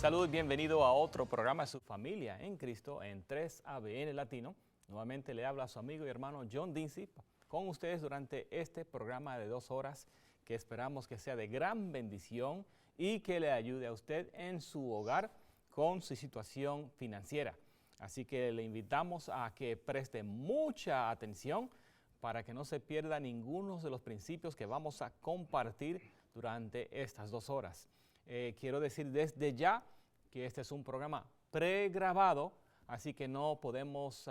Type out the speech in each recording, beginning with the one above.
Salud, bienvenido a otro programa de su familia en Cristo en 3ABN Latino. Nuevamente le habla a su amigo y hermano John Dinsey con ustedes durante este programa de 2 horas que esperamos que sea de gran bendición y que le ayude a usted en su hogar con su situación financiera. Así que le invitamos a que preste mucha atención para que no se pierda ninguno de los principios que vamos a compartir durante estas 2 horas. Quiero decir desde ya que este es un programa pregrabado, así que no podemos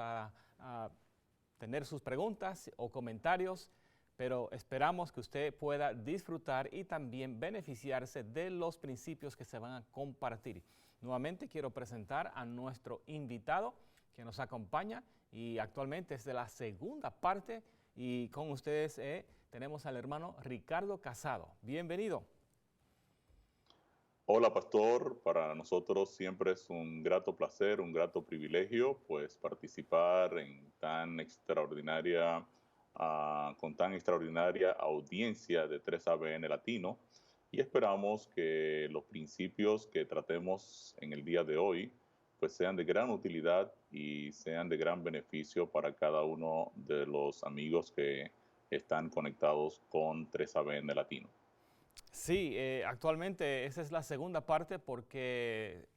tener sus preguntas o comentarios, pero esperamos que usted pueda disfrutar y también beneficiarse de los principios que se van a compartir. Nuevamente quiero presentar a nuestro invitado que nos acompaña y actualmente es de la segunda parte y con ustedes tenemos al hermano Ricardo Casado. Bienvenido. Hola, pastor. Para nosotros siempre es un grato placer, un grato privilegio, pues participar en con tan extraordinaria audiencia de 3ABN Latino, y esperamos que los principios que tratemos en el día de hoy pues sean de gran utilidad y sean de gran beneficio para cada uno de los amigos que están conectados con 3ABN Latino. Sí, actualmente esa es la segunda parte porque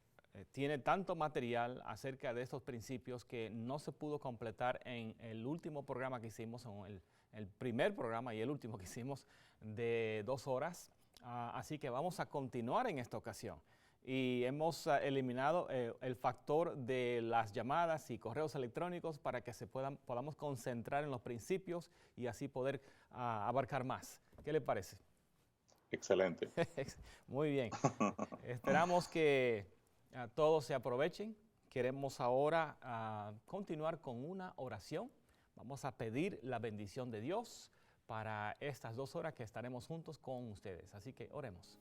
tiene tanto material acerca de estos principios que no se pudo completar en el último programa que hicimos, en el primer programa y el último que hicimos de 2 horas. Así que vamos a continuar en esta ocasión. Y hemos eliminado el factor de las llamadas y correos electrónicos para que podamos concentrar en los principios y así poder abarcar más. ¿Qué le parece? Excelente. Muy bien. Esperamos que todos se aprovechen. Queremos ahora continuar con una oración. Vamos a pedir la bendición de Dios para estas 2 horas que estaremos juntos con ustedes. Así que oremos.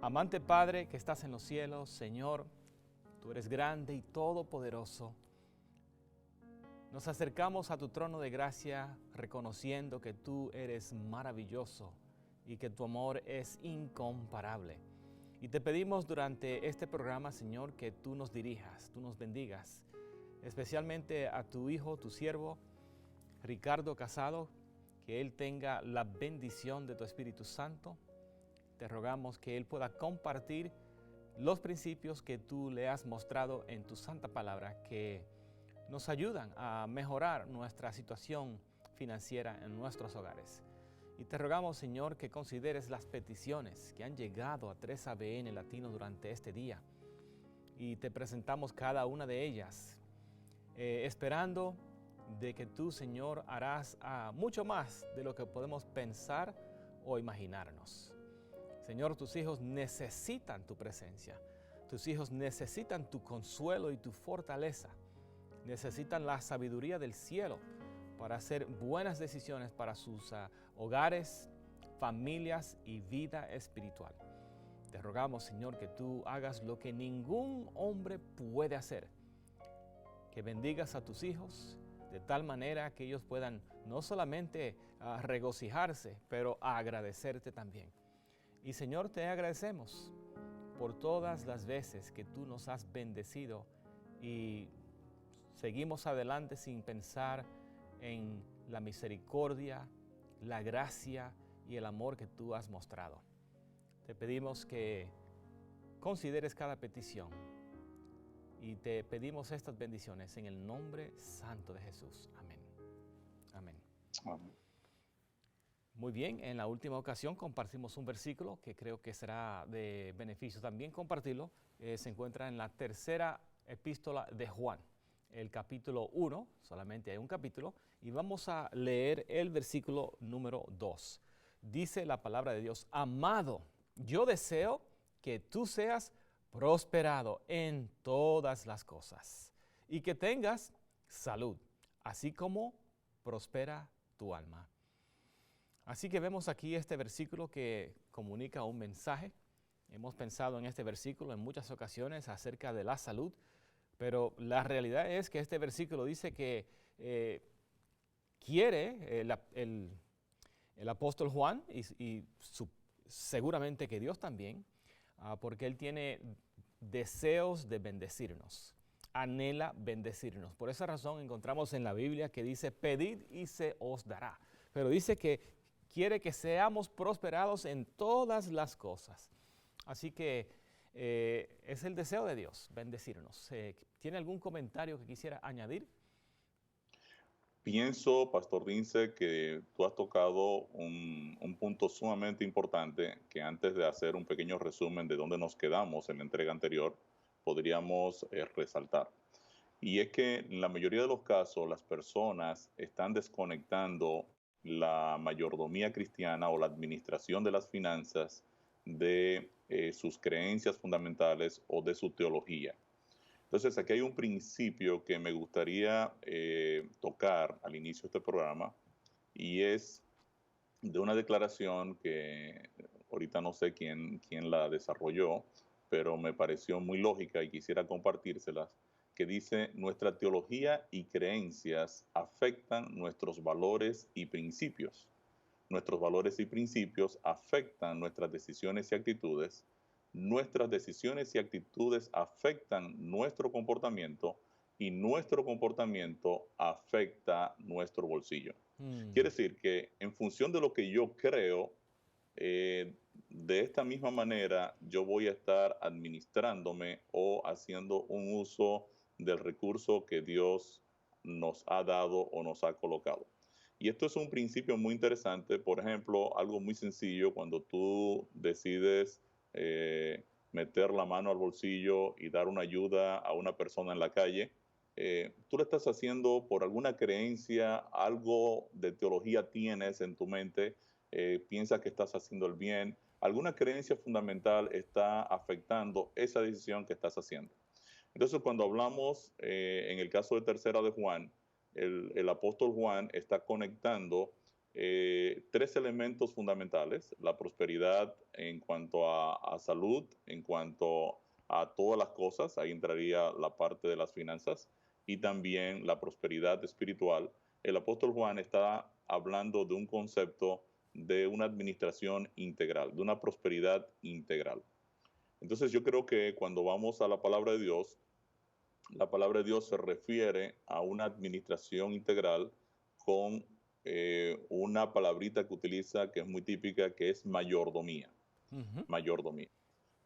Amante Padre que estás en los cielos, Señor, tú eres grande y todopoderoso. Nos acercamos a tu trono de gracia reconociendo que tú eres maravilloso y que tu amor es incomparable. Y te pedimos durante este programa, Señor, que tú nos dirijas, tú nos bendigas, especialmente a tu hijo, tu siervo, Ricardo Casado, que él tenga la bendición de tu Espíritu Santo. Te rogamos que él pueda compartir los principios que tú le has mostrado en tu santa palabra, que nos ayudan a mejorar nuestra situación financiera en nuestros hogares. Y te rogamos, Señor, que consideres las peticiones que han llegado a 3ABN Latino durante este día. Y te presentamos cada una de ellas, esperando de que tú, Señor, harás mucho más de lo que podemos pensar o imaginarnos. Señor, tus hijos necesitan tu presencia. Tus hijos necesitan tu consuelo y tu fortaleza. Necesitan la sabiduría del cielo para hacer buenas decisiones para sus hogares, familias y vida espiritual. Te rogamos, Señor, que tú hagas lo que ningún hombre puede hacer, que bendigas a tus hijos de tal manera que ellos puedan no solamente regocijarse, pero agradecerte también. Y Señor, te agradecemos por todas las veces que tú nos has bendecido y seguimos adelante sin pensar en la misericordia, la gracia y el amor que tú has mostrado. Te pedimos que consideres cada petición y te pedimos estas bendiciones en el nombre santo de Jesús. Amén. Amén. Amén. Muy bien, en la última ocasión compartimos un versículo que creo que será de beneficio también compartirlo. Se encuentra en la tercera epístola de Juan, el capítulo 1, solamente hay un capítulo, y vamos a leer el versículo número 2. Dice la palabra de Dios: amado, yo deseo que tú seas prosperado en todas las cosas y que tengas salud, así como prospera tu alma. Así que vemos aquí este versículo que comunica un mensaje. Hemos pensado en este versículo en muchas ocasiones acerca de la salud, pero la realidad es que este versículo dice que quiere el apóstol Juan y seguramente que Dios también, porque Él tiene deseos de bendecirnos, anhela bendecirnos. Por esa razón encontramos en la Biblia que dice, pedid y se os dará. Pero dice que quiere que seamos prosperados en todas las cosas. Así que es el deseo de Dios, bendecirnos. ¿Tiene algún comentario que quisiera añadir? Pienso, Pastor Vince, que tú has tocado un punto sumamente importante que antes de hacer un pequeño resumen de dónde nos quedamos en la entrega anterior, podríamos resaltar. Y es que en la mayoría de los casos las personas están desconectando la mayordomía cristiana o la administración de las finanzas de sus creencias fundamentales o de su teología. Entonces, aquí hay un principio que me gustaría tocar al inicio de este programa y es de una declaración que ahorita no sé quién la desarrolló, pero me pareció muy lógica y quisiera compartírselas, que dice, nuestra teología y creencias afectan nuestros valores y principios. Nuestros valores y principios afectan nuestras decisiones y actitudes. Nuestras decisiones y actitudes afectan nuestro comportamiento y nuestro comportamiento afecta nuestro bolsillo. Quiere decir que en función de lo que yo creo, de esta misma manera yo voy a estar administrándome o haciendo un uso del recurso que Dios nos ha dado o nos ha colocado. Y esto es un principio muy interesante. Por ejemplo, algo muy sencillo, cuando tú decides meter la mano al bolsillo y dar una ayuda a una persona en la calle, tú lo estás haciendo por alguna creencia, algo de teología tienes en tu mente, piensas que estás haciendo el bien, alguna creencia fundamental está afectando esa decisión que estás haciendo. Entonces, cuando hablamos en el caso de Tercera de Juan, el apóstol Juan está conectando tres elementos fundamentales: la prosperidad en cuanto a salud, en cuanto a todas las cosas, ahí entraría la parte de las finanzas, y también la prosperidad espiritual. El apóstol Juan está hablando de un concepto de una administración integral, de una prosperidad integral. Entonces yo creo que cuando vamos a la palabra de Dios, la palabra de Dios se refiere a una administración integral con una palabrita que utiliza que es muy típica, que es mayordomía. Mayordomía.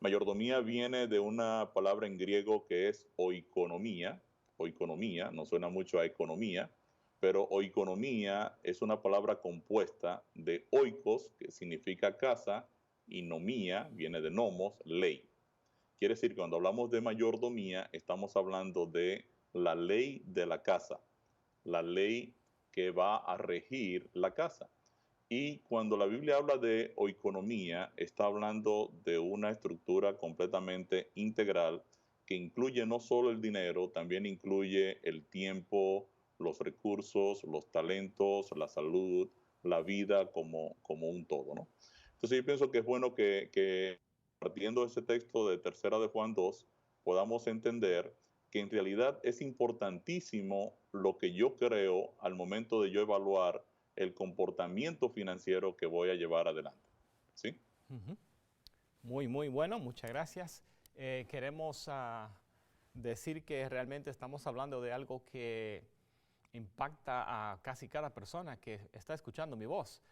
Mayordomía viene de una palabra en griego que es oikonomía. Oikonomía, no suena mucho a economía, pero oikonomía es una palabra compuesta de oikos, que significa casa, y nomía, viene de nomos, ley. Quiere decir que cuando hablamos de mayordomía, estamos hablando de la ley de la casa, la ley que va a regir la casa. Y cuando la Biblia habla de oikonomía, está hablando de una estructura completamente integral que incluye no solo el dinero, también incluye el tiempo, los recursos, los talentos, la salud, la vida como un todo, ¿no? Entonces yo pienso que es bueno que partiendo de ese texto de Tercera de Juan 2, podamos entender que en realidad es importantísimo lo que yo creo al momento de yo evaluar el comportamiento financiero que voy a llevar adelante. ¿Sí? Muy bueno, muchas gracias. Queremos decir que realmente estamos hablando de algo que impacta a casi cada persona que está escuchando mi voz.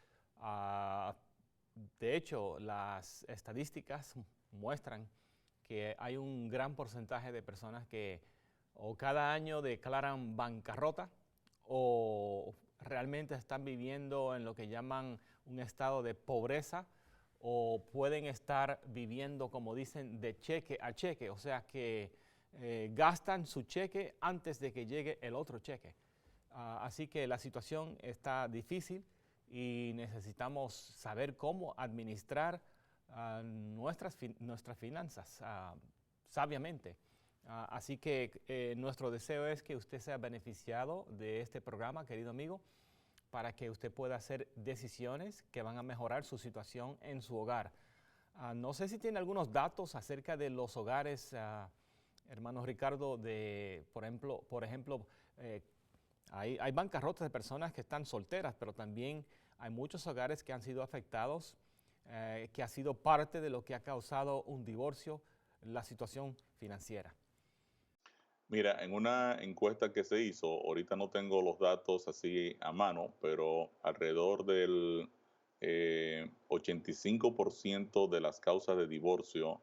De hecho, las estadísticas muestran que hay un gran porcentaje de personas que o cada año declaran bancarrota o realmente están viviendo en lo que llaman un estado de pobreza, o pueden estar viviendo, como dicen, de cheque a cheque, o sea que gastan su cheque antes de que llegue el otro cheque. Así que la situación está difícil y necesitamos saber cómo administrar nuestras finanzas sabiamente. Así que nuestro deseo es que usted sea beneficiado de este programa, querido amigo, para que usted pueda hacer decisiones que van a mejorar su situación en su hogar. No sé si tiene algunos datos acerca de los hogares, hermano Ricardo, por ejemplo, hay bancarrotas de personas que están solteras, pero también hay muchos hogares que han sido afectados que ha sido parte de lo que ha causado un divorcio, la situación financiera? Mira, en una encuesta que se hizo, ahorita no tengo los datos así a mano, pero alrededor del 85% de las causas de divorcio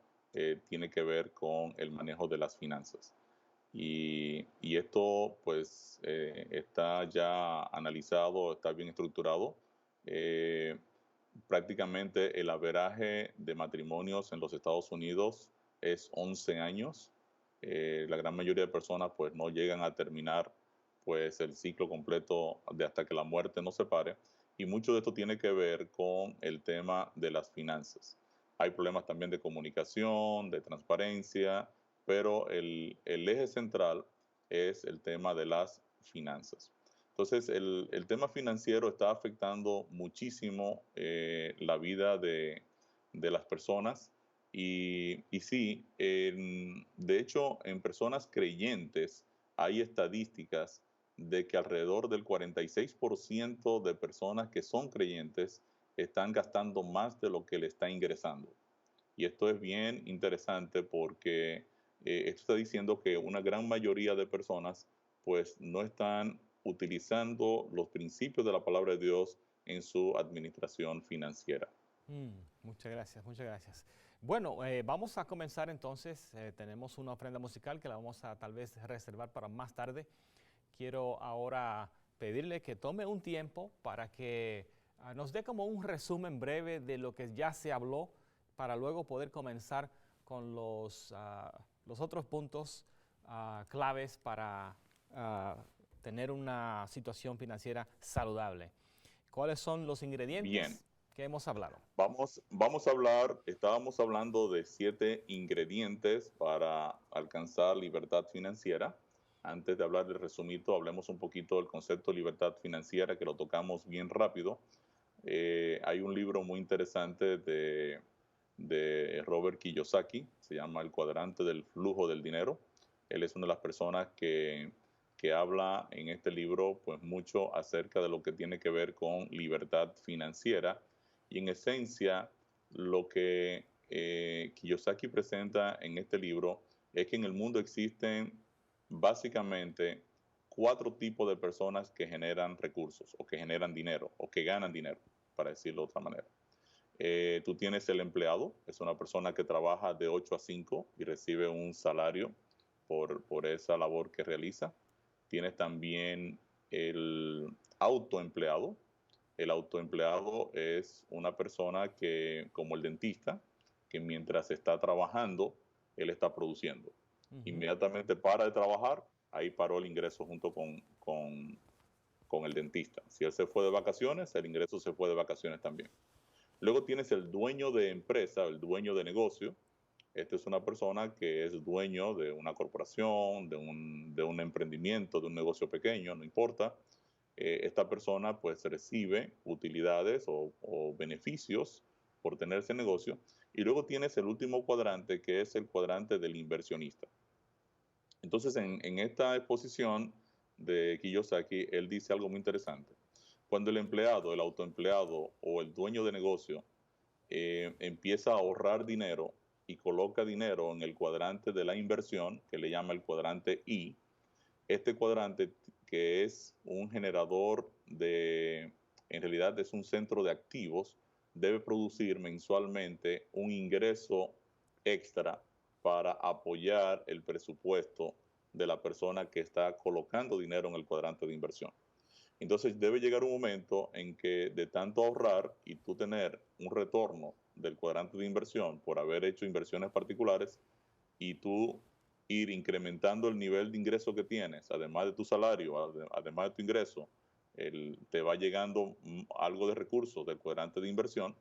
tiene que ver con el manejo de las finanzas. Y esto pues está ya analizado, está bien estructurado. Eh, Prácticamente el averaje de matrimonios en los Estados Unidos es 11 años. La gran mayoría de personas pues no llegan a terminar pues el ciclo completo de hasta que la muerte nos separe. Y mucho de esto tiene que ver con el tema de las finanzas. Hay problemas también de comunicación, de transparencia, pero el eje central es el tema de las finanzas. Entonces, el tema financiero está afectando muchísimo la vida de las personas y sí, de hecho, en personas creyentes hay estadísticas de que alrededor del 46% de personas que son creyentes están gastando más de lo que le está ingresando. Y esto es bien interesante porque esto está diciendo que una gran mayoría de personas pues no están utilizando los principios de la palabra de Dios en su administración financiera. Mm, muchas gracias, muchas gracias. Bueno, vamos a comenzar entonces. Tenemos una ofrenda musical que la vamos a tal vez reservar para más tarde. Quiero ahora pedirle que tome un tiempo para que nos dé como un resumen breve de lo que ya se habló para luego poder comenzar con los otros puntos claves para tener una situación financiera saludable. ¿Cuáles son los Bien, ingredientes que hemos hablado? vamos a hablar, estábamos hablando de 7 ingredientes para alcanzar libertad financiera. Antes de hablar del resumito, hablemos un poquito del concepto de libertad financiera, que lo tocamos bien rápido. Hay un libro muy interesante de Robert Kiyosaki, se llama El cuadrante del flujo del dinero. Él es una de las personas que habla en este libro pues mucho acerca de lo que tiene que ver con libertad financiera y en esencia lo que Kiyosaki presenta en este libro es que en el mundo existen básicamente 4 tipos de personas que generan recursos o que generan dinero o que ganan dinero, para decirlo de otra manera. Tú tienes el empleado, es una persona que trabaja de 8 a 5 y recibe un salario por esa labor que realiza. Tienes también el autoempleado. El autoempleado es una persona que, como el dentista, que mientras está trabajando, él está produciendo. Ujú. Inmediatamente para de trabajar, ahí paró el ingreso junto con el dentista. Si él se fue de vacaciones, el ingreso se fue de vacaciones también. Luego tienes el dueño de empresa, el dueño de negocio. Esta es una persona que es dueño de una corporación, de un emprendimiento, de un negocio pequeño, no importa. Esta persona pues recibe utilidades o beneficios por tener ese negocio. Y luego tienes el último cuadrante, que es el cuadrante del inversionista. Entonces, en esta exposición de Kiyosaki, él dice algo muy interesante. Cuando el empleado, el autoempleado o el dueño de negocio empieza a ahorrar dinero y coloca dinero en el cuadrante de la inversión, que le llama el cuadrante I, este cuadrante que es un generador en realidad es un centro de activos, debe producir mensualmente un ingreso extra para apoyar el presupuesto de la persona que está colocando dinero en el cuadrante de inversión. Entonces debe llegar un momento en que de tanto ahorrar y tú tener un retorno del cuadrante de inversión por haber hecho inversiones particulares y tú ir incrementando el nivel de ingreso que tienes, además de tu salario, además de tu ingreso, te va llegando algo de recursos del cuadrante de inversión,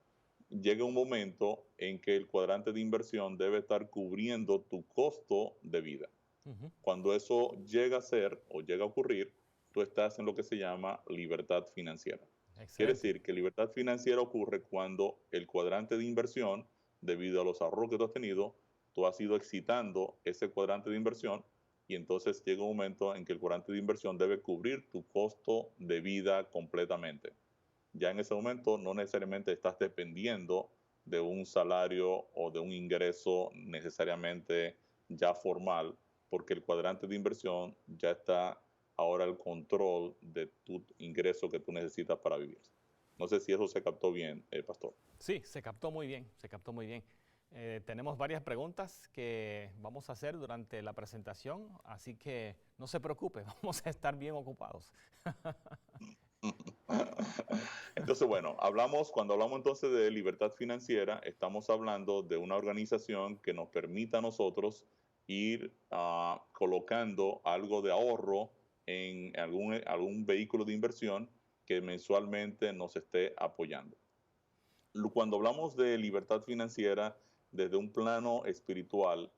llega un momento en que el cuadrante de inversión debe estar cubriendo tu costo de vida. Ujú. Cuando eso llega a ser o llega a ocurrir, tú estás en lo que se llama libertad financiera. Quiere Excelente. decir que libertad financiera ocurre cuando el cuadrante de inversión, debido a los ahorros que tú has tenido, tú has ido excitando ese cuadrante de inversión y entonces llega un momento en que el cuadrante de inversión debe cubrir tu costo de vida completamente. Ya en ese momento no necesariamente estás dependiendo de un salario o de un ingreso necesariamente ya formal, porque el cuadrante de inversión ya está ahora el control de tu ingreso que tú necesitas para vivir. No sé si eso se captó bien, Pastor. Sí, se captó muy bien, se captó muy bien. Tenemos varias preguntas que vamos a hacer durante la presentación, así que no se preocupe, vamos a estar bien ocupados. Entonces, bueno, cuando hablamos entonces de libertad financiera, estamos hablando de una organización que nos permita a nosotros ir colocando algo de ahorro en algún vehículo de inversión que mensualmente nos esté apoyando. Cuando hablamos de libertad financiera desde un plano espiritual,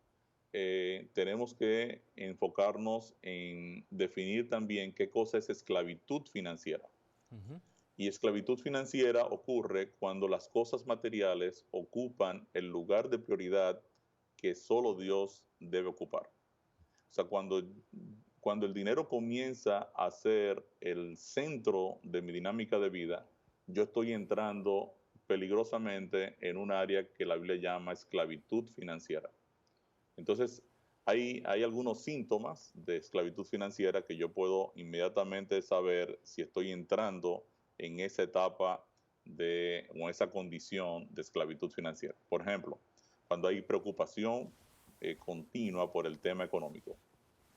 tenemos que enfocarnos en definir también qué cosa es esclavitud financiera. Ujú. Y esclavitud financiera ocurre cuando las cosas materiales ocupan el lugar de prioridad que solo Dios debe ocupar. O sea, cuando el dinero comienza a ser el centro de mi dinámica de vida, yo estoy entrando peligrosamente en un área que la Biblia llama esclavitud financiera. Entonces, hay algunos síntomas de esclavitud financiera que yo puedo inmediatamente saber si estoy entrando en esa etapa o esa condición de esclavitud financiera. Por ejemplo, cuando hay preocupación continua por el tema económico.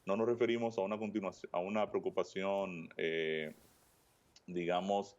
No nos referimos a una preocupación, digamos,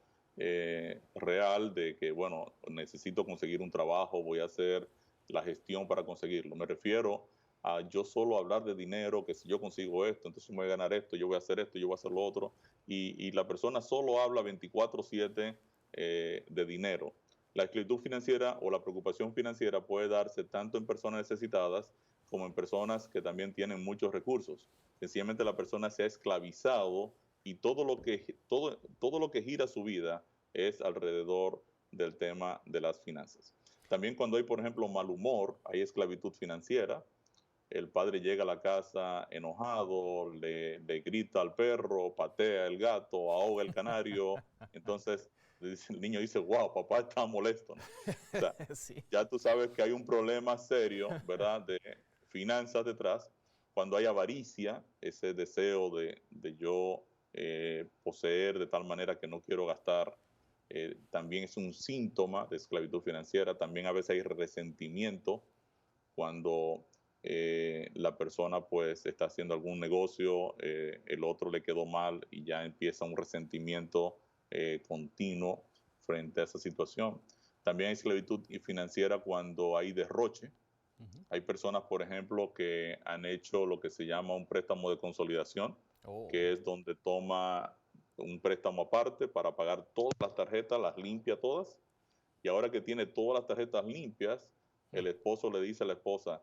real de que, bueno, necesito conseguir un trabajo, voy a hacer la gestión para conseguirlo. Me refiero a yo solo hablar de dinero, que si yo consigo esto, entonces me voy a ganar esto, yo voy a hacer esto, yo voy a hacer lo otro, y la persona solo habla 24/7 de dinero. La esclavitud financiera o la preocupación financiera puede darse tanto en personas necesitadas como en personas que también tienen muchos recursos. Sencillamente la persona se ha esclavizado y todo lo que gira su vida es alrededor del tema de las finanzas. También cuando hay, por ejemplo, mal humor, hay esclavitud financiera. El padre llega a la casa enojado, le grita al perro, patea el gato, ahoga el canario. Entonces el niño dice, wow, papá está molesto, ¿no? O sea, Sí. ya tú sabes que hay un problema serio, ¿verdad?, de finanzas detrás. Cuando hay avaricia, ese deseo de yo poseer de tal manera que no quiero gastar, también es un síntoma de esclavitud financiera. También a veces hay resentimiento cuando la persona pues está haciendo algún negocio, el otro le quedó mal y ya empieza un resentimiento continuo frente a esa situación. También hay esclavitud financiera cuando hay derroche. Ujú. Hay personas, por ejemplo, que han hecho lo que se llama un préstamo de consolidación, Oh. que es donde toma un préstamo aparte para pagar todas las tarjetas, las limpia todas, y ahora que tiene todas las tarjetas limpias, Mm. el esposo le dice a la esposa,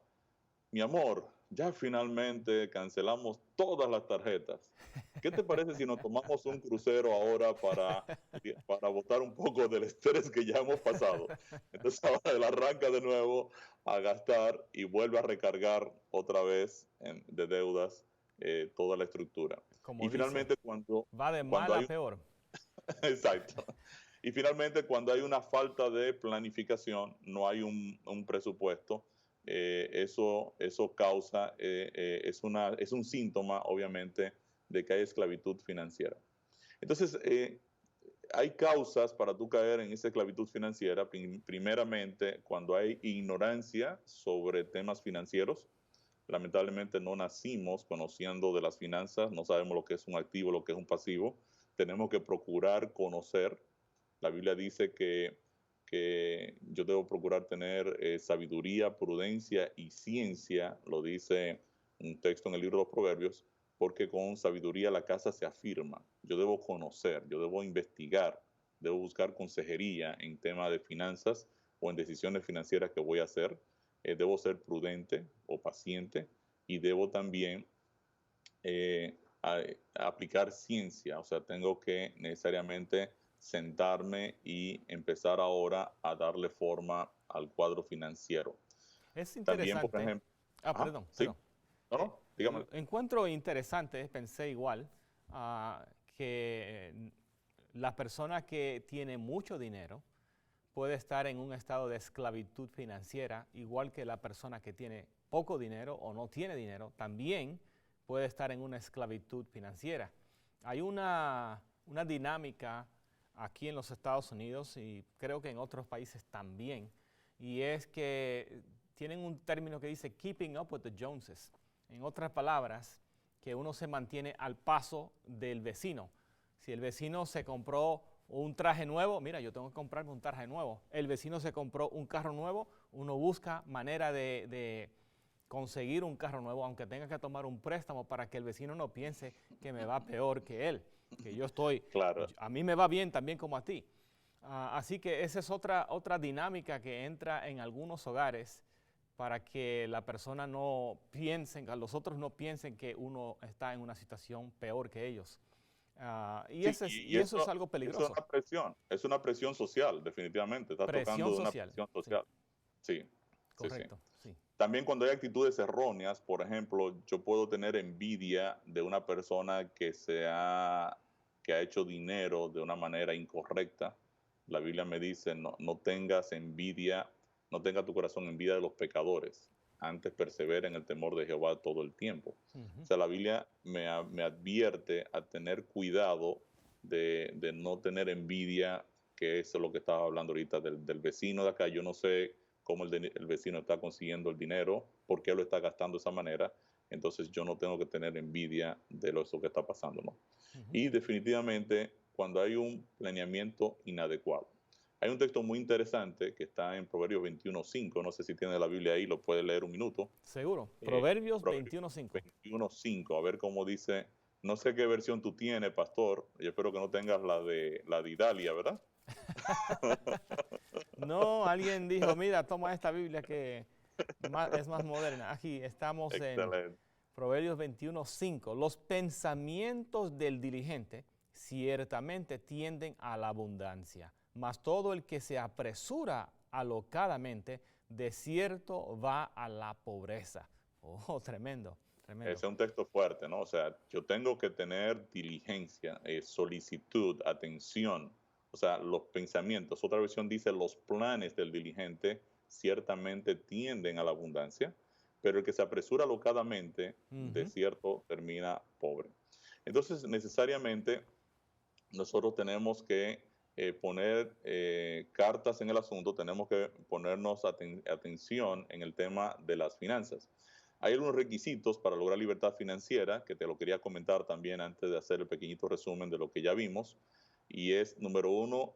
mi amor, ya finalmente cancelamos todas las tarjetas. ¿Qué te parece si nos tomamos un crucero ahora para botar un poco del estrés que ya hemos pasado? Entonces ahora él arranca de nuevo a gastar y vuelve a recargar otra vez de deudas toda la estructura. Como Y dice, finalmente cuando, va de cuando mal a hay peor. exacto. Y finalmente, cuando hay una falta de planificación, no hay un presupuesto, eso causa, es un síntoma, obviamente, de que hay esclavitud financiera. Entonces, hay causas para tú caer en esa esclavitud financiera. Primeramente, cuando hay ignorancia sobre temas financieros. Lamentablemente no nacimos conociendo de las finanzas, no sabemos lo que es un activo, lo que es un pasivo. Tenemos que procurar conocer. La Biblia dice que yo debo procurar tener sabiduría, prudencia y ciencia, lo dice un texto en el libro de los Proverbios, porque con sabiduría la casa se afirma. Yo debo conocer, yo debo investigar, debo buscar consejería en temas de finanzas o en decisiones financieras que voy a hacer. Debo ser prudente o paciente y debo también aplicar ciencia, o sea, tengo que necesariamente sentarme y empezar ahora a darle forma al cuadro financiero. Es También, por interesante. ejemplo, Ah, ajá, perdón, sí, perdón. no, no, dígame. Encuentro interesante, pensé igual, que las personas que tienen mucho dinero puede estar en un estado de esclavitud financiera, igual que la persona que tiene poco dinero o no tiene dinero, también puede estar en una esclavitud financiera. Hay una dinámica aquí en los Estados Unidos y creo que en otros países también, y es que tienen un término que dice keeping up with the Joneses. En otras palabras, que uno se mantiene al paso del vecino. Si el vecino se compró un traje nuevo, mira, yo tengo que comprarme un traje nuevo. El vecino se compró un carro nuevo, uno busca manera de conseguir un carro nuevo, aunque tenga que tomar un préstamo para que el vecino no piense que me va peor que él, que yo estoy, Claro. a mí me va bien también como a ti. Así que esa es otra dinámica que entra en algunos hogares para que la persona no piensen, los otros no piensen que uno está en una situación peor que ellos. Sí, Eso es algo peligroso. Es una presión social, definitivamente. Estás tocando Presión de una social, presión sí, social. Sí, sí, sí. correcto, sí. También cuando hay actitudes erróneas, por ejemplo, yo puedo tener envidia de una persona que ha hecho dinero de una manera incorrecta. La Biblia me dice, no tengas envidia, no tenga tu corazón envidia de los pecadores, antes persevera en el temor de Jehová todo el tiempo. O sea, la Biblia me advierte a tener cuidado de no tener envidia, que eso es lo que estaba hablando ahorita del vecino de acá. Yo no sé cómo el vecino está consiguiendo el dinero, por qué lo está gastando de esa manera, entonces yo no tengo que tener envidia de eso que está pasando, ¿no? Y definitivamente cuando hay un planeamiento inadecuado. Hay un texto muy interesante que está en Proverbios 21:5, no sé si tiene la Biblia ahí, lo puede leer un minuto. Seguro, Proverbios 21:5. 21:5, a ver cómo dice, no sé qué versión tú tienes, pastor, yo espero que no tengas la de Idalia, ¿verdad? No, alguien dijo, mira, toma esta Biblia que es más moderna. Aquí estamos en Excelente. Proverbios 21:5. Los pensamientos del diligente ciertamente tienden a la abundancia, mas todo el que se apresura alocadamente, de cierto va a la pobreza. Oh, tremendo, tremendo. Ese es un texto fuerte, ¿no? O sea, yo tengo que tener diligencia, solicitud, atención. O sea, los pensamientos. Otra versión dice, los planes del diligente ciertamente tienden a la abundancia, pero el que se apresura alocadamente, de cierto, termina pobre. Entonces, necesariamente, nosotros tenemos que poner cartas en el asunto, tenemos que ponernos atención en el tema de las finanzas. Hay algunos requisitos para lograr libertad financiera, que te lo quería comentar también antes de hacer el pequeñito resumen de lo que ya vimos, y es, número uno,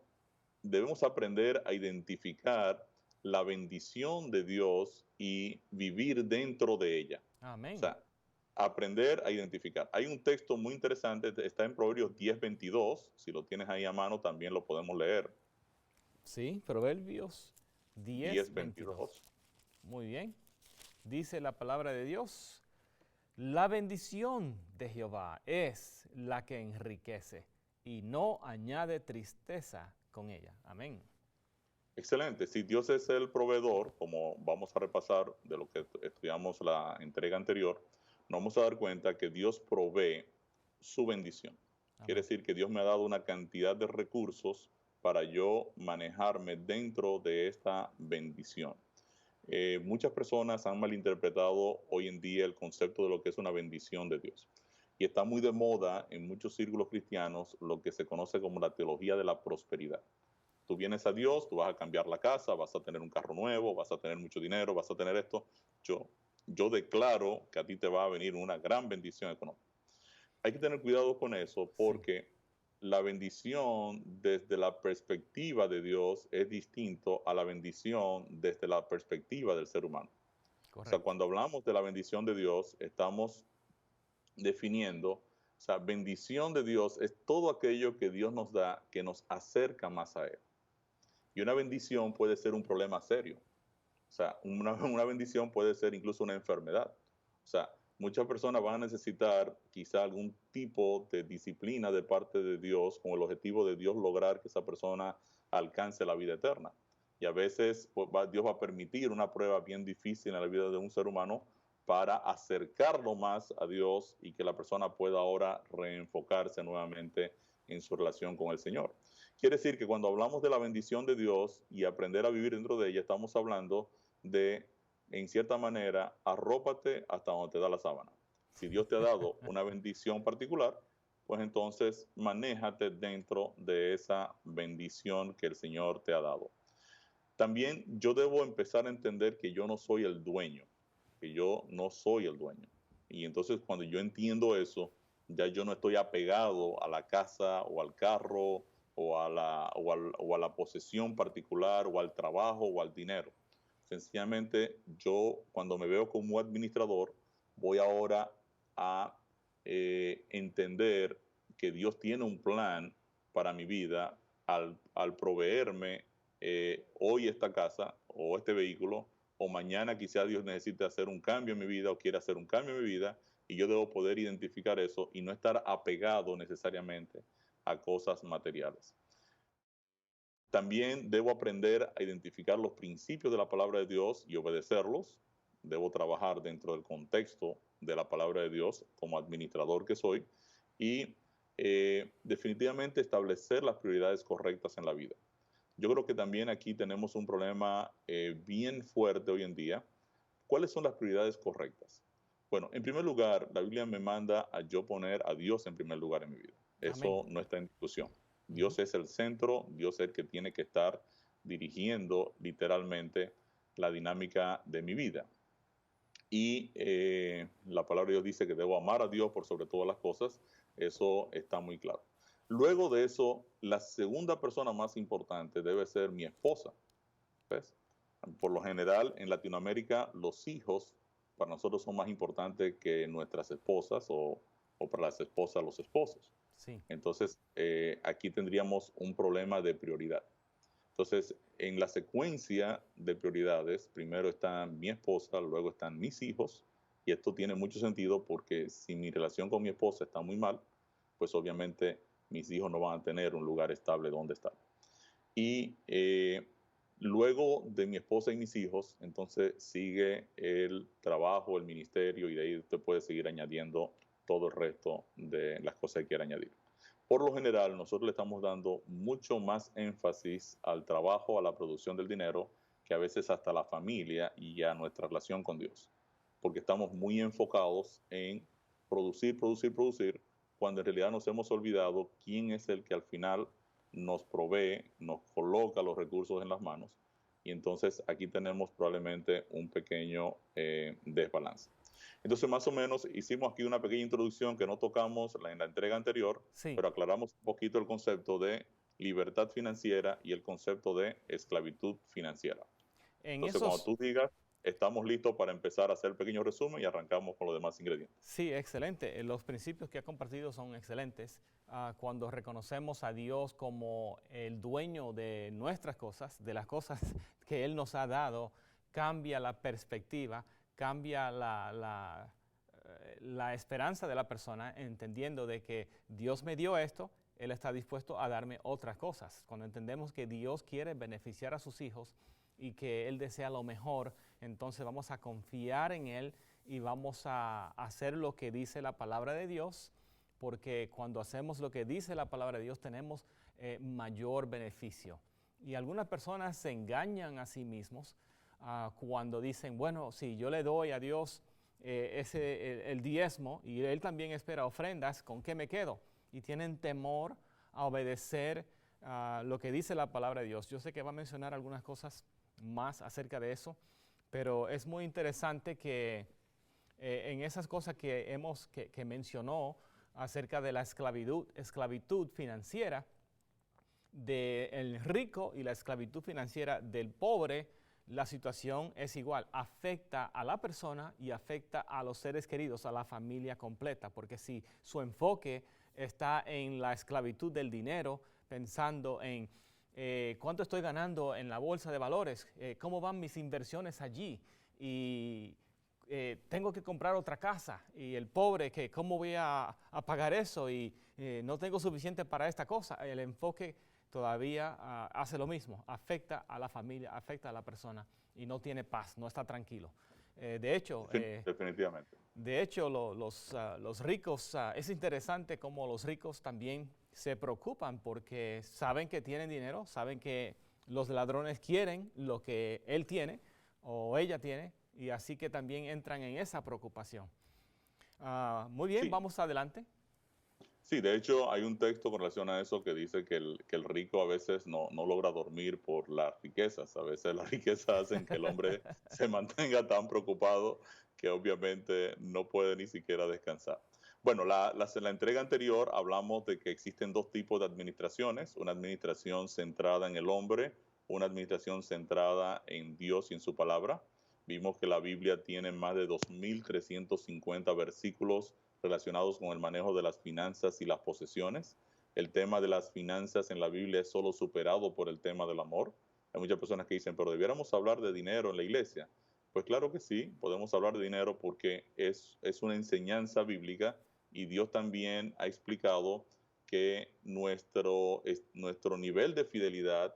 debemos aprender a identificar la bendición de Dios y vivir dentro de ella. Amén. O sea, aprender a identificar. Hay un texto muy interesante, está en Proverbios 10:22, si lo tienes ahí a mano también lo podemos leer. Sí, Proverbios 10:22. 10:22. Muy bien. Dice la palabra de Dios, la bendición de Jehová es la que enriquece y no añade tristeza con ella. Amén. Excelente. Si Dios es el proveedor, como vamos a repasar de lo que estudiamos la entrega anterior, nos vamos a dar cuenta que Dios provee su bendición. Quiere decir que Dios me ha dado una cantidad de recursos para yo manejarme dentro de esta bendición. Muchas personas han malinterpretado hoy en día el concepto de lo que es una bendición de Dios. Y está muy de moda en muchos círculos cristianos lo que se conoce como la teología de la prosperidad. Tú vienes a Dios, tú vas a cambiar la casa, vas a tener un carro nuevo, vas a tener mucho dinero, vas a tener esto. Yo declaro que a ti te va a venir una gran bendición económica. Hay que tener cuidado con eso porque la bendición desde la perspectiva de Dios es distinto a la bendición desde la perspectiva del ser humano. Correcto. O sea, cuando hablamos de la bendición de Dios, estamos definiendo, o sea, bendición de Dios es todo aquello que Dios nos da que nos acerca más a Él. Y una bendición puede ser un problema serio. O sea, una bendición puede ser incluso una enfermedad. O sea, muchas personas van a necesitar quizá algún tipo de disciplina de parte de Dios con el objetivo de Dios lograr que esa persona alcance la vida eterna. Y a veces pues, Dios va a permitir una prueba bien difícil en la vida de un ser humano para acercarlo más a Dios y que la persona pueda ahora reenfocarse nuevamente en su relación con el Señor. Quiere decir que cuando hablamos de la bendición de Dios y aprender a vivir dentro de ella, estamos hablando de, en cierta manera, arrópate hasta donde te da la sábana. Si Dios te ha dado una bendición particular, pues entonces manéjate dentro de esa bendición que el Señor te ha dado. También yo debo empezar a entender que yo no soy el dueño, que yo no soy el dueño. Y entonces cuando yo entiendo eso, ya yo no estoy apegado a la casa o al carro o a la posesión particular o al trabajo o al dinero. Sencillamente yo cuando me veo como administrador, voy ahora a entender que Dios tiene un plan para mi vida al proveerme hoy esta casa o este vehículo, o mañana quizá Dios necesite hacer un cambio en mi vida o quiere hacer un cambio en mi vida, y yo debo poder identificar eso y no estar apegado necesariamente a cosas materiales. También debo aprender a identificar los principios de la palabra de Dios y obedecerlos. Debo trabajar dentro del contexto de la palabra de Dios como administrador que soy y definitivamente establecer las prioridades correctas en la vida. Yo creo que también aquí tenemos un problema bien fuerte hoy en día. ¿Cuáles son las prioridades correctas? Bueno, en primer lugar, la Biblia me manda a yo poner a Dios en primer lugar en mi vida. Amén. Eso no está en discusión. Ujú. Dios es el centro, Dios es el que tiene que estar dirigiendo literalmente la dinámica de mi vida. Y la palabra de Dios dice que debo amar a Dios por sobre todas las cosas. Eso está muy claro. Luego de eso, la segunda persona más importante debe ser mi esposa. ¿Ves? Por lo general, en Latinoamérica, los hijos para nosotros son más importantes que nuestras esposas o para las esposas los esposos. Sí, Entonces, aquí tendríamos un problema de prioridad. Entonces, en la secuencia de prioridades, primero está mi esposa, luego están mis hijos, y esto tiene mucho sentido porque si mi relación con mi esposa está muy mal, pues obviamente mis hijos no van a tener un lugar estable donde estar. Y luego de mi esposa y mis hijos, entonces sigue el trabajo, el ministerio, y de ahí usted puede seguir añadiendo todo el resto de las cosas que quiera añadir. Por lo general, nosotros le estamos dando mucho más énfasis al trabajo, a la producción del dinero, que a veces hasta a la familia y a nuestra relación con Dios. Porque estamos muy enfocados en producir, producir, producir, cuando en realidad nos hemos olvidado quién es el que al final nos provee, nos coloca los recursos en las manos. Y entonces aquí tenemos probablemente un pequeño desbalance. Entonces, más o menos, hicimos aquí una pequeña introducción que no tocamos en la entrega anterior, sí. pero aclaramos un poquito el concepto de libertad financiera y el concepto de esclavitud financiera. En Entonces, cuando esos, tú digas, estamos listos para empezar a hacer el pequeño resumen y arrancamos con los demás ingredientes. sí, excelente. Los principios que ha compartido son excelentes. Cuando reconocemos a Dios como el dueño de nuestras cosas, de las cosas que Él nos ha dado, cambia la perspectiva, cambia la esperanza de la persona, entendiendo de que Dios me dio esto, Él está dispuesto a darme otras cosas. Cuando entendemos que Dios quiere beneficiar a sus hijos y que Él desea lo mejor, entonces vamos a confiar en Él y vamos a hacer lo que dice la palabra de Dios, porque cuando hacemos lo que dice la palabra de Dios tenemos mayor beneficio. Y algunas personas se engañan a sí mismos cuando dicen, bueno, si yo le doy a Dios el diezmo y Él también espera ofrendas, ¿con qué me quedo? Y tienen temor a obedecer lo que dice la palabra de Dios. Yo sé que va a mencionar algunas cosas más acerca de eso, pero es muy interesante que en esas cosas que mencionó acerca de la esclavitud financiera del rico y la esclavitud financiera del pobre, la situación es igual, afecta a la persona y afecta a los seres queridos, a la familia completa, porque si su enfoque está en la esclavitud del dinero, pensando en cuánto estoy ganando en la bolsa de valores, cómo van mis inversiones allí, y tengo que comprar otra casa, y el pobre, que cómo voy a pagar eso, y no tengo suficiente para esta cosa, el enfoque todavía hace lo mismo, afecta a la familia, afecta a la persona y no tiene paz, no está tranquilo. De hecho, Definitivamente. los ricos, es interesante cómo los ricos también se preocupan porque saben que tienen dinero, saben que los ladrones quieren lo que él tiene o ella tiene, y así que también entran en esa preocupación. Muy bien, Sí, vamos adelante. sí, de hecho hay un texto con relación a eso que dice que el rico a veces no logra dormir por las riquezas. A veces las riquezas hacen que el hombre se mantenga tan preocupado que obviamente no puede ni siquiera descansar. Bueno, la entrega anterior hablamos de que existen dos tipos de administraciones, una administración centrada en el hombre, una administración centrada en Dios y en su palabra. Vimos que la Biblia tiene más de 2.350 versículos relacionados con el manejo de las finanzas y las posesiones. El tema de las finanzas en la Biblia es solo superado por el tema del amor. Hay muchas personas que dicen, pero debiéramos hablar de dinero en la iglesia. Pues claro que sí, podemos hablar de dinero porque es una enseñanza bíblica y Dios también ha explicado que nuestro nivel de fidelidad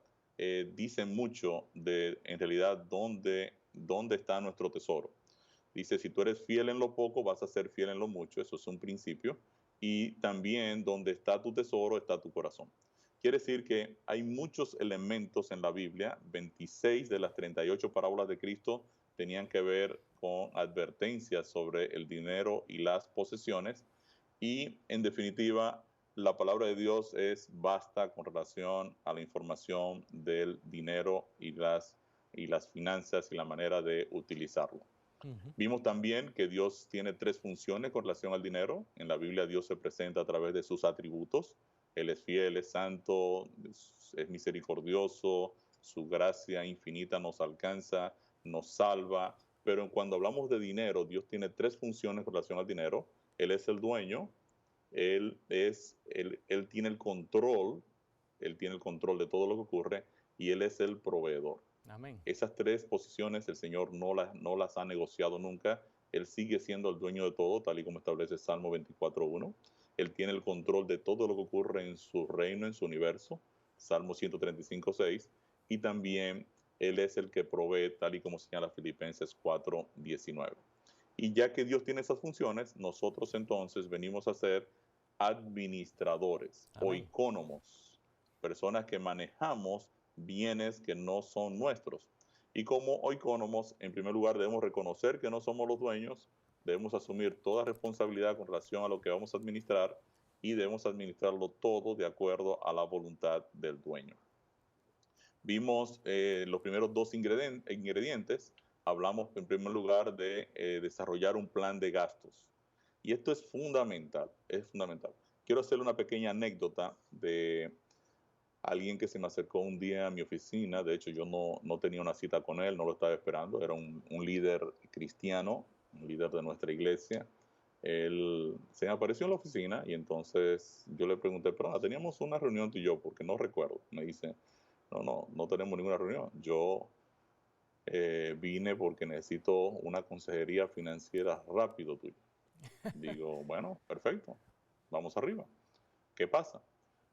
dice mucho de, en realidad, dónde está nuestro tesoro. Dice, si tú eres fiel en lo poco, vas a ser fiel en lo mucho. Eso es un principio. Y también donde está tu tesoro, está tu corazón. Quiere decir que hay muchos elementos en la Biblia. 26 de las 38 parábolas de Cristo tenían que ver con advertencias sobre el dinero y las posesiones. Y en definitiva, la palabra de Dios es basta con relación a la información del dinero y las finanzas y la manera de utilizarlo. Ujú. Vimos también que Dios tiene tres funciones con relación al dinero. En la Biblia Dios se presenta a través de sus atributos. Él es fiel, es santo, es misericordioso, su gracia infinita nos alcanza, nos salva. Pero cuando hablamos de dinero, Dios tiene tres funciones con relación al dinero. Él es el dueño, él tiene el control de todo lo que ocurre y Él es el proveedor. Amén. Esas tres posiciones el Señor no las ha negociado nunca. Él sigue siendo el dueño de todo, tal y como establece Salmo 24.1. Él tiene el control de todo lo que ocurre en su reino, en su universo, Salmo 135.6. Y también Él es el que provee, tal y como señala Filipenses 4.19. Y ya que Dios tiene esas funciones, nosotros entonces venimos a ser administradores o Amén. ecónomos, personas que manejamos bienes que no son nuestros. Y como ecónomos, en primer lugar, debemos reconocer que no somos los dueños, debemos asumir toda responsabilidad con relación a lo que vamos a administrar y debemos administrarlo todo de acuerdo a la voluntad del dueño. Vimos los primeros dos ingredientes. Hablamos en primer lugar de desarrollar un plan de gastos. Y esto es fundamental, es fundamental. Quiero hacerle una pequeña anécdota de alguien que se me acercó un día a mi oficina. De hecho, yo no tenía una cita con él, no lo estaba esperando. Era un líder cristiano, un líder de nuestra iglesia. Él se me apareció en la oficina y entonces yo le pregunté, pero teníamos una reunión tú y yo, porque no recuerdo. Me dice, no tenemos ninguna reunión. Yo vine porque necesito una consejería financiera rápido tuyo. Digo, bueno, perfecto, vamos arriba. ¿Qué pasa?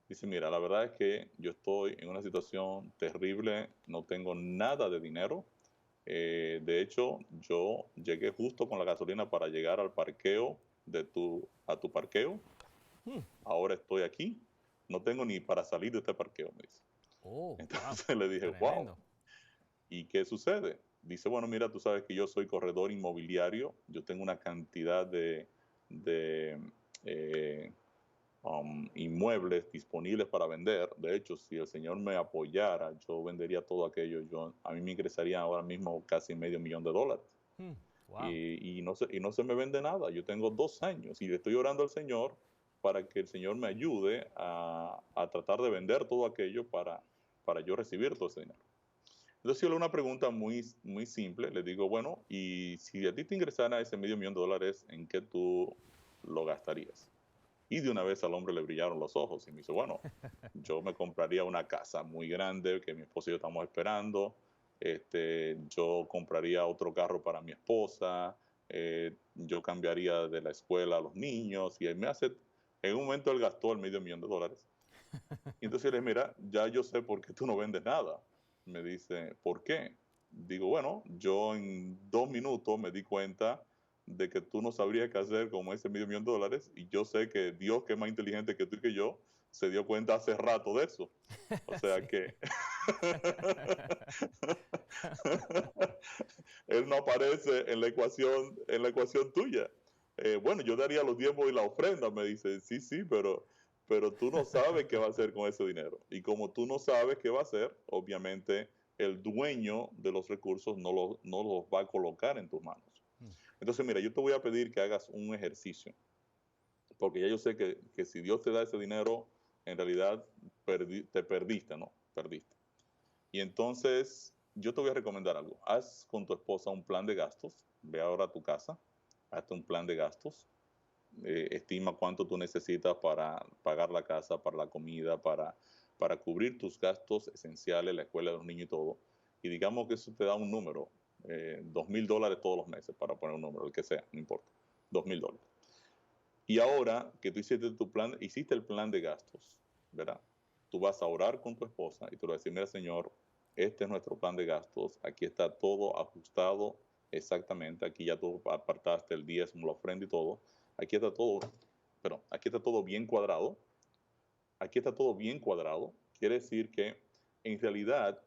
Dice, mira, la verdad es que yo estoy en una situación terrible, no tengo nada de dinero. De hecho, yo llegué justo con la gasolina para llegar al parqueo a tu parqueo. Hmm. Ahora estoy aquí, no tengo ni para salir de este parqueo, me dice. Oh, wow. Entonces le dije, wow, Tremendo. ¿y qué sucede? Dice, bueno, mira, tú sabes que yo soy corredor inmobiliario, yo tengo una cantidad de eh, inmuebles disponibles para vender. De hecho, si el Señor me apoyara, yo vendería todo aquello. A mí me ingresaría ahora mismo casi $500,000. Hmm. Wow. Y no se me vende nada. Yo tengo 2 años y le estoy orando al Señor para que el Señor me ayude a tratar de vender todo aquello para yo recibir todo ese dinero. Entonces yo le hago una pregunta muy simple. Le digo, bueno, y si a ti te ingresara ese $500,000, ¿en qué tú lo gastarías? Y de una vez al hombre le brillaron los ojos y me dice, bueno, yo me compraría una casa muy grande que mi esposa y yo estamos esperando. Yo compraría otro carro para mi esposa. Yo cambiaría de la escuela a los niños. Y él en un momento él gastó el $500,000. Y entonces le dije, mira, ya yo sé por qué tú no vendes nada. Me dice, ¿por qué? Digo, bueno, yo en 2 minutos me di cuenta de que tú no sabrías qué hacer con ese $500,000 y yo sé que Dios, que es más inteligente que tú y que yo, se dio cuenta hace rato de eso. O sea Sí. que él no aparece en la ecuación tuya. Bueno, yo daría los diezmos y la ofrenda, me dice, sí, sí, pero tú no sabes qué va a hacer con ese dinero. Y como tú no sabes qué va a hacer, obviamente el dueño de los recursos no los va a colocar en tus manos. Mm. Entonces, mira, yo te voy a pedir que hagas un ejercicio, porque ya yo sé que si Dios te da ese dinero, en realidad te perdiste, ¿no? Perdiste. Y entonces, yo te voy a recomendar algo. Haz con tu esposa un plan de gastos. Ve ahora a tu casa, hazte un plan de gastos. Estima cuánto tú necesitas para pagar la casa, para la comida, para cubrir tus gastos esenciales, la escuela de los niños y todo. Y digamos que eso te da un número, $2,000 todos los meses, para poner un número, el que sea, no importa, $2,000. Y ahora que tú hiciste el plan de gastos, ¿verdad? Tú vas a orar con tu esposa y tú le vas a decir, mira, Señor, este es nuestro plan de gastos, aquí está todo ajustado exactamente, aquí ya tú apartaste el diezmo, la ofrenda y todo, aquí está todo, pero aquí está todo bien cuadrado, aquí está todo bien cuadrado, quiere decir que en realidad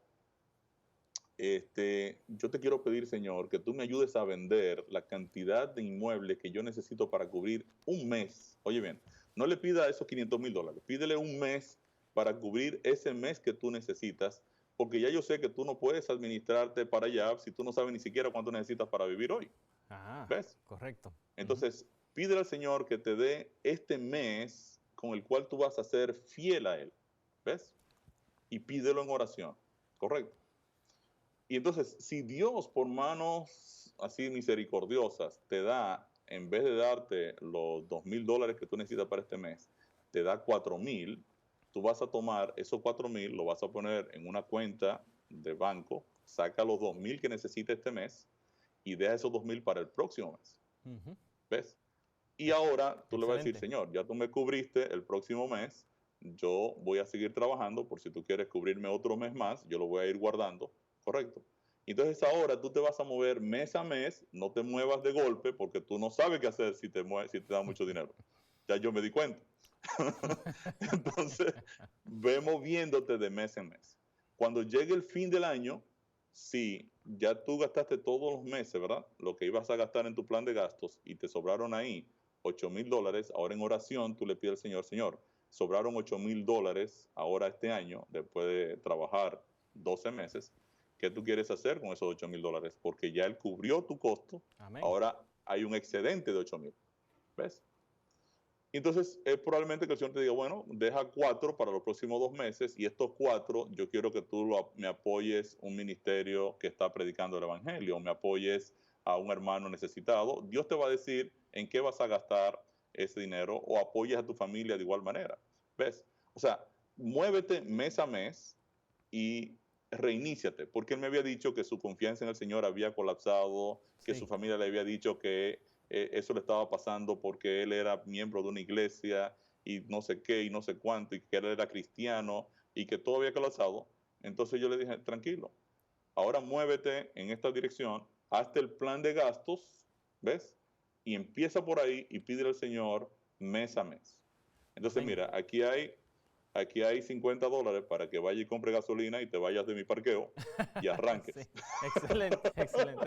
yo te quiero pedir, Señor, que tú me ayudes a vender la cantidad de inmuebles que yo necesito para cubrir un mes. Oye bien, no le pida esos $500,000, pídele un mes para cubrir ese mes que tú necesitas, porque ya yo sé que tú no puedes administrarte para allá si tú no sabes ni siquiera cuánto necesitas para vivir hoy. Ah, ¿Ves? correcto. Ujú. Entonces, pídele al Señor que te dé este mes con el cual tú vas a ser fiel a Él. ¿Ves? Y pídelo en oración. Correcto. Y entonces, si Dios por manos así misericordiosas te da, en vez de darte los $2,000 que tú necesitas para este mes, te da 4,000, tú vas a tomar esos 4,000, lo vas a poner en una cuenta de banco, saca los 2,000 que necesitas este mes y deja esos 2,000 para el próximo mes. Ujú. ¿Ves? Y Ex- ahora tú le vas a decir, Excelente. Señor, ya tú me cubriste el próximo mes, yo voy a seguir trabajando por si tú quieres cubrirme otro mes más, yo lo voy a ir guardando, ¿correcto? Entonces ahora tú te vas a mover mes a mes, no te muevas de golpe porque tú no sabes qué hacer si te da mucho dinero. Ya yo me di cuenta. Entonces, ve moviéndote de mes en mes. Cuando llegue el fin del año, si ya tú gastaste todos los meses, ¿verdad? Lo que ibas a gastar en tu plan de gastos y te sobraron ahí $8,000, ahora en oración tú le pides al Señor, Señor, sobraron $8,000 ahora este año, después de trabajar 12 meses, ¿qué tú quieres hacer con esos $8,000? Porque ya Él cubrió tu costo, Amén. ahora hay un excedente de 8,000, ¿ves? Entonces, es probablemente que el Señor te diga, bueno, deja 4 para los próximos 2 meses y estos 4, yo quiero que tú me apoyes un ministerio que está predicando el Evangelio, o me apoyes a un hermano necesitado. Dios te va a decir en qué vas a gastar ese dinero o apoyes a tu familia de igual manera. ¿Ves? O sea, muévete mes a mes y reiníciate, porque él me había dicho que su confianza en el Señor había colapsado, que Sí. su familia le había dicho que eso le estaba pasando porque él era miembro de una iglesia y no sé qué y no sé cuánto, y que él era cristiano y que todo había colapsado. Entonces yo le dije, tranquilo, ahora muévete en esta dirección, hazte el plan de gastos, ¿ves? Y empieza por ahí y pídele al Señor mes a mes. Entonces, Amén. mira, aquí hay $50 para que vaya y compre gasolina y te vayas de mi parqueo y Sí. arranques. Excelente, excelente.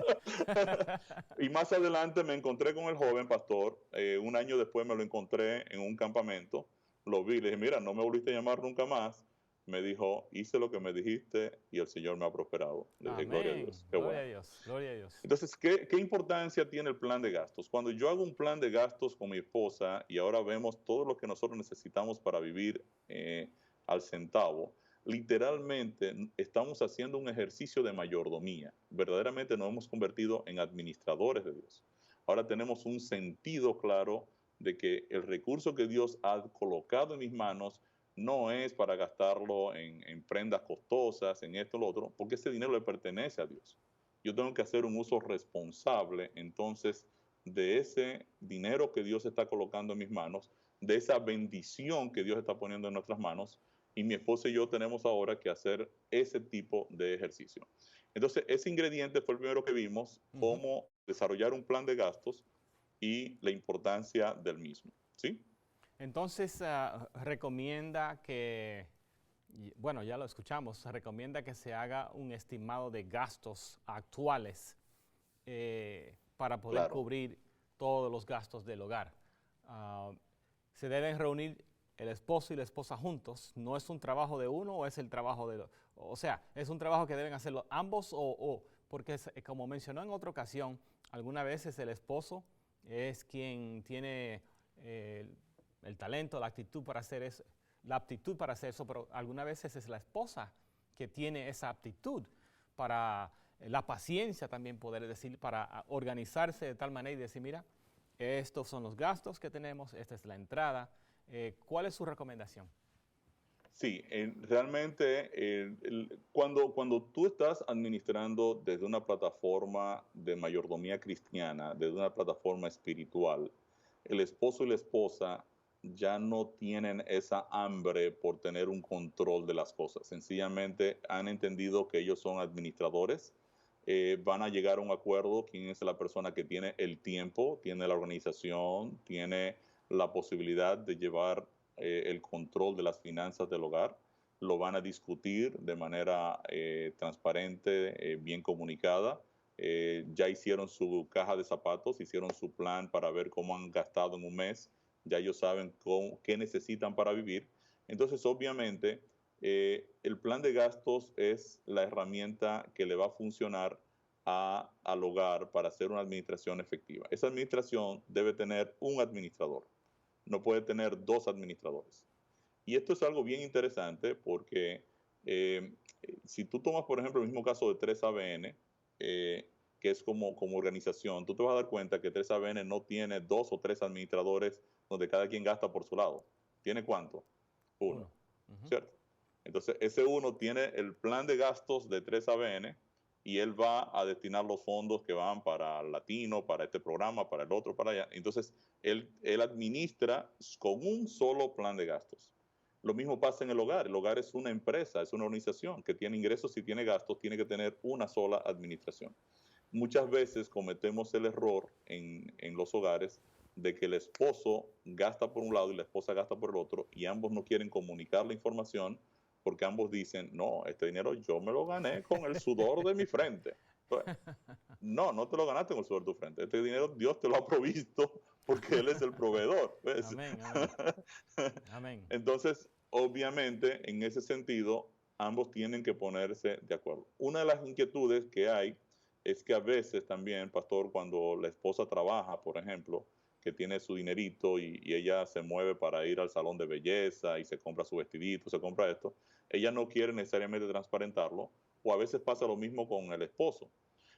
Y más adelante me encontré con el joven pastor, un año después me lo encontré en un campamento, lo vi, le dije, mira, no me volviste a llamar nunca más. Me dijo, hice lo que me dijiste y el Señor me ha prosperado. Le dije, gloria a Amén. Dios, qué Gloria a bueno. Dios. Gloria a Dios. Entonces, ¿qué importancia tiene el plan de gastos? Cuando yo hago un plan de gastos con mi esposa y ahora vemos todo lo que nosotros necesitamos para vivir al centavo, literalmente estamos haciendo un ejercicio de mayordomía. Verdaderamente nos hemos convertido en administradores de Dios. Ahora tenemos un sentido claro de que el recurso que Dios ha colocado en mis manos no es para gastarlo en prendas costosas, en esto, lo otro, porque ese dinero le pertenece a Dios. Yo tengo que hacer un uso responsable, entonces, de ese dinero que Dios está colocando en mis manos, de esa bendición que Dios está poniendo en nuestras manos, y mi esposa y yo tenemos ahora que hacer ese tipo de ejercicio. Entonces, ese ingrediente fue el primero que vimos, Ujú. cómo desarrollar un plan de gastos y la importancia del mismo, ¿sí? Entonces, recomienda que, bueno, ya lo escuchamos, se recomienda que se haga un estimado de gastos actuales para poder Claro. cubrir todos los gastos del hogar. Ah, se deben reunir el esposo y la esposa juntos. No es un trabajo de uno o es el trabajo de... O sea, es un trabajo que deben hacerlo ambos porque como mencionó en otra ocasión, algunas veces el esposo es quien tiene el talento, la actitud para hacer eso, la aptitud para hacer eso, pero algunas veces es la esposa que tiene esa aptitud para la paciencia también, poder decir, para organizarse de tal manera y decir, mira, estos son los gastos que tenemos, esta es la entrada. ¿Cuál es su recomendación? Sí, realmente cuando tú estás administrando desde una plataforma de mayordomía cristiana, desde una plataforma espiritual, el esposo y la esposa ya no tienen esa hambre por tener un control de las cosas. Sencillamente han entendido que ellos son administradores, van a llegar a un acuerdo quién es la persona que tiene el tiempo, tiene la organización, tiene la posibilidad de llevar el control de las finanzas del hogar, lo van a discutir de manera transparente, bien comunicada. Ya hicieron su caja de zapatos, hicieron su plan para ver cómo han gastado en un mes, ya ellos saben qué necesitan para vivir. Entonces, obviamente, el plan de gastos es la herramienta que le va a funcionar al hogar para hacer una administración efectiva. Esa administración debe tener un administrador, no puede tener dos administradores. Y esto es algo bien interesante porque eh, si tú tomas, por ejemplo, el mismo caso de 3ABN, que es como organización, tú te vas a dar cuenta que 3ABN no tiene dos o tres administradores donde cada quien gasta por su lado. ¿Tiene cuánto? Uno, Uno. Ujú. ¿cierto? Entonces, ese uno tiene el plan de gastos de 3ABN y él va a destinar los fondos que van para Latino, para este programa, para el otro, para allá. Entonces, él administra con un solo plan de gastos. Lo mismo pasa en el hogar. El hogar es una empresa, es una organización que tiene ingresos y tiene gastos, tiene que tener una sola administración. Muchas veces cometemos el error en los hogares de que el esposo gasta por un lado y la esposa gasta por el otro y ambos no quieren comunicar la información porque ambos dicen, no, este dinero yo me lo gané con el sudor de mi frente. Entonces, no, no te lo ganaste con el sudor de tu frente. Este dinero Dios te lo ha provisto porque Él es el proveedor. ¿Ves? Amén, amén, amén. Entonces, obviamente, en ese sentido, ambos tienen que ponerse de acuerdo. Una de las inquietudes que hay es que a veces también, pastor, cuando la esposa trabaja, por ejemplo, que tiene su dinerito y ella se mueve para ir al salón de belleza y se compra su vestidito, se compra esto, ella no quiere necesariamente transparentarlo, o a veces pasa lo mismo con el esposo.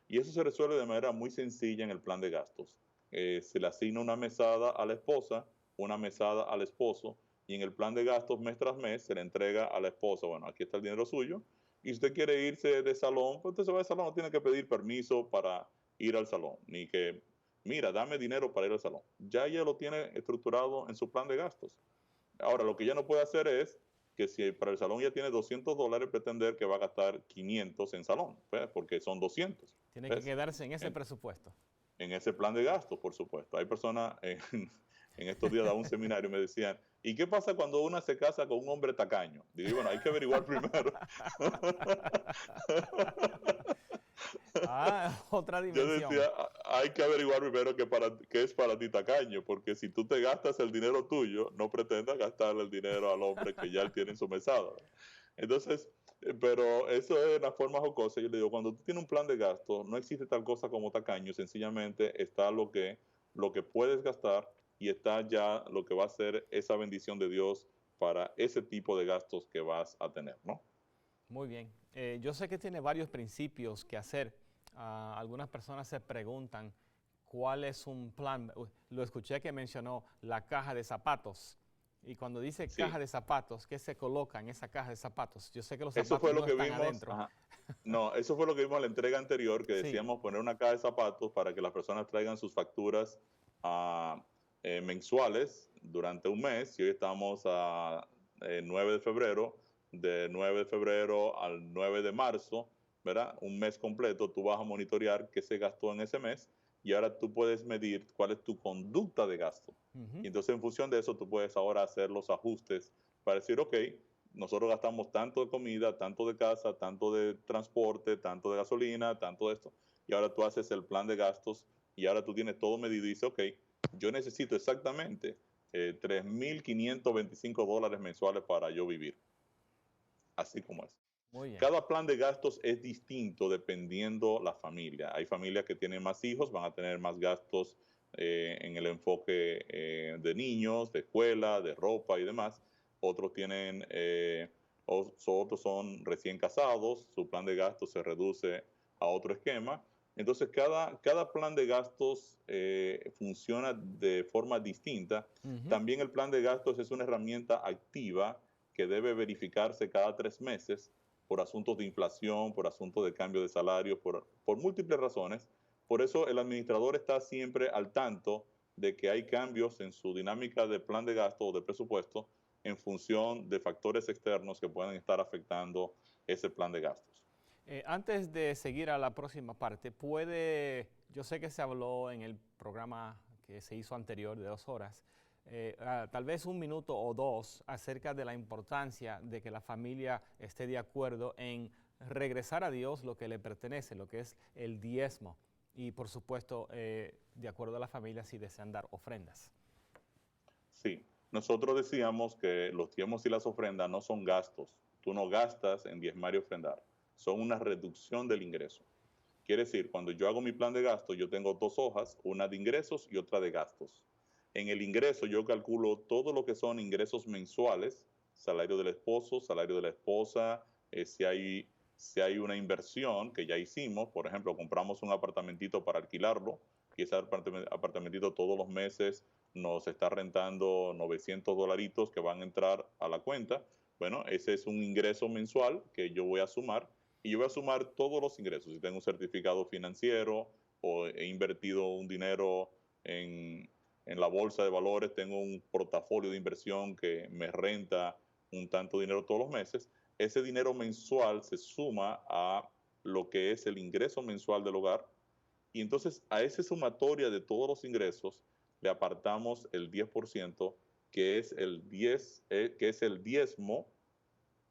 Y eso se resuelve de manera muy sencilla en el plan de gastos. Se le asigna una mesada a la esposa, una mesada al esposo, y en el plan de gastos mes tras mes se le entrega a la esposa, bueno, aquí está el dinero suyo, y si usted quiere irse de salón, pues usted se va de salón, no tiene que pedir permiso para ir al salón, ni que, mira, dame dinero para ir al salón. Ya ella lo tiene estructurado en su plan de gastos. Ahora, lo que ella no puede hacer es que si para el salón ya tiene $200, pretender que va a gastar 500 en salón, ¿ves? Porque son 200. Tiene que ¿Ves? quedarse en ese presupuesto. En ese plan de gastos, por supuesto. Hay personas, en estos días de un seminario me decían, ¿y qué pasa cuando una se casa con un hombre tacaño? Digo, bueno, hay que averiguar primero. Otra Yo dimensión. decía, hay que averiguar primero qué es para ti tacaño, porque si tú te gastas el dinero tuyo, no pretendas gastarle el dinero al hombre que ya él tiene en su mesada. Entonces, pero eso es una forma jocosa. Yo le digo, cuando tú tienes un plan de gasto, no existe tal cosa como tacaño, sencillamente está lo que puedes gastar y está ya lo que va a ser esa bendición de Dios para ese tipo de gastos que vas a tener, ¿no? Muy bien. Yo sé que tiene varios principios que hacer. Algunas personas se preguntan cuál es un plan. Lo escuché que mencionó la caja de zapatos. Y cuando dice caja Sí, de zapatos, ¿qué se coloca en esa caja de zapatos? Yo sé que los eso zapatos fue lo no que están vimos. adentro. Ajá. No, eso fue lo que vimos en la entrega anterior, que Sí, decíamos poner una caja de zapatos para que las personas traigan sus facturas mensuales durante un mes. Y hoy estamos a 9 de febrero, de 9 de febrero al 9 de marzo, ¿verdad? Un mes completo, tú vas a monitorear qué se gastó en ese mes y ahora tú puedes medir cuál es tu conducta de gasto. Ujú. Y entonces en función de eso tú puedes ahora hacer los ajustes para decir, ok, nosotros gastamos tanto de comida, tanto de casa, tanto de transporte, tanto de gasolina, tanto de esto, y ahora tú haces el plan de gastos y ahora tú tienes todo medido y dices, ok, yo necesito exactamente $3,525 mensuales para yo vivir, así como es. Muy bien. Cada plan de gastos es distinto dependiendo la familia. Hay familias que tienen más hijos, van a tener más gastos en el enfoque de niños, de escuela, de ropa y demás. Otros tienen, otros son recién casados, su plan de gastos se reduce a otro esquema. Entonces, cada plan de gastos funciona de forma distinta. Ujú. También el plan de gastos es una herramienta activa que debe verificarse cada 3 meses por asuntos de inflación, por asuntos de cambio de salario, por múltiples razones. Por eso el administrador está siempre al tanto de que hay cambios en su dinámica de plan de gasto o de presupuesto en función de factores externos que pueden estar afectando ese plan de gastos. Antes de seguir a la próxima parte, yo sé que se habló en el programa que se hizo anterior de 2 horas, tal vez un minuto o dos acerca de la importancia de que la familia esté de acuerdo en regresar a Dios lo que le pertenece, lo que es el diezmo. Y por supuesto, de acuerdo a la familia si desean dar ofrendas. Sí, nosotros decíamos que los diezmos y las ofrendas no son gastos. Tú no gastas en diezmar y ofrendar. Son una reducción del ingreso. Quiere decir, cuando yo hago mi plan de gasto, yo tengo 2 hojas, una de ingresos y otra de gastos. En el ingreso yo calculo todo lo que son ingresos mensuales, salario del esposo, salario de la esposa, si hay una inversión que ya hicimos, por ejemplo, compramos un apartamentito para alquilarlo y ese apartamentito todos los meses nos está rentando $900 que van a entrar a la cuenta. Bueno, ese es un ingreso mensual que yo voy a sumar y yo voy a sumar todos los ingresos. Si tengo un certificado financiero o he invertido un dinero en la bolsa de valores, tengo un portafolio de inversión que me renta un tanto dinero todos los meses, ese dinero mensual se suma a lo que es el ingreso mensual del hogar y entonces a esa sumatoria de todos los ingresos le apartamos el 10%, que es el diezmo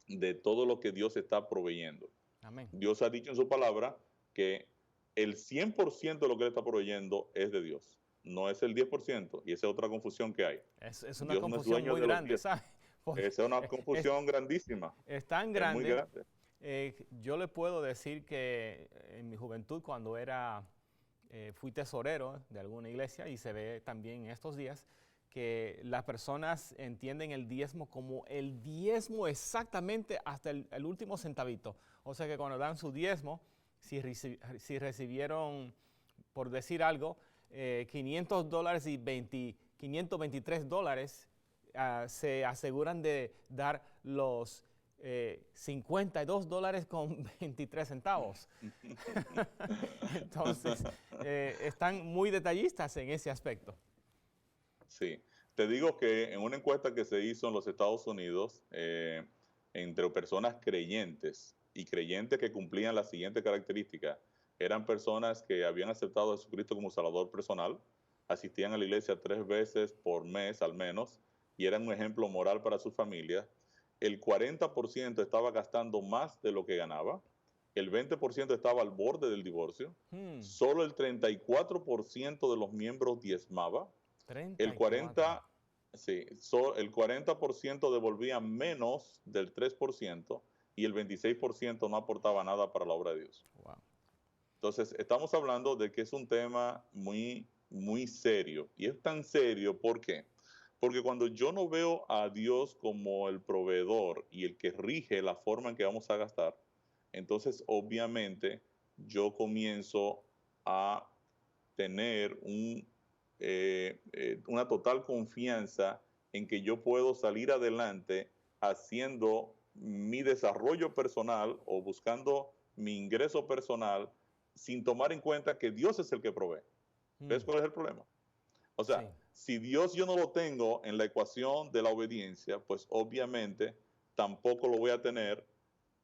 de todo lo que Dios está proveyendo. Amén. Dios ha dicho en su palabra que el 100% de lo que Él está proveyendo es de Dios, no es el 10%, y esa es otra confusión que hay. Es una Dios no es confusión dueño muy de los grande, 10. ¿sabes? Porque Esa es una es, confusión grandísima, es tan es muy grande. grande. Yo le puedo decir que en mi juventud, cuando fui tesorero de alguna iglesia, y se ve también en estos días, que las personas entienden el diezmo como el diezmo exactamente hasta el último centavito. O sea que cuando dan su diezmo, si recibieron, por decir algo, $500 y $523, se aseguran de dar los $52,23. Entonces, están muy detallistas en ese aspecto. Sí, te digo que en una encuesta que se hizo en los Estados Unidos, entre personas creyentes y creyentes que cumplían la siguiente característica, eran personas que habían aceptado a Jesucristo como Salvador personal, asistían a la iglesia 3 veces por mes al menos, y eran un ejemplo moral para su familia. El 40% estaba gastando más de lo que ganaba, el 20% estaba al borde del divorcio, Hmm, solo el 34% de los miembros diezmaba, el 34. 40, sí, el 40% devolvía menos del 3% y el 26% no aportaba nada para la obra de Dios. Wow. Entonces, estamos hablando de que es un tema muy, muy serio. Y es tan serio, ¿por qué? Porque cuando yo no veo a Dios como el proveedor y el que rige la forma en que vamos a gastar, entonces obviamente yo comienzo a tener una total confianza en que yo puedo salir adelante haciendo mi desarrollo personal o buscando mi ingreso personal sin tomar en cuenta que Dios es el que provee. Hmm, ¿Ves cuál es el problema? O sea, sí. si Dios yo no lo tengo en la ecuación de la obediencia, pues obviamente tampoco lo voy a tener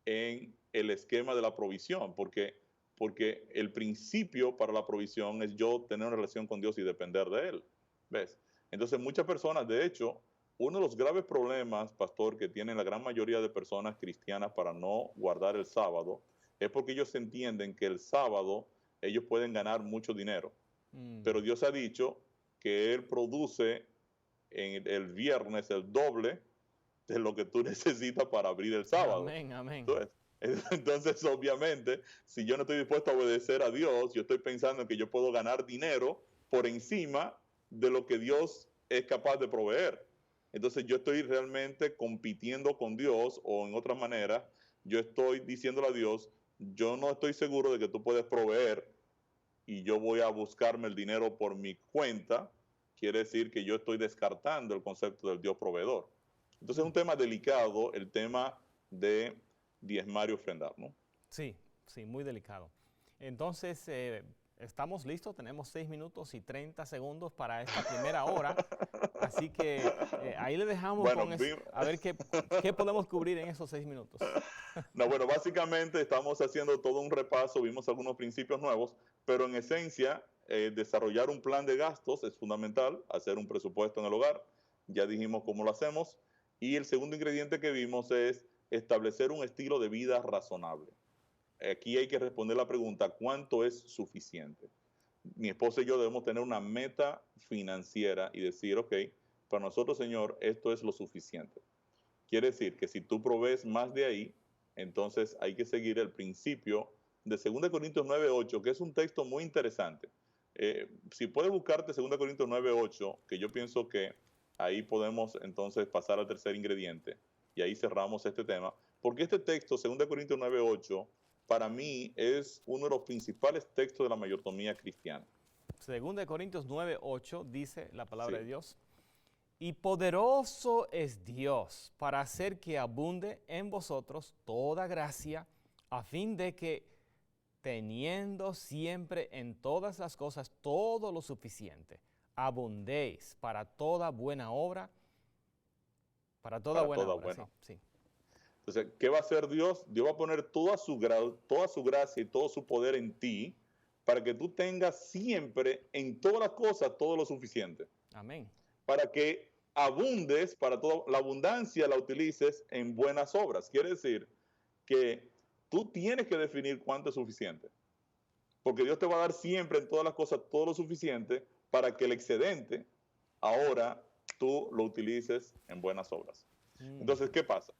en el esquema de la provisión, porque porque el principio para la provisión es yo tener una relación con Dios y depender de Él. ¿Ves? Entonces muchas personas, de hecho, uno de los graves problemas, pastor, que tienen la gran mayoría de personas cristianas para no guardar el sábado, es porque ellos entienden que el sábado ellos pueden ganar mucho dinero. Pero Dios ha dicho que Él produce en el viernes el doble de lo que tú necesitas para abrir el sábado. Amén, amén. Entonces, obviamente, si yo no estoy dispuesto a obedecer a Dios, yo estoy pensando en que yo puedo ganar dinero por encima de lo que Dios es capaz de proveer. Entonces, yo estoy realmente compitiendo con Dios, o en otra manera, yo estoy diciéndole a Dios, yo no estoy seguro de que tú puedes proveer y yo voy a buscarme el dinero por mi cuenta. Quiere decir que yo estoy descartando el concepto del Dios proveedor. Entonces es un tema delicado, el tema de diezmar y ofrendar, ¿no? Sí, sí, muy delicado. Entonces, estamos listos, tenemos 6 minutos y 30 segundos para esta primera hora, así que ahí le dejamos bueno, con eso, a ver qué podemos cubrir en esos 6 minutos. No, bueno, básicamente estamos haciendo todo un repaso, vimos algunos principios nuevos, pero en esencia, desarrollar un plan de gastos es fundamental, hacer un presupuesto en el hogar, ya dijimos cómo lo hacemos, y el segundo ingrediente que vimos es establecer un estilo de vida razonable. Aquí hay que responder la pregunta, ¿cuánto es suficiente? Mi esposa y yo debemos tener una meta financiera y decir, ok, para nosotros, Señor, esto es lo suficiente. Quiere decir que si tú provees más de ahí, entonces hay que seguir el principio de 2 Corintios 9:8, que es un texto muy interesante. Si puedes buscarte 2 Corintios 9:8, que yo pienso que ahí podemos entonces pasar al tercer ingrediente, y ahí cerramos este tema, porque este texto, 2 Corintios 9:8, para mí es uno de los principales textos de la mayordomía cristiana. 2 Corintios 9:8 dice la palabra de Sí. Dios, y poderoso es Dios para hacer que abunde en vosotros toda gracia, a fin de que, teniendo siempre en todas las cosas todo lo suficiente, abundéis para toda buena obra, para toda Para buena toda obra, buena. sí. Entonces, ¿qué va a hacer Dios? Dios va a poner toda su gracia y todo su poder en ti para que tú tengas siempre en todas las cosas todo lo suficiente. Amén. Para que abundes, para toda la abundancia la utilices en buenas obras. Quiere decir que tú tienes que definir cuánto es suficiente. Porque Dios te va a dar siempre en todas las cosas todo lo suficiente para que el excedente ahora tú lo utilices en buenas obras. Entonces, ¿qué pasa?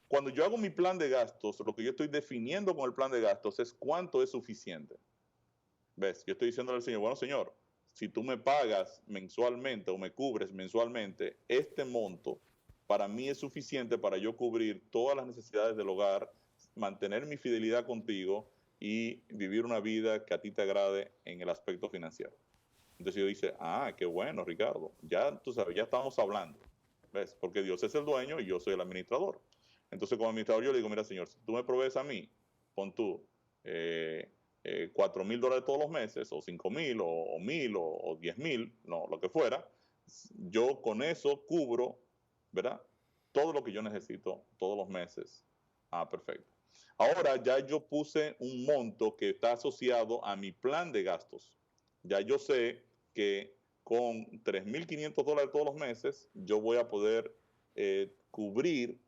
Cuando yo hago mi plan de gastos, lo que yo estoy definiendo con el plan de gastos es cuánto es suficiente. ¿Ves? Yo estoy diciéndole al Señor, bueno, Señor, si tú me pagas mensualmente o me cubres mensualmente este monto, para mí es suficiente para yo cubrir todas las necesidades del hogar, mantener mi fidelidad contigo y vivir una vida que a ti te agrade en el aspecto financiero. Entonces yo dice, qué bueno, Ricardo, ya tú sabes, ya estamos hablando, ¿ves? Porque Dios es el dueño y yo soy el administrador. Entonces como administrador yo le digo, mira, Señor, si tú me provees a mí, pon tú $4,000 todos los meses, o 5,000, o 1,000, o 10,000, no, lo que fuera, yo con eso cubro, ¿verdad? Todo lo que yo necesito todos los meses. Perfecto. Ahora ya yo puse un monto que está asociado a mi plan de gastos. Ya yo sé que con $3,500 todos los meses, yo voy a poder cubrir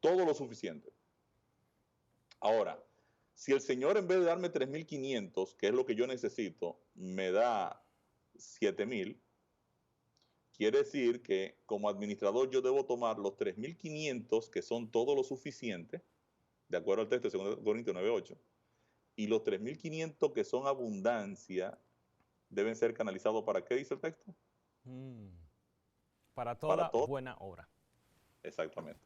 todo lo suficiente. Ahora, si el Señor en vez de darme 3,500, que es lo que yo necesito, me da 7,000, quiere decir que como administrador yo debo tomar los 3,500, que son todo lo suficiente, de acuerdo al texto de 2 Corintios 9:8, y los 3,500 que son abundancia deben ser canalizados ¿para qué dice el texto? Para toda todo. buena obra. Exactamente.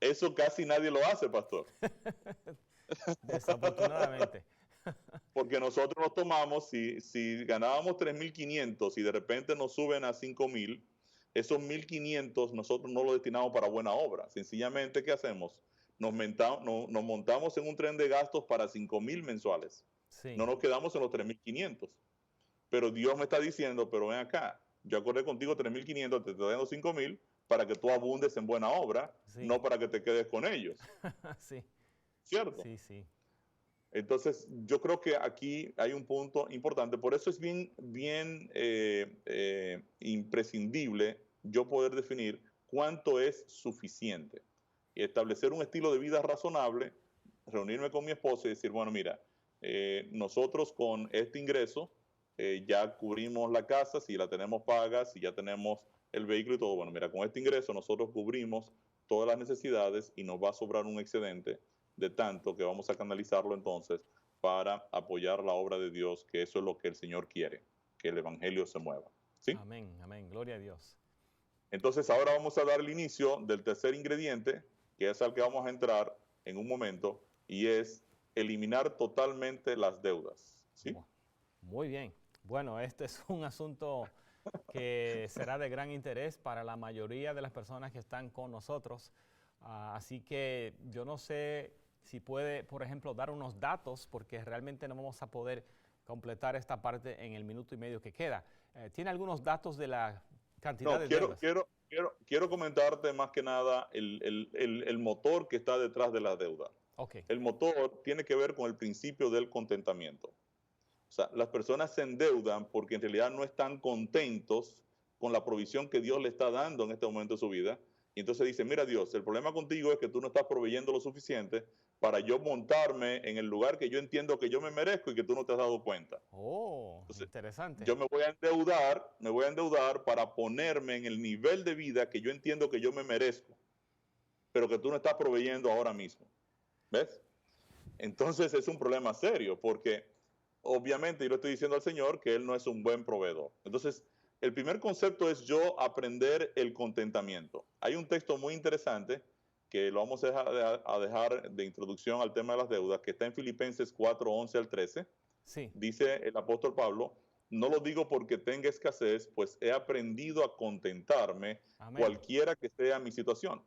Eso casi nadie lo hace, pastor. Desafortunadamente. Porque nosotros nos tomamos, si ganábamos 3,500 y de repente nos suben a 5,000, esos 1,500 nosotros no los destinamos para buena obra. Sencillamente, ¿qué hacemos? Nos montamos en un tren de gastos para 5,000 mensuales. Sí. No nos quedamos en los 3,500. Pero Dios me está diciendo, pero ven acá, yo acordé contigo 3,500, te estoy dando 5,000 para que tú abundes en buena obra, Sí. no para que te quedes con ellos. Sí. ¿Cierto? Sí, sí. Entonces, yo creo que aquí hay un punto importante. Por eso es imprescindible yo poder definir cuánto es suficiente y establecer un estilo de vida razonable, reunirme con mi esposa y decir, bueno, mira, nosotros con este ingreso ya cubrimos la casa, si la tenemos paga, si ya tenemos el vehículo y todo. Bueno, mira, con este ingreso nosotros cubrimos todas las necesidades y nos va a sobrar un excedente de tanto que vamos a canalizarlo entonces para apoyar la obra de Dios, que eso es lo que el Señor quiere, que el Evangelio se mueva. ¿Sí? Amén, amén, gloria a Dios. Entonces ahora vamos a dar el inicio del tercer ingrediente, que es al que vamos a entrar en un momento, y es eliminar totalmente las deudas. ¿Sí? Muy bien. Bueno, este es un asunto que será de gran interés para la mayoría de las personas que están con nosotros. Así que yo no sé si puede, por ejemplo, dar unos datos, porque realmente no vamos a poder completar esta parte en el minuto y medio que queda. ¿Tiene algunos datos de la cantidad de deudas? Quiero comentarte más que nada el motor que está detrás de la deuda. Okay. El motor tiene que ver con el principio del contentamiento. O sea, las personas se endeudan porque en realidad no están contentos con la provisión que Dios le está dando en este momento de su vida. Y entonces dicen, mira Dios, el problema contigo es que tú no estás proveyendo lo suficiente para yo montarme en el lugar que yo entiendo que yo me merezco y que tú no te has dado cuenta. Oh, Entonces, interesante. yo me voy a endeudar para ponerme en el nivel de vida que yo entiendo que yo me merezco, pero que tú no estás proveyendo ahora mismo. ¿Ves? Entonces es un problema serio porque obviamente yo le estoy diciendo al Señor que Él no es un buen proveedor. Entonces, el primer concepto es yo aprender el contentamiento. Hay un texto muy interesante que lo vamos a dejar de introducción al tema de las deudas, que está en Filipenses 4, 11 al 13. Sí. Dice el apóstol Pablo, no lo digo porque tenga escasez, pues he aprendido a contentarme. Amén. Cualquiera que sea mi situación.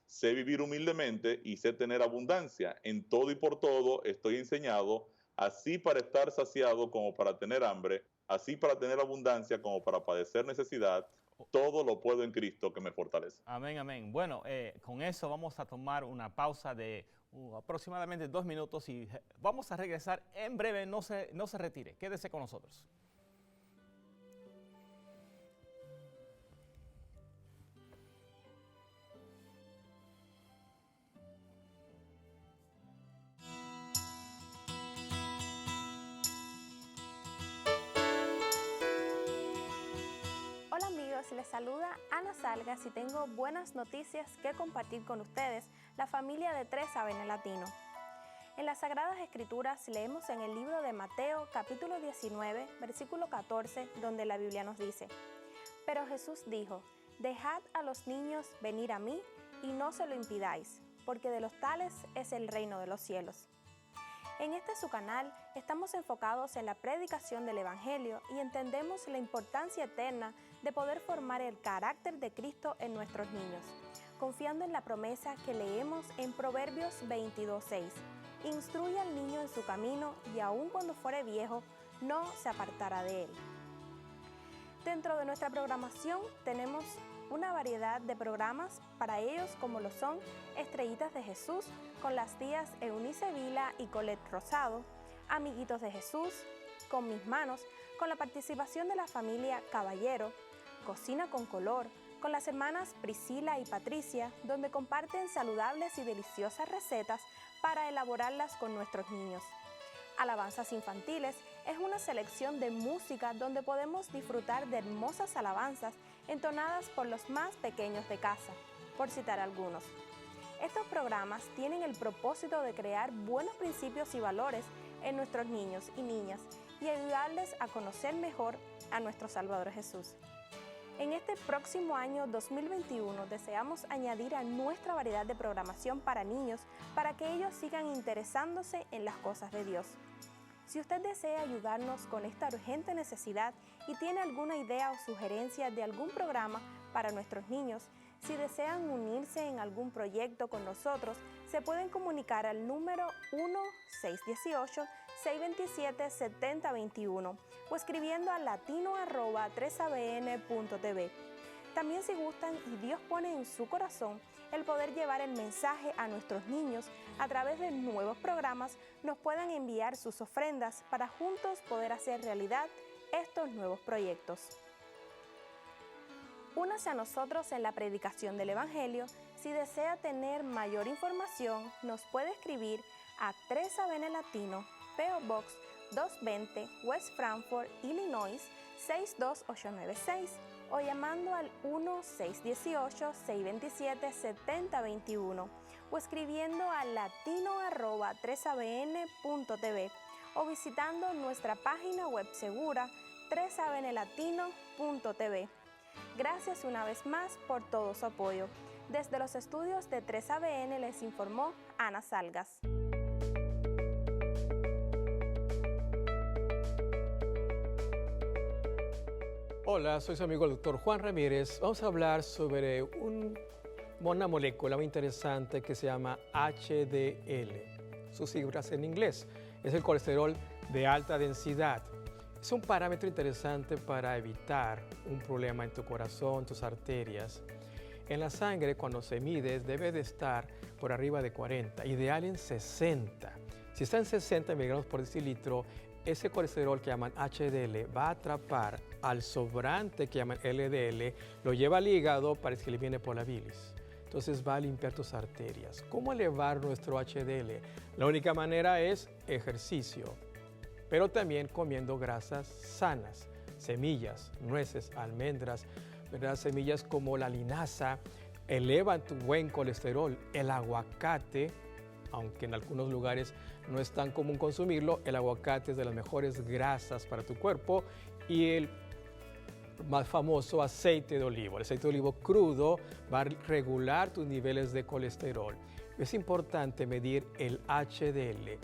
Sé vivir humildemente y sé tener abundancia. En todo y por todo estoy enseñado, así para estar saciado como para tener hambre, así para tener abundancia como para padecer necesidad. Todo lo puedo en Cristo que me fortalece. Amén, amén. Bueno, con eso vamos a tomar una pausa de aproximadamente 2 minutos y vamos a regresar en breve. No se retire, quédese con nosotros. Les saluda Ana Salgas y tengo buenas noticias que compartir con ustedes, la familia de 3A en el Latino. En las Sagradas Escrituras leemos en el libro de Mateo, capítulo 19, versículo 14, donde la Biblia nos dice: Pero Jesús dijo, dejad a los niños venir a mí y no se lo impidáis, porque de los tales es el reino de los cielos. En este su canal estamos enfocados en la predicación del Evangelio y entendemos la importancia eterna de poder formar el carácter de Cristo en nuestros niños, confiando en la promesa que leemos en Proverbios 22:6. Instruye al niño en su camino y aun cuando fuere viejo, no se apartará de él. Dentro de nuestra programación tenemos una variedad de programas para ellos como lo son Estrellitas de Jesús con las tías Eunice Vila y Colette Rosado, Amiguitos de Jesús, Con mis manos, con la participación de la familia Caballero, Cocina con color, con las hermanas Priscila y Patricia, donde comparten saludables y deliciosas recetas para elaborarlas con nuestros niños. Alabanzas infantiles es una selección de música donde podemos disfrutar de hermosas alabanzas entonadas por los más pequeños de casa, por citar algunos. Estos programas tienen el propósito de crear buenos principios y valores en nuestros niños y niñas y ayudarles a conocer mejor a nuestro Salvador Jesús. En este próximo año 2021 deseamos añadir a nuestra variedad de programación para niños para que ellos sigan interesándose en las cosas de Dios. Si usted desea ayudarnos con esta urgente necesidad y tiene alguna idea o sugerencia de algún programa para nuestros niños, si desean unirse en algún proyecto con nosotros, se pueden comunicar al número 1-618-627-7021 o escribiendo a latino@3abn.tv. También si gustan y Dios pone en su corazón el poder llevar el mensaje a nuestros niños a través de nuevos programas, nos puedan enviar sus ofrendas para juntos poder hacer realidad estos nuevos proyectos. Únase a nosotros en la predicación del Evangelio. Si desea tener mayor información, nos puede escribir a 3 ABN Latino, P.O. Box 220, West Frankfort, Illinois 62896, o llamando al 1-618-627-7021, o escribiendo a latino@3abn.tv, o visitando nuestra página web segura 3abnlatino.tv. Gracias una vez más por todo su apoyo. Desde los estudios de 3ABN les informó Ana Salgas. Hola, soy su amigo el doctor Juan Ramírez. Vamos a hablar sobre una molécula muy interesante que se llama HDL. Sus siglas en inglés. Es el colesterol de alta densidad. Es un parámetro interesante para evitar un problema en tu corazón, tus arterias. En la sangre, cuando se mide, debe de estar por arriba de 40, ideal en 60. Si está en 60 miligramos por decilitro, ese colesterol que llaman HDL va a atrapar al sobrante que llaman LDL, lo lleva al hígado para que le viene por la bilis. Entonces va a limpiar tus arterias. ¿Cómo elevar nuestro HDL? La única manera es ejercicio, pero también comiendo grasas sanas, semillas, nueces, almendras, ¿verdad? Semillas como la linaza elevan tu buen colesterol. El aguacate, aunque en algunos lugares no es tan común consumirlo, el aguacate es de las mejores grasas para tu cuerpo. Y el más famoso aceite de olivo. El aceite de olivo crudo va a regular tus niveles de colesterol. Es importante medir el HDL.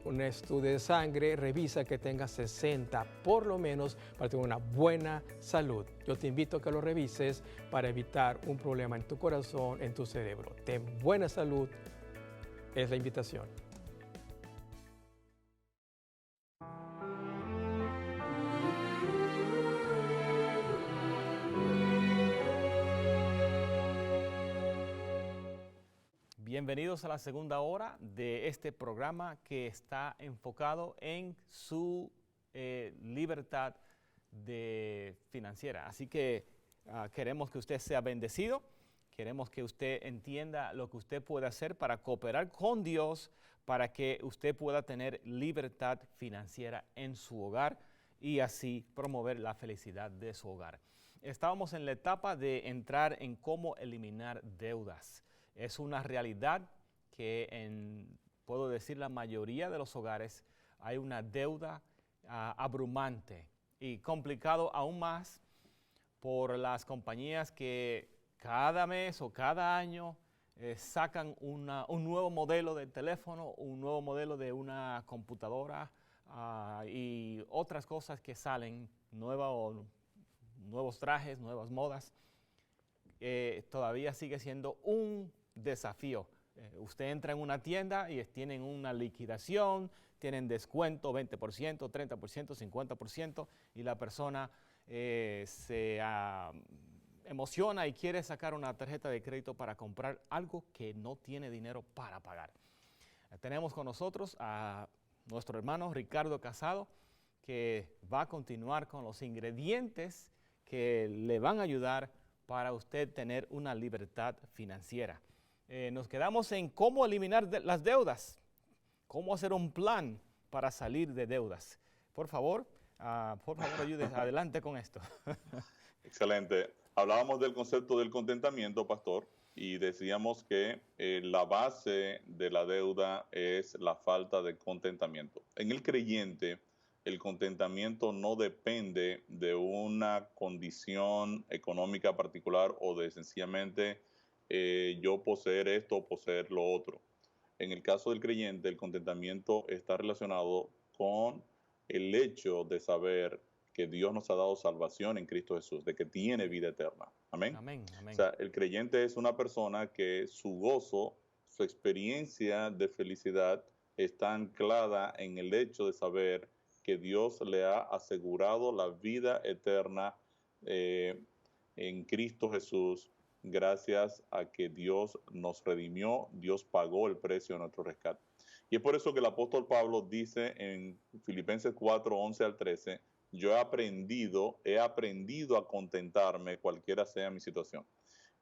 Un estudio de sangre revisa que tenga 60 por lo menos para tener una buena salud. Yo te invito a que lo revises para evitar un problema en tu corazón, en tu cerebro. Ten buena salud, es la invitación. Bienvenidos a la segunda hora de este programa que está enfocado en su libertad financiera. Así que queremos que usted sea bendecido, queremos que usted entienda lo que usted puede hacer para cooperar con Dios, para que usted pueda tener libertad financiera en su hogar y así promover la felicidad de su hogar. Estábamos en la etapa de entrar en cómo eliminar deudas. Es una realidad que puedo decir, la mayoría de los hogares hay una deuda abrumante y complicado aún más por las compañías que cada mes o cada año sacan un nuevo modelo de teléfono, un nuevo modelo de una computadora y otras cosas que salen, nuevos trajes, nuevas modas. Todavía sigue siendo un desafío. Usted entra en una tienda y tienen una liquidación, tienen descuento 20%, 30%, 50% y la persona se emociona y quiere sacar una tarjeta de crédito para comprar algo que no tiene dinero para pagar. Tenemos con nosotros a nuestro hermano Ricardo Casado, que va a continuar con los ingredientes que le van a ayudar para usted tener una libertad financiera. Nos quedamos en cómo eliminar las deudas, cómo hacer un plan para salir de deudas. Por favor, ayude adelante con esto. Excelente. Hablábamos del concepto del contentamiento, pastor, y decíamos que la base de la deuda es la falta de contentamiento. En el creyente, el contentamiento no depende de una condición económica particular o de sencillamente yo poseer esto o poseer lo otro. En el caso del creyente, el contentamiento está relacionado con el hecho de saber que Dios nos ha dado salvación en Cristo Jesús, de que tiene vida eterna. Amén. Amén, amén. O sea, el creyente es una persona que su gozo, su experiencia de felicidad está anclada en el hecho de saber que Dios le ha asegurado la vida eterna en Cristo Jesús, gracias a que Dios nos redimió, Dios pagó el precio de nuestro rescate. Y es por eso que el apóstol Pablo dice en Filipenses 4, 11 al 13, yo he aprendido a contentarme cualquiera sea mi situación.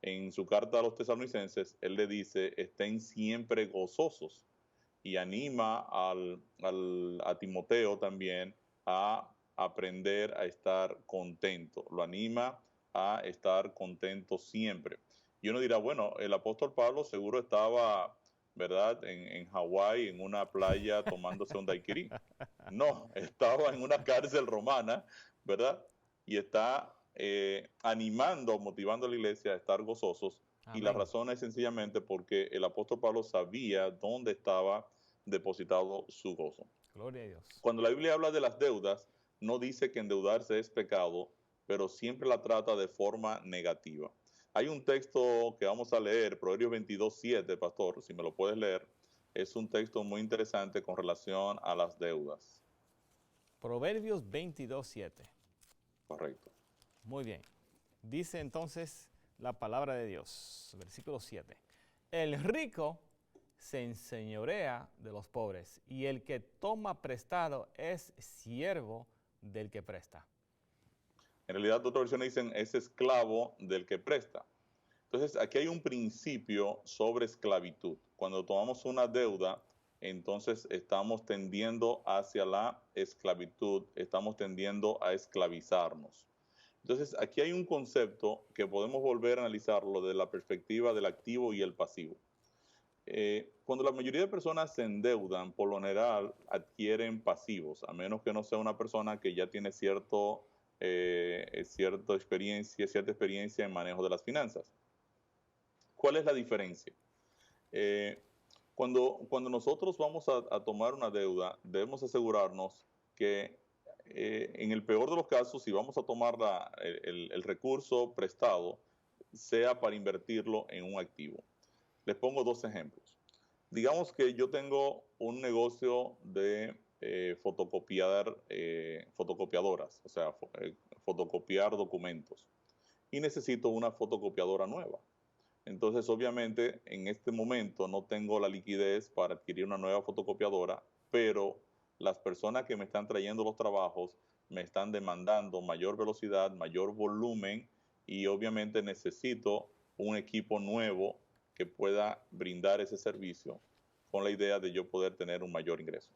En su carta a los tesalonicenses, él le dice, estén siempre gozosos, y anima a Timoteo también a aprender a estar contento. Lo anima a estar contento siempre. Y uno dirá, bueno, el apóstol Pablo seguro estaba, ¿verdad?, en Hawái, en una playa, tomándose un daiquiri. No, estaba en una cárcel romana, ¿verdad? Y está animando, motivando a la iglesia a estar gozosos. Amén. Y la razón es sencillamente porque el apóstol Pablo sabía dónde estaba depositado su gozo. Gloria a Dios. Cuando la Biblia habla de las deudas, no dice que endeudarse es pecado, pero siempre la trata de forma negativa. Hay un texto que vamos a leer, Proverbios 22:7, pastor, si me lo puedes leer. Es un texto muy interesante con relación a las deudas. Proverbios 22:7. Correcto. Muy bien. Dice entonces la palabra de Dios, versículo 7. El rico se enseñorea de los pobres, y el que toma prestado es siervo del que presta. En realidad, otras versiones dicen, es esclavo del que presta. Entonces, aquí hay un principio sobre esclavitud. Cuando tomamos una deuda, entonces estamos tendiendo hacia la esclavitud, estamos tendiendo a esclavizarnos. Entonces, aquí hay un concepto que podemos volver a analizarlo desde la perspectiva del activo y el pasivo. Cuando la mayoría de personas se endeudan, por lo general adquieren pasivos, a menos que no sea una persona que ya tiene cierta experiencia en manejo de las finanzas. ¿Cuál es la diferencia? Cuando nosotros vamos a tomar una deuda, debemos asegurarnos que en el peor de los casos, si vamos a tomar el recurso prestado, sea para invertirlo en un activo. Les pongo dos ejemplos. Digamos que yo tengo un negocio de fotocopiadoras, o sea, fotocopiar documentos, y necesito una fotocopiadora nueva. Entonces, obviamente, en este momento no tengo la liquidez para adquirir una nueva fotocopiadora, pero las personas que me están trayendo los trabajos me están demandando mayor velocidad, mayor volumen, y obviamente necesito un equipo nuevo que pueda brindar ese servicio con la idea de yo poder tener un mayor ingreso.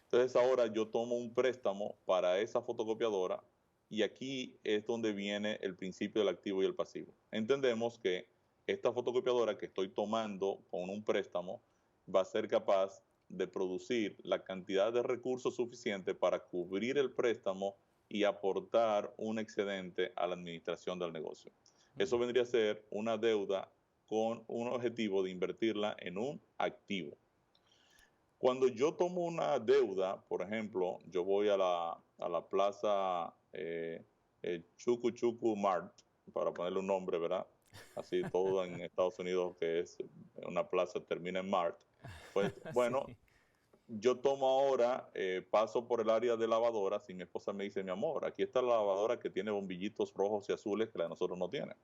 Entonces ahora yo tomo un préstamo para esa fotocopiadora y aquí es donde viene el principio del activo y el pasivo. Entendemos que esta fotocopiadora que estoy tomando con un préstamo va a ser capaz de producir la cantidad de recursos suficiente para cubrir el préstamo y aportar un excedente a la administración del negocio. Eso vendría a ser una deuda con un objetivo de invertirla en un activo. Cuando yo tomo una deuda, por ejemplo, yo voy a la plaza Chucu Chucu Mart, para ponerle un nombre, ¿verdad? Así todo en Estados Unidos, que es una plaza, termina en Mart. Pues bueno, sí. Yo tomo ahora, paso por el área de lavadoras y mi esposa me dice, mi amor, aquí está la lavadora que tiene bombillitos rojos y azules que la de nosotros no tiene.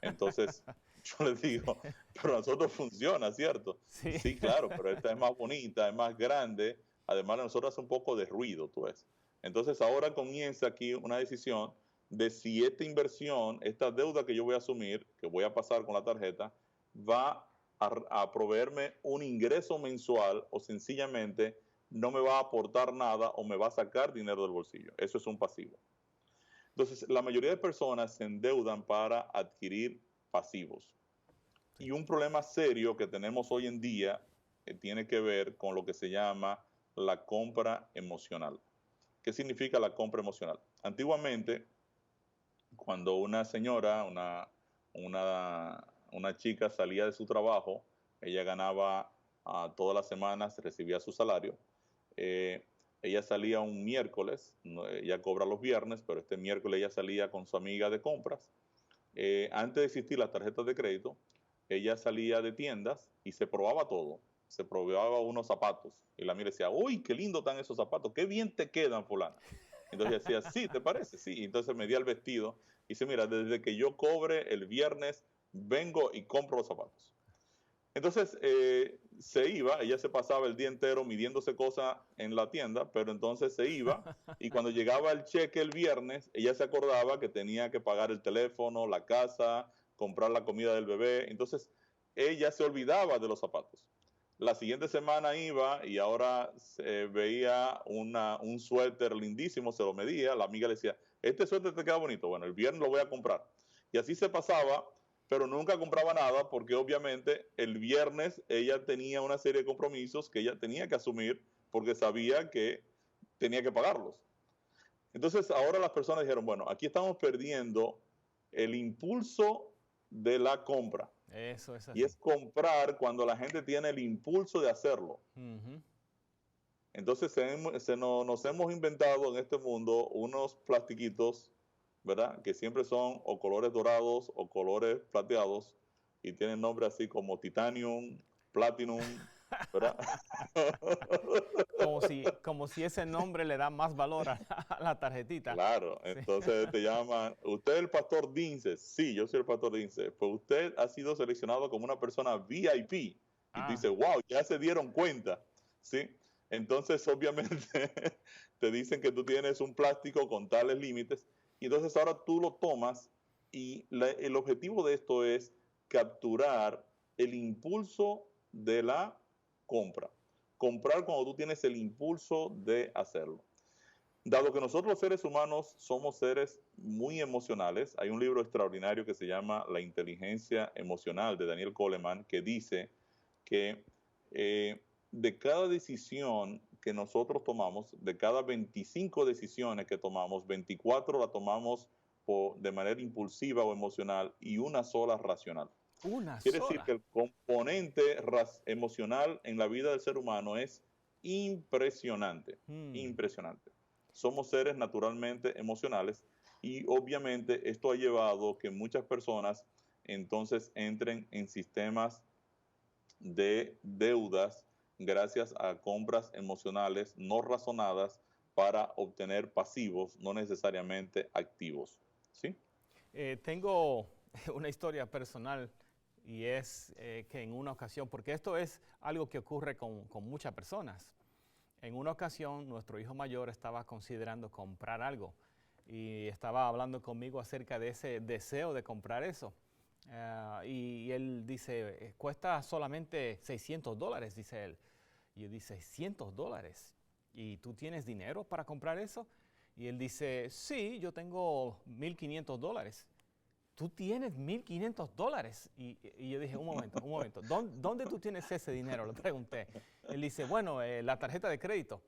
Entonces yo le digo, pero a nosotros funciona, ¿cierto? Sí. Sí, claro, pero esta es más bonita, es más grande, además a nosotros hace un poco de ruido, tú ves. Entonces ahora comienza aquí una decisión de si esta inversión, esta deuda que yo voy a asumir, que voy a pasar con la tarjeta, va a proveerme un ingreso mensual o sencillamente no me va a aportar nada o me va a sacar dinero del bolsillo. Eso es un pasivo. Entonces, la mayoría de personas se endeudan para adquirir pasivos. Y un problema serio que tenemos hoy en día tiene que ver con lo que se llama la compra emocional. ¿Qué significa la compra emocional? Antiguamente, cuando una señora, una chica salía de su trabajo, ella ganaba todas las semanas, recibía su salario. Ella salía un miércoles, ella cobra los viernes, pero este miércoles ella salía con su amiga de compras. Antes de existir las tarjetas de crédito, ella salía de tiendas y se probaba todo. Se probaba unos zapatos y la amiga decía, uy, qué lindo están esos zapatos, qué bien te quedan, fulana. Entonces decía, sí, ¿te parece? Sí. Entonces me di el vestido y dice, mira, desde que yo cobre el viernes vengo y compro los zapatos. Entonces se iba, ella se pasaba el día entero midiéndose cosas en la tienda, pero entonces se iba y cuando llegaba el cheque el viernes, ella se acordaba que tenía que pagar el teléfono, la casa, comprar la comida del bebé. Entonces ella se olvidaba de los zapatos. La siguiente semana iba y ahora veía un suéter lindísimo, se lo medía, la amiga le decía, este suéter te queda bonito, bueno, el viernes lo voy a comprar. Y así se pasaba, pero nunca compraba nada porque obviamente el viernes ella tenía una serie de compromisos que ella tenía que asumir porque sabía que tenía que pagarlos. Entonces ahora las personas dijeron, bueno, aquí estamos perdiendo el impulso de la compra. Eso es así. Y es comprar cuando la gente tiene el impulso de hacerlo. Entonces nos hemos inventado en este mundo unos plastiquitos, ¿verdad? Que siempre son o colores dorados o colores plateados y tienen nombres así como Titanium, Platinum, ¿verdad? Como si ese nombre le da más valor a la tarjetita. Claro, Sí. entonces te llaman, ¿usted es el pastor Dince? Sí, yo soy el pastor Dince. Pues usted ha sido seleccionado como una persona VIP. Y tú dices, wow, ya se dieron cuenta, ¿sí? Entonces, obviamente, te dicen que tú tienes un plástico con tales límites y entonces ahora tú lo tomas y el objetivo de esto es capturar el impulso de la compra. Comprar cuando tú tienes el impulso de hacerlo. Dado que nosotros los seres humanos somos seres muy emocionales, hay un libro extraordinario que se llama La inteligencia emocional de Daniel Goleman que dice que de cada decisión que nosotros tomamos, de cada 25 decisiones que tomamos, 24 la tomamos de manera impulsiva o emocional y una sola racional. Quiere decir que el componente emocional en la vida del ser humano es impresionante, impresionante. Somos seres naturalmente emocionales y obviamente esto ha llevado que muchas personas entonces entren en sistemas de deudas gracias a compras emocionales no razonadas para obtener pasivos, no necesariamente activos. ¿Sí? Tengo una historia personal y es que en una ocasión, porque esto es algo que ocurre con muchas personas. En una ocasión, nuestro hijo mayor estaba considerando comprar algo y estaba hablando conmigo acerca de ese deseo de comprar eso. Y él dice, cuesta solamente $600, dice él. Y yo dice, $600. ¿Y tú tienes dinero para comprar eso? Y él dice, sí, yo tengo $1,500. ¿Tú tienes $1,500? Y yo dije, un momento, ¿dónde tú tienes ese dinero? Le pregunté. Él dice, bueno, la tarjeta de crédito.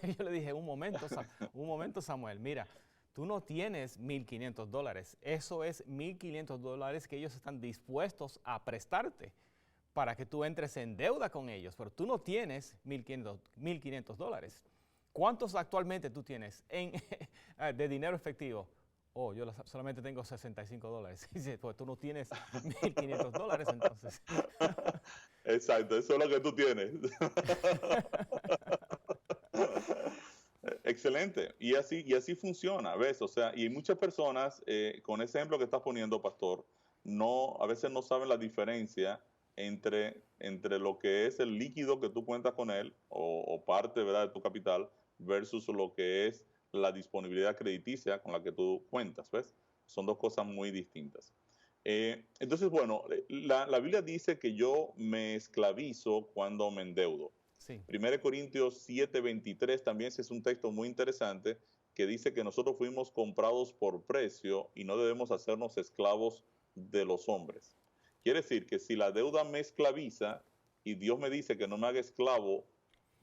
Y yo le dije, un momento, Samuel, mira, tú no tienes $1,500. Eso es $1,500 que ellos están dispuestos a prestarte para que tú entres en deuda con ellos, pero tú no tienes $1,500. ¿Cuántos actualmente tú tienes de dinero efectivo? Oh, yo solamente tengo $65. Dice, pues tú no tienes $1,500 entonces. Exacto, eso es lo que tú tienes. Excelente. Y así funciona, ¿ves? O sea, y hay muchas personas, con ese ejemplo que estás poniendo, pastor, a veces no saben la diferencia entre lo que es el líquido que tú cuentas con él, o parte, ¿verdad?, de tu capital, versus lo que es la disponibilidad crediticia con la que tú cuentas, ¿ves? Son dos cosas muy distintas. Entonces, bueno, la Biblia dice que yo me esclavizo cuando me endeudo. Sí. 1 Corintios 7:23 también es un texto muy interesante que dice que nosotros fuimos comprados por precio y no debemos hacernos esclavos de los hombres. Quiere decir que si la deuda me esclaviza y Dios me dice que no me haga esclavo,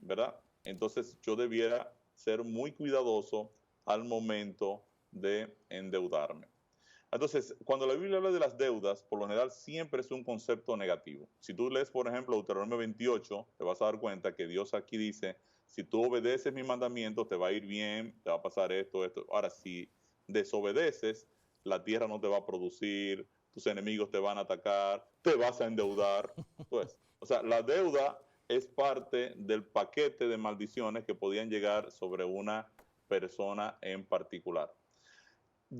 ¿verdad? Entonces yo debiera ser muy cuidadoso al momento de endeudarme. Entonces, cuando la Biblia habla de las deudas, por lo general siempre es un concepto negativo. Si tú lees, por ejemplo, Deuteronomio 28, te vas a dar cuenta que Dios aquí dice, si tú obedeces mis mandamientos, te va a ir bien, te va a pasar esto. Ahora, si desobedeces, la tierra no te va a producir, tus enemigos te van a atacar, te vas a endeudar. Pues, o sea, la deuda es parte del paquete de maldiciones que podían llegar sobre una persona en particular.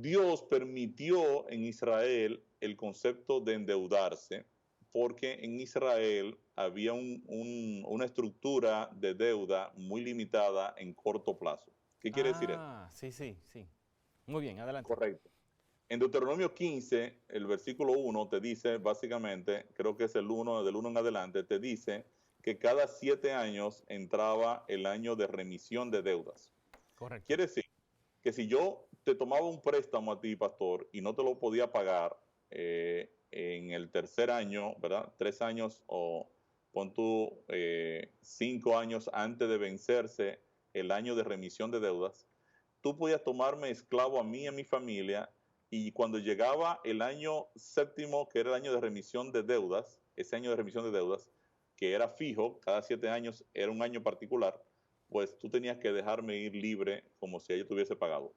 Dios permitió en Israel el concepto de endeudarse porque en Israel había una estructura de deuda muy limitada en corto plazo. ¿Qué quiere decir esto? Sí, sí, sí. Muy bien, adelante. Correcto. En Deuteronomio 15, el versículo 1 te dice, básicamente, creo que es del 1 en adelante, te dice que cada 7 años entraba el año de remisión de deudas. Correcto. Quiere decir que si yo te tomaba un préstamo a ti, pastor, y no te lo podía pagar en el tercer año, ¿verdad? 3 años o pon tú 5 años antes de vencerse el año de remisión de deudas, tú podías tomarme esclavo a mí y a mi familia, y cuando llegaba el año séptimo, que era el año de remisión de deudas, ese año de remisión de deudas, que era fijo, cada 7 años era un año particular, pues tú tenías que dejarme ir libre como si yo te hubiese pagado.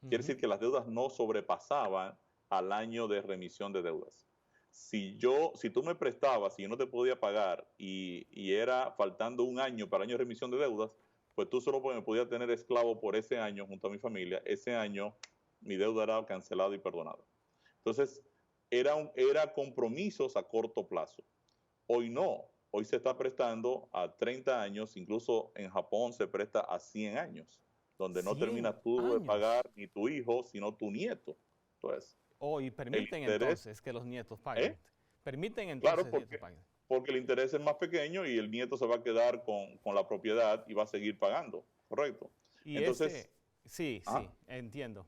Quiere decir que las deudas no sobrepasaban al año de remisión de deudas. Si tú me prestabas y yo no te podía pagar y era faltando un año para el año de remisión de deudas, pues tú solo me podías tener esclavo por ese año junto a mi familia. Ese año mi deuda era cancelada y perdonada. Entonces, era compromisos a corto plazo. Hoy no. Hoy se está prestando a 30 años, incluso en Japón se presta a 100 años, donde no terminas tú de pagar ni tu hijo, sino tu nieto. Entonces, y permiten entonces que los nietos paguen. Permiten entonces que los nietos paguen. Porque el interés es más pequeño y el nieto se va a quedar con la propiedad y va a seguir pagando, ¿correcto? Y entonces, sí, entiendo.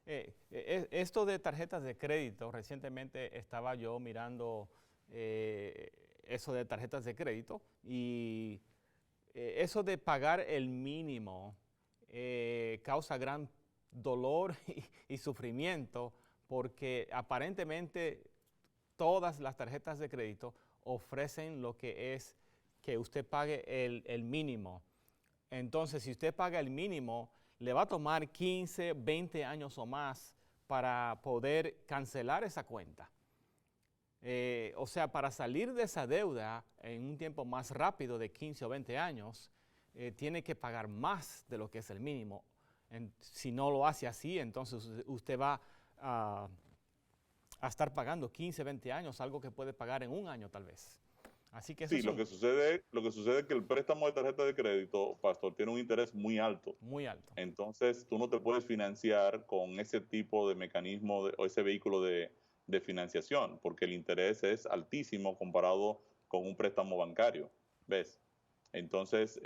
Esto de tarjetas de crédito, recientemente estaba yo mirando eso de tarjetas de crédito y eso de pagar el mínimo causa gran dolor y sufrimiento porque aparentemente todas las tarjetas de crédito ofrecen lo que es que usted pague el mínimo. Entonces, si usted paga el mínimo, le va a tomar 15, 20 años o más para poder cancelar esa cuenta. O sea, para salir de esa deuda en un tiempo más rápido de 15 o 20 años, tiene que pagar más de lo que es el mínimo. Si no lo hace así, entonces usted va a estar pagando 15, 20 años, algo que puede pagar en un año tal vez. Así que eso lo que sucede es que el préstamo de tarjeta de crédito, pastor, tiene un interés muy alto. Muy alto. Entonces, tú no te puedes financiar con ese tipo de mecanismo o ese vehículo de financiación, porque el interés es altísimo comparado con un préstamo bancario, ¿ves? Entonces,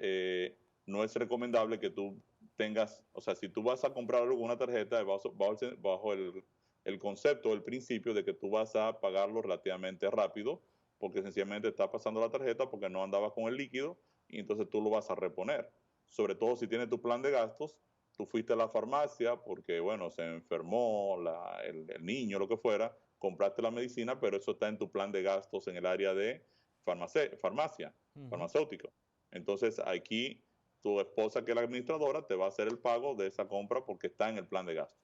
no es recomendable que tú tengas, o sea, si tú vas a comprar algo con una tarjeta, bajo el concepto, el principio de que tú vas a pagarlo relativamente rápido, porque sencillamente está pasando la tarjeta porque no andabas con el líquido y entonces tú lo vas a reponer. Sobre todo si tienes tu plan de gastos, tú fuiste a la farmacia porque, bueno, se enfermó el niño, lo que fuera, compraste la medicina, pero eso está en tu plan de gastos en el área de farmacéutico. Entonces aquí tu esposa, que es la administradora, te va a hacer el pago de esa compra porque está en el plan de gastos.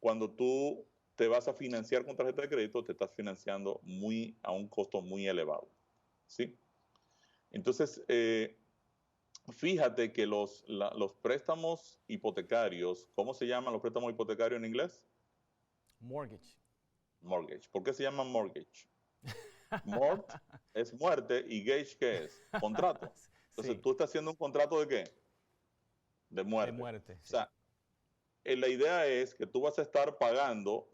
Cuando tú te vas a financiar con tarjeta de crédito, te estás financiando a un costo muy elevado, ¿sí? Entonces, fíjate que los préstamos hipotecarios, ¿cómo se llaman los préstamos hipotecarios en inglés? Mortgage. Mortgage. ¿Por qué se llama mortgage? Mort es muerte y gage, ¿qué es? Contrato. Entonces, ¿tú estás haciendo un contrato de qué? De muerte. De muerte. O sea, la idea es que tú vas a estar pagando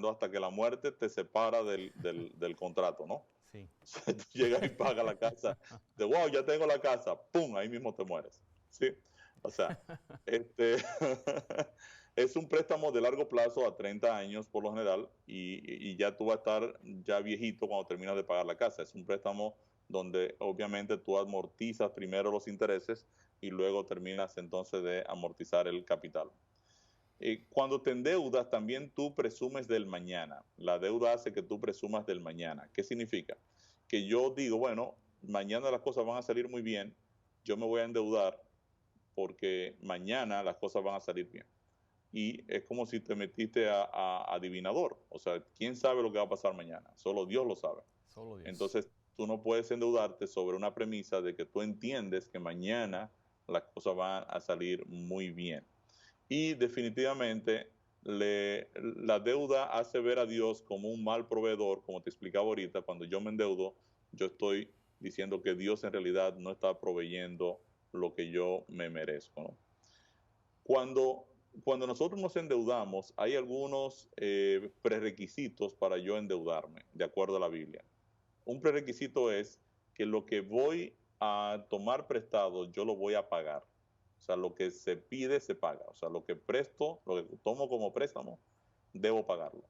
hasta que la muerte te separa del contrato, ¿no? Sí. Tú llegas y pagas la casa. Wow, ya tengo la casa. ¡Pum! Ahí mismo te mueres. ¿Sí? O sea, es un préstamo de largo plazo a 30 años por lo general y ya tú vas a estar ya viejito cuando terminas de pagar la casa. Es un préstamo donde obviamente tú amortizas primero los intereses y luego terminas entonces de amortizar el capital. Cuando te endeudas, también tú presumes del mañana. La deuda hace que tú presumas del mañana. ¿Qué significa? Que yo digo, bueno, mañana las cosas van a salir muy bien, yo me voy a endeudar porque mañana las cosas van a salir bien. Y es como si te metiste a adivinador. O sea, ¿quién sabe lo que va a pasar mañana? Solo Dios lo sabe. Solo Dios. Entonces, tú no puedes endeudarte sobre una premisa de que tú entiendes que mañana las cosas van a salir muy bien. Y definitivamente la deuda hace ver a Dios como un mal proveedor, como te explicaba ahorita. Cuando yo me endeudo, yo estoy diciendo que Dios en realidad no está proveyendo lo que yo me merezco, ¿no? Cuando nosotros nos endeudamos, hay algunos prerequisitos para yo endeudarme, de acuerdo a la Biblia. Un prerequisito es que lo que voy a tomar prestado, yo lo voy a pagar. O sea, lo que se pide, se paga. O sea, lo que presto, lo que tomo como préstamo, debo pagarlo.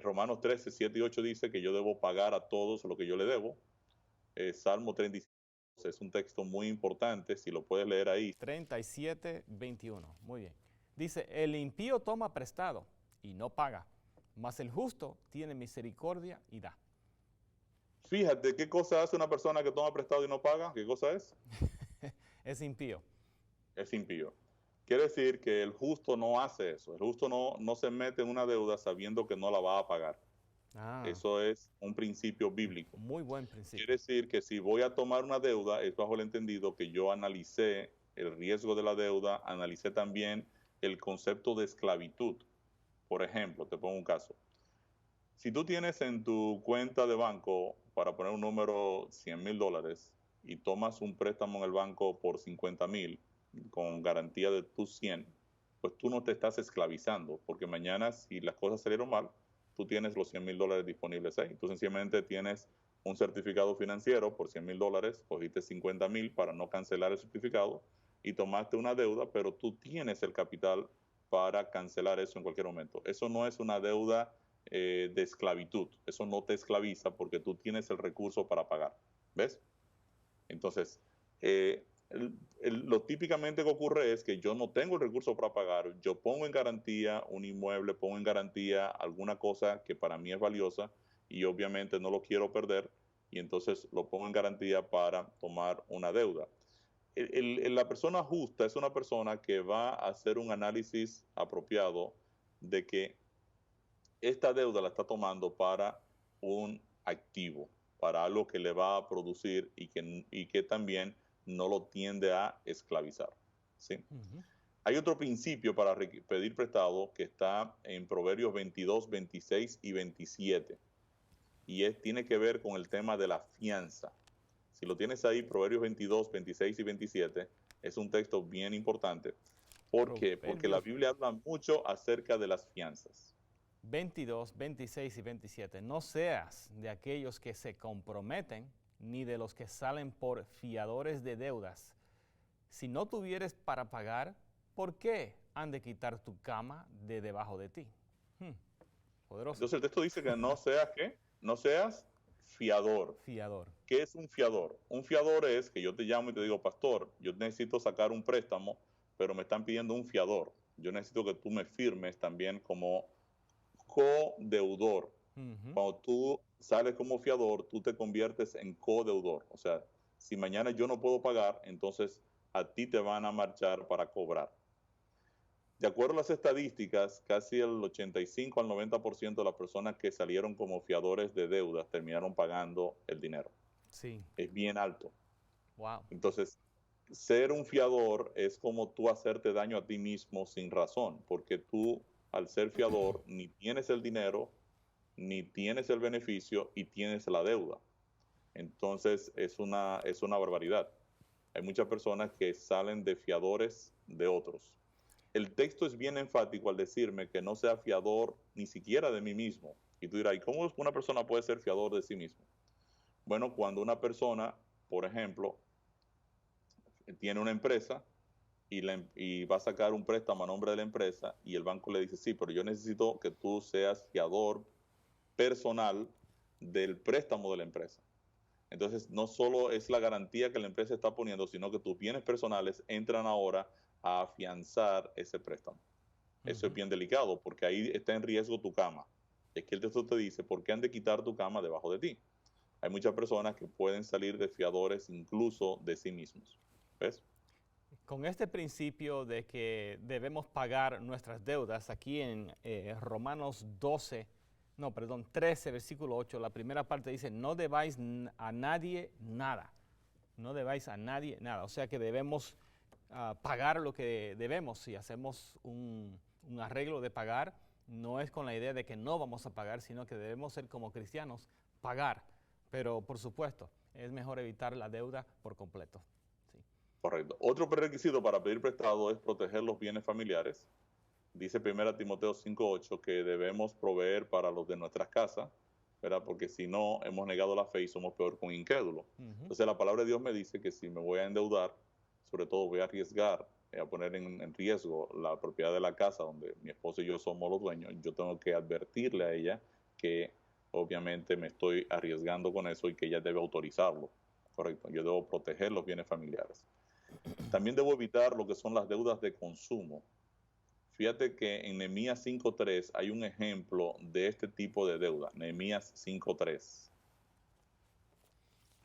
Romanos 13, 7 y 8 dice que yo debo pagar a todos lo que yo le debo. Salmo 37 es un texto muy importante, si lo puedes leer ahí. 37, 21. Muy bien. Dice, el impío toma prestado y no paga, mas el justo tiene misericordia y da. Fíjate, ¿qué cosa hace una persona que toma prestado y no paga? ¿Qué cosa es? Es impío. Es impío. Quiere decir que el justo no hace eso. El justo no se mete en una deuda sabiendo que no la va a pagar. Eso es un principio bíblico. Muy buen principio. Quiere decir que si voy a tomar una deuda, es bajo el entendido que yo analicé el riesgo de la deuda, analicé también el concepto de esclavitud. Por ejemplo, te pongo un caso. Si tú tienes en tu cuenta de banco, para poner un número, $100,000 y tomas un préstamo en el banco por 50,000 con garantía de tus 100, pues tú no te estás esclavizando, porque mañana si las cosas salieron mal, tú tienes los $100,000 disponibles ahí. Tú sencillamente tienes un certificado financiero por $100,000, cogiste 50,000 para no cancelar el certificado y tomaste una deuda, pero tú tienes el capital para cancelar eso en cualquier momento. Eso no es una deuda de esclavitud. Eso no te esclaviza porque tú tienes el recurso para pagar. ¿Ves? Entonces, lo típicamente que ocurre es que yo no tengo el recurso para pagar, yo pongo en garantía un inmueble, pongo en garantía alguna cosa que para mí es valiosa y obviamente no lo quiero perder y entonces lo pongo en garantía para tomar una deuda. La persona justa es una persona que va a hacer un análisis apropiado de que esta deuda la está tomando para un activo, para algo que le va a producir y que también no lo tiende a esclavizar. ¿Sí? Hay otro principio para pedir prestado que está en Proverbios 22, 26 y 27. Y tiene que ver con el tema de la fianza. Si lo tienes ahí, Proverbios 22, 26 y 27, es un texto bien importante. ¿Por qué? Porque la Biblia habla mucho acerca de las fianzas. 22, 26 y 27. No seas de aquellos que se comprometen, ni de los que salen por fiadores de deudas. Si no tuvieres para pagar, ¿por qué han de quitar tu cama de debajo de ti? Poderoso. Entonces el texto dice que no seas, ¿qué? No seas fiador. Fiador. ¿Qué es un fiador? Un fiador es que yo te llamo y te digo, pastor, yo necesito sacar un préstamo, pero me están pidiendo un fiador. Yo necesito que tú me firmes también como codeudor. Cuando tú sales como fiador, tú te conviertes en codeudor. O sea, si mañana yo no puedo pagar, entonces a ti te van a marchar para cobrar. De acuerdo a las estadísticas, casi el 85 al 90% de las personas que salieron como fiadores de deudas terminaron pagando el dinero. Sí. Es bien alto. Wow. Entonces, ser un fiador es como tú hacerte daño a ti mismo sin razón, porque tú, al ser fiador, ni tienes el dinero, ni tienes el beneficio y tienes la deuda. Entonces, es una barbaridad. Hay muchas personas que salen de fiadores de otros. El texto es bien enfático al decirme que no sea fiador ni siquiera de mí mismo. Y tú dirás, ¿y cómo una persona puede ser fiador de sí mismo? Bueno, cuando una persona, por ejemplo, tiene una empresa y va a sacar un préstamo a nombre de la empresa y el banco le dice, sí, pero yo necesito que tú seas fiador personal del préstamo de la empresa. Entonces, no solo es la garantía que la empresa está poniendo, sino que tus bienes personales entran ahora a afianzar ese préstamo. Eso es bien delicado porque ahí está en riesgo tu cama. Es que el texto te dice, ¿por qué han de quitar tu cama debajo de ti? Hay muchas personas que pueden salir de fiadores incluso de sí mismos. ¿Ves? Con este principio de que debemos pagar nuestras deudas, aquí en Romanos 13, versículo 8, la primera parte dice, no debáis a nadie nada. No debáis a nadie nada. O sea que debemos pagar lo que debemos si hacemos un un arreglo de pagar. No es con la idea de que no vamos a pagar, sino que debemos ser como cristianos, pagar. Pero por supuesto, es mejor evitar la deuda por completo. Sí. Correcto. Otro prerequisito para pedir prestado es proteger los bienes familiares. Dice 1 Timoteo 5:8 que debemos proveer para los de nuestras casas, ¿verdad? Porque si no, hemos negado la fe y somos peor que un incrédulo. Entonces la palabra de Dios me dice que si me voy a endeudar, sobre todo voy a arriesgar, a poner en riesgo la propiedad de la casa donde mi esposo y yo somos los dueños, yo tengo que advertirle a ella que obviamente me estoy arriesgando con eso y que ella debe autorizarlo, ¿correcto? Yo debo proteger los bienes familiares. También debo evitar lo que son las deudas de consumo. Fíjate que en Nehemías 5:3 hay un ejemplo de este tipo de deuda. Nehemías 5:3.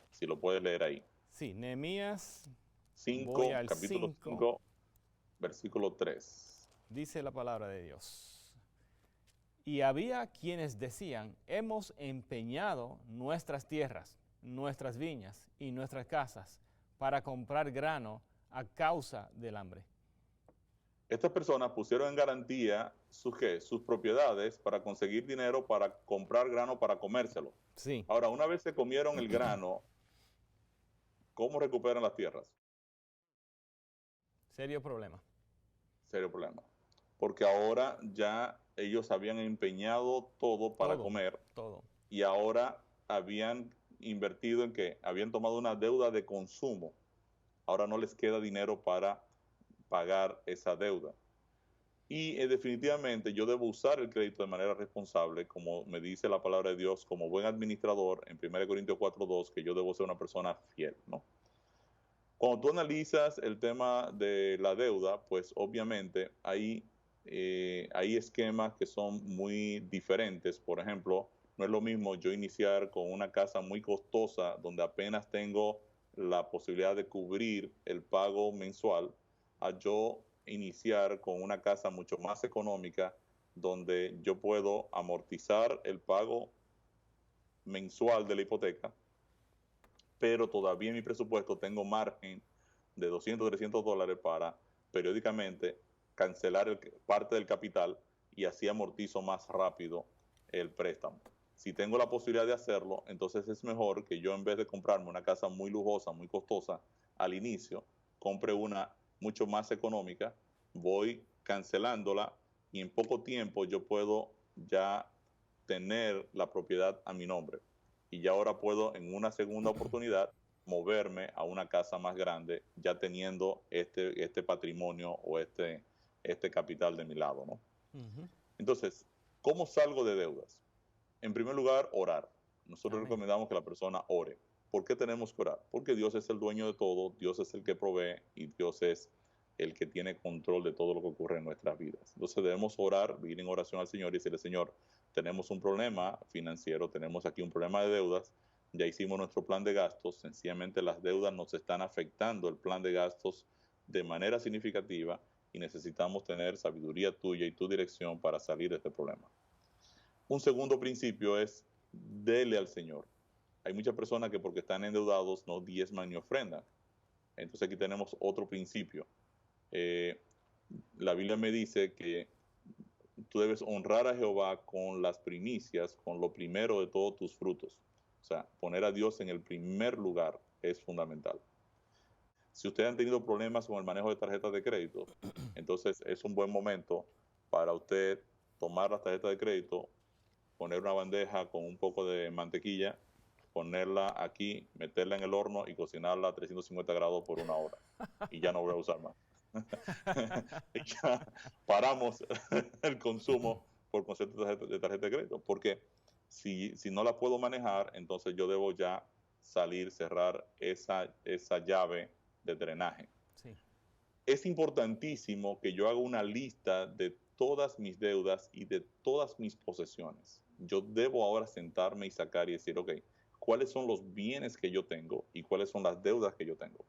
Si lo puedes leer ahí. Sí, Nehemías 5, capítulo 5, versículo 3. Dice la palabra de Dios. Y había quienes decían, hemos empeñado nuestras tierras, nuestras viñas y nuestras casas para comprar grano a causa del hambre. Estas personas pusieron en garantía sus propiedades para conseguir dinero para comprar grano para comérselo. Sí. Ahora, una vez se comieron el grano, ¿cómo recuperan las tierras? Serio problema. Serio problema. Porque ahora ya ellos habían empeñado todo para comer. Todo. Y ahora habían invertido en que habían tomado una deuda de consumo. Ahora no les queda dinero para pagar esa deuda. Y definitivamente yo debo usar el crédito de manera responsable, como me dice la palabra de Dios, como buen administrador, en 1 Corintios 4:2, que yo debo ser una persona fiel, ¿no? Cuando tú analizas el tema de la deuda, pues obviamente hay esquemas que son muy diferentes. Por ejemplo, no es lo mismo yo iniciar con una casa muy costosa, donde apenas tengo la posibilidad de cubrir el pago mensual, a yo iniciar con una casa mucho más económica, donde yo puedo amortizar el pago mensual de la hipoteca, pero todavía en mi presupuesto tengo margen de $200, $300 para periódicamente cancelar parte del capital y así amortizo más rápido el préstamo. Si tengo la posibilidad de hacerlo, entonces es mejor que yo, en vez de comprarme una casa muy lujosa, muy costosa al inicio, compre una mucho más económica, voy cancelándola y en poco tiempo yo puedo ya tener la propiedad a mi nombre. Y ya ahora puedo, en una segunda oportunidad, moverme a una casa más grande, ya teniendo este patrimonio o este capital de mi lado, ¿no? Entonces, ¿cómo salgo de deudas? En primer lugar, orar. Nosotros recomendamos que la persona ore. ¿Por qué tenemos que orar? Porque Dios es el dueño de todo, Dios es el que provee y Dios es el que tiene control de todo lo que ocurre en nuestras vidas. Entonces debemos orar, ir en oración al Señor y decirle, Señor, tenemos un problema financiero, tenemos aquí un problema de deudas, ya hicimos nuestro plan de gastos, sencillamente las deudas nos están afectando el plan de gastos de manera significativa y necesitamos tener sabiduría tuya y tu dirección para salir de este problema. Un segundo principio es, dele al Señor. Hay muchas personas que porque están endeudados no diezman ni ofrendan. Entonces aquí tenemos otro principio. La Biblia me dice que tú debes honrar a Jehová con las primicias, con lo primero de todos tus frutos. O sea, poner a Dios en el primer lugar es fundamental. Si ustedes han tenido problemas con el manejo de tarjetas de crédito, entonces es un buen momento para usted tomar las tarjetas de crédito, poner una bandeja con un poco de mantequilla, ponerla aquí, meterla en el horno y cocinarla a 350 grados por 1 hora. Y ya no voy a usar más. Y ya paramos el consumo por concepto de tarjeta de crédito. Porque si no la puedo manejar, entonces yo debo ya salir, cerrar esa llave de drenaje. Sí. Es importantísimo que yo haga una lista de todas mis deudas y de todas mis posesiones. Yo debo ahora sentarme y sacar y decir, ok, ¿cuáles son los bienes que yo tengo y cuáles son las deudas que yo tengo?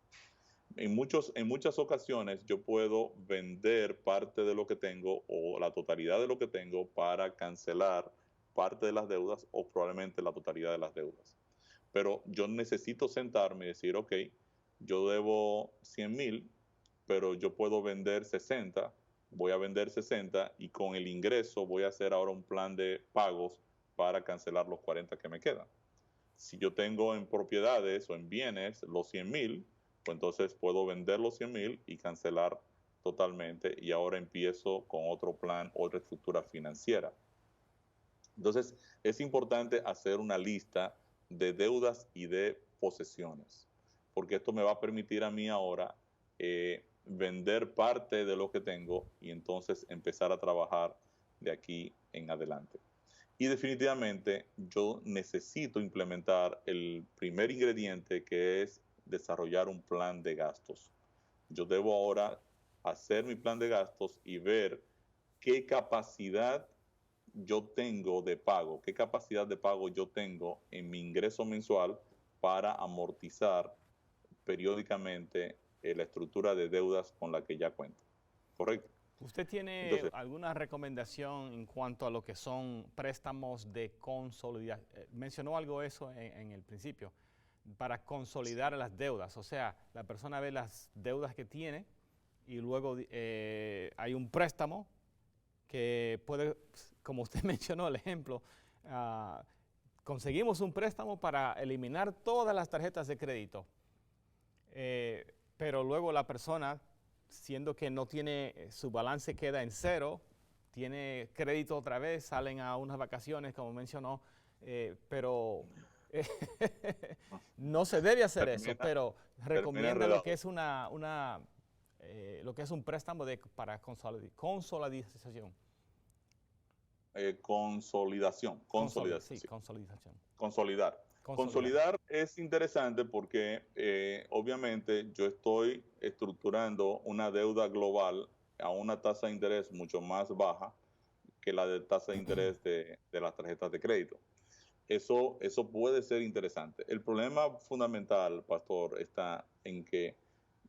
En muchas ocasiones yo puedo vender parte de lo que tengo o la totalidad de lo que tengo para cancelar parte de las deudas o probablemente la totalidad de las deudas. Pero yo necesito sentarme y decir, ok, yo debo 100,000, pero yo puedo vender 60 voy a vender 60 y con el ingreso voy a hacer ahora un plan de pagos para cancelar los 40 que me quedan. Si yo tengo en propiedades o en bienes los 100,000, pues entonces puedo vender los 100,000 y cancelar totalmente, y ahora empiezo con otro plan, otra estructura financiera. Entonces, es importante hacer una lista de deudas y de posesiones, porque esto me va a permitir a mí ahora vender parte de lo que tengo y entonces empezar a trabajar de aquí en adelante. Y definitivamente yo necesito implementar el primer ingrediente, que es desarrollar un plan de gastos. Yo debo ahora hacer mi plan de gastos y ver qué capacidad yo tengo de pago, qué capacidad de pago yo tengo en mi ingreso mensual para amortizar periódicamente la estructura de deudas con la que ya cuento. ¿Correcto? ¿Usted tiene Entonces, alguna recomendación en cuanto a lo que son préstamos de consolidación? Mencionó algo eso en el principio, para consolidar las deudas. O sea, la persona ve las deudas que tiene y luego hay un préstamo que puede, como usted mencionó el ejemplo, conseguimos un préstamo para eliminar todas las tarjetas de crédito. Pero luego la persona, siendo que no tiene, su balance queda en cero, tiene crédito otra vez, salen a unas vacaciones, como mencionó, pero no se debe hacer eso, pero recomienda lo que es lo que es un préstamo para consolidación. Consolidación. Sí, consolidación. Consolidar. Consolidar es interesante porque obviamente yo estoy estructurando una deuda global a una tasa de interés mucho más baja que la de tasa de interés de las tarjetas de crédito. Eso puede ser interesante. El problema fundamental, pastor, está en que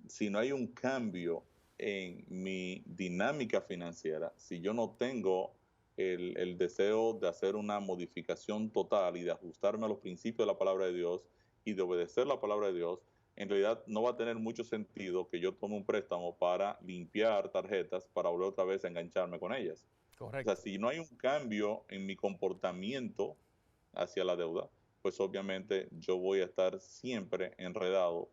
si no hay un cambio en mi dinámica financiera, si yo no tengo el deseo de hacer una modificación total y de ajustarme a los principios de la palabra de Dios y de obedecer la palabra de Dios, en realidad no va a tener mucho sentido que yo tome un préstamo para limpiar tarjetas para volver otra vez a engancharme con ellas. Correcto. O sea, si no hay un cambio en mi comportamiento hacia la deuda, pues obviamente yo voy a estar siempre enredado,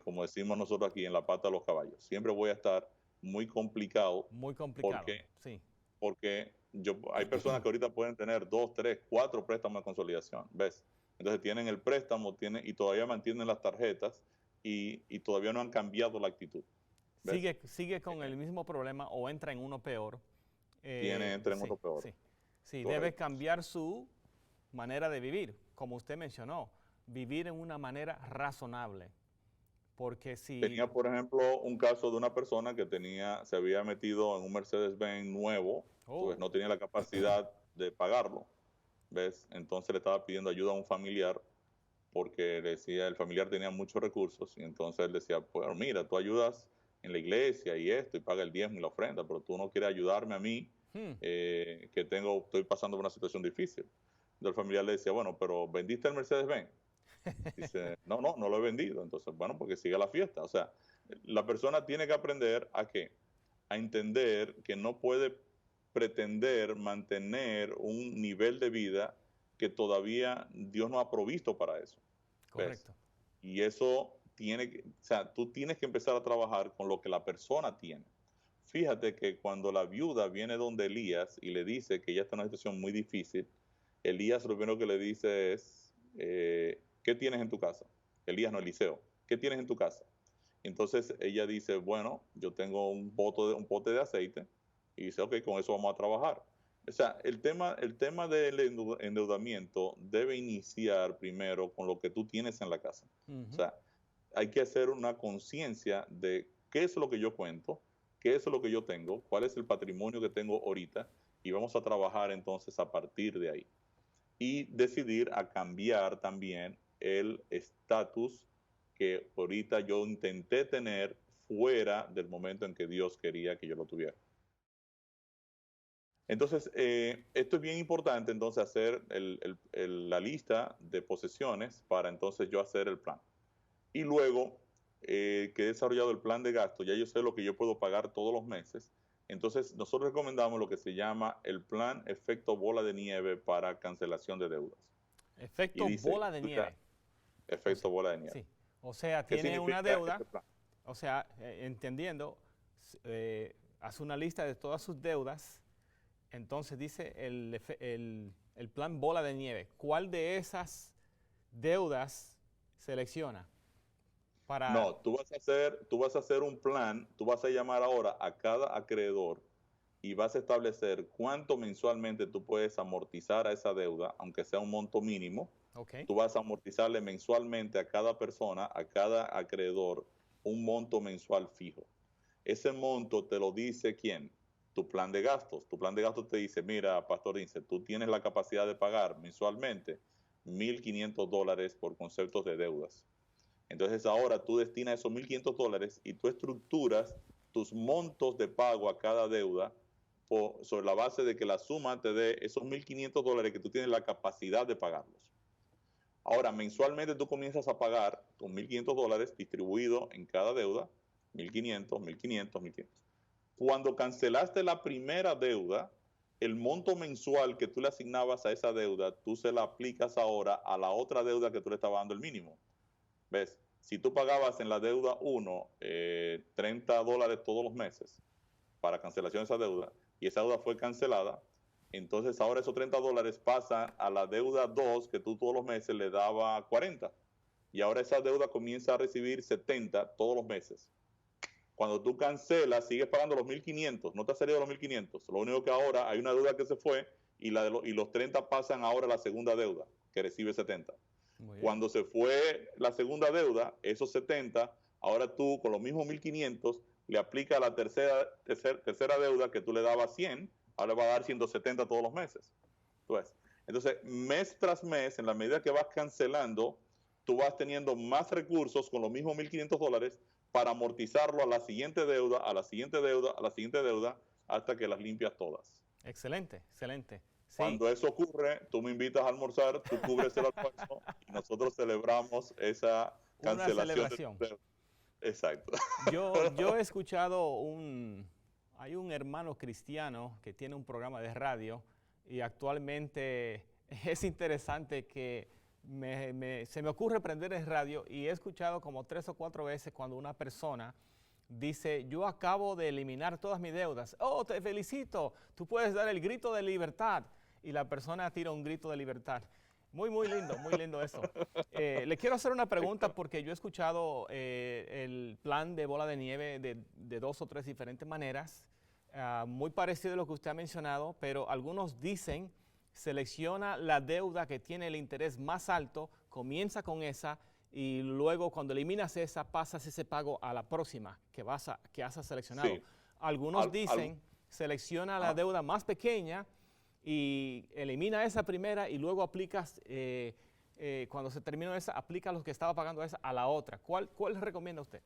como decimos nosotros aquí, en la pata de los caballos. Siempre voy a estar muy complicado. Muy complicado, sí. Porque hay personas que ahorita pueden tener 2, 3, 4 préstamos de consolidación, ¿ves? Entonces tienen el préstamo y todavía mantienen las tarjetas y todavía no han cambiado la actitud. Sigue con el mismo problema o entra en uno peor. Entra en uno peor. Sí, debe cambiar su manera de vivir, como usted mencionó, vivir en una manera razonable. Porque si... Tenía, por ejemplo, un caso de una persona que se había metido en un Mercedes-Benz nuevo, pues no tenía la capacidad de pagarlo, ¿ves? Entonces le estaba pidiendo ayuda a un familiar porque decía, el familiar tenía muchos recursos y entonces él decía, pues mira, tú ayudas en la iglesia y esto y paga el diezmo y la ofrenda, pero tú no quieres ayudarme a mí, que estoy pasando por una situación difícil. Entonces el familiar le decía, bueno, pero ¿vendiste el Mercedes-Benz? Dice, no lo he vendido. Entonces, bueno, porque sigue la fiesta. O sea, la persona tiene que aprender a entender que no puede pretender mantener un nivel de vida que todavía Dios no ha provisto para eso. Correcto. ¿Ves? Y eso tú tienes que empezar a trabajar con lo que la persona tiene. Fíjate que cuando la viuda viene donde Elías y le dice que ella está en una situación muy difícil, Elías lo primero que le dice es, ¿qué tienes en tu casa? Elías, no, Eliseo. ¿Qué tienes en tu casa? Entonces ella dice, bueno, yo tengo un pote de aceite. Y dice, ok, con eso vamos a trabajar. O sea, el tema del endeudamiento debe iniciar primero con lo que tú tienes en la casa. O sea, hay que hacer una conciencia de qué es lo que yo cuento, qué es lo que yo tengo, cuál es el patrimonio que tengo ahorita, y vamos a trabajar entonces a partir de ahí. Y decidir a cambiar también el estatus que ahorita yo intenté tener fuera del momento en que Dios quería que yo lo tuviera. Entonces, esto es bien importante, entonces, hacer la lista de posesiones para entonces yo hacer el plan. Y luego que he desarrollado el plan de gasto, ya yo sé lo que yo puedo pagar todos los meses, Entonces, nosotros recomendamos lo que se llama el plan efecto bola de nieve para cancelación de deudas. Efecto bola de nieve. Efecto bola de nieve. Sí. O sea, ¿Qué tiene una significa deuda, este plan? o sea, entendiendo, hace una lista de todas sus deudas, entonces dice el plan bola de nieve. ¿Cuál de esas deudas selecciona? No, tú vas a hacer un plan, tú vas a llamar ahora a cada acreedor y vas a establecer cuánto mensualmente tú puedes amortizar a esa deuda, aunque sea un monto mínimo. Okay. Tú vas a amortizarle mensualmente a cada persona, a cada acreedor, un monto mensual fijo. Ese monto te lo dice ¿quién? Tu plan de gastos. Tu plan de gastos te dice, mira, Pastor Ince, tú tienes la capacidad de pagar mensualmente $1,500 por conceptos de deudas. Entonces ahora tú destinas esos $1,500 y tú estructuras tus montos de pago a cada deuda sobre la base de que la suma te dé esos $1,500 que tú tienes la capacidad de pagarlos. Ahora, mensualmente tú comienzas a pagar tus $1,500 distribuidos en cada deuda, 1,500, 1,500, 1,500. Cuando cancelaste la primera deuda, el monto mensual que tú le asignabas a esa deuda, tú se la aplicas ahora a la otra deuda que tú le estabas dando el mínimo. ¿Ves? Si tú pagabas en la deuda 1 $30 todos los meses para cancelación de esa deuda y esa deuda fue cancelada, entonces ahora esos $30 pasan a la deuda 2 que tú todos los meses le dabas 40 y ahora esa deuda comienza a recibir 70 todos los meses. Cuando tú cancelas, sigues pagando los 1,500, no te has salido de los 1,500. Lo único que ahora hay una deuda que se fue y los 30 pasan ahora a la segunda deuda que recibe 70. Cuando se fue la segunda deuda, esos 70, ahora tú con los mismos 1,500 le aplicas a la tercera deuda que tú le dabas 100, ahora va a dar 170 todos los meses. Entonces, mes tras mes, en la medida que vas cancelando, tú vas teniendo más recursos con los mismos $1,500 para amortizarlo a la siguiente deuda, a la siguiente deuda, a la siguiente deuda, hasta que las limpias todas. Excelente, excelente. Sí. Cuando eso ocurre, tú me invitas a almorzar, tú cubres el almuerzo y nosotros celebramos esa cancelación. Una celebración. Exacto. Yo he escuchado hay un hermano cristiano que tiene un programa de radio y actualmente es interesante que se me ocurre prender el radio y he escuchado como 3 o 4 veces cuando una persona dice, yo acabo de eliminar todas mis deudas. Oh, te felicito, tú puedes dar el grito de libertad. Y la persona tira un grito de libertad. Muy lindo eso. Le quiero hacer una pregunta porque yo he escuchado el plan de bola de nieve de 2 o 3 diferentes maneras, muy parecido a lo que usted ha mencionado, pero algunos dicen, selecciona la deuda que tiene el interés más alto, comienza con esa, y luego cuando eliminas esa, pasas ese pago a la próxima que has seleccionado. Sí. Algunos dicen, selecciona la deuda más pequeña y elimina esa primera y luego aplicas, cuando se terminó esa, aplica los que estaba pagando esa a la otra. ¿Cuál recomienda usted?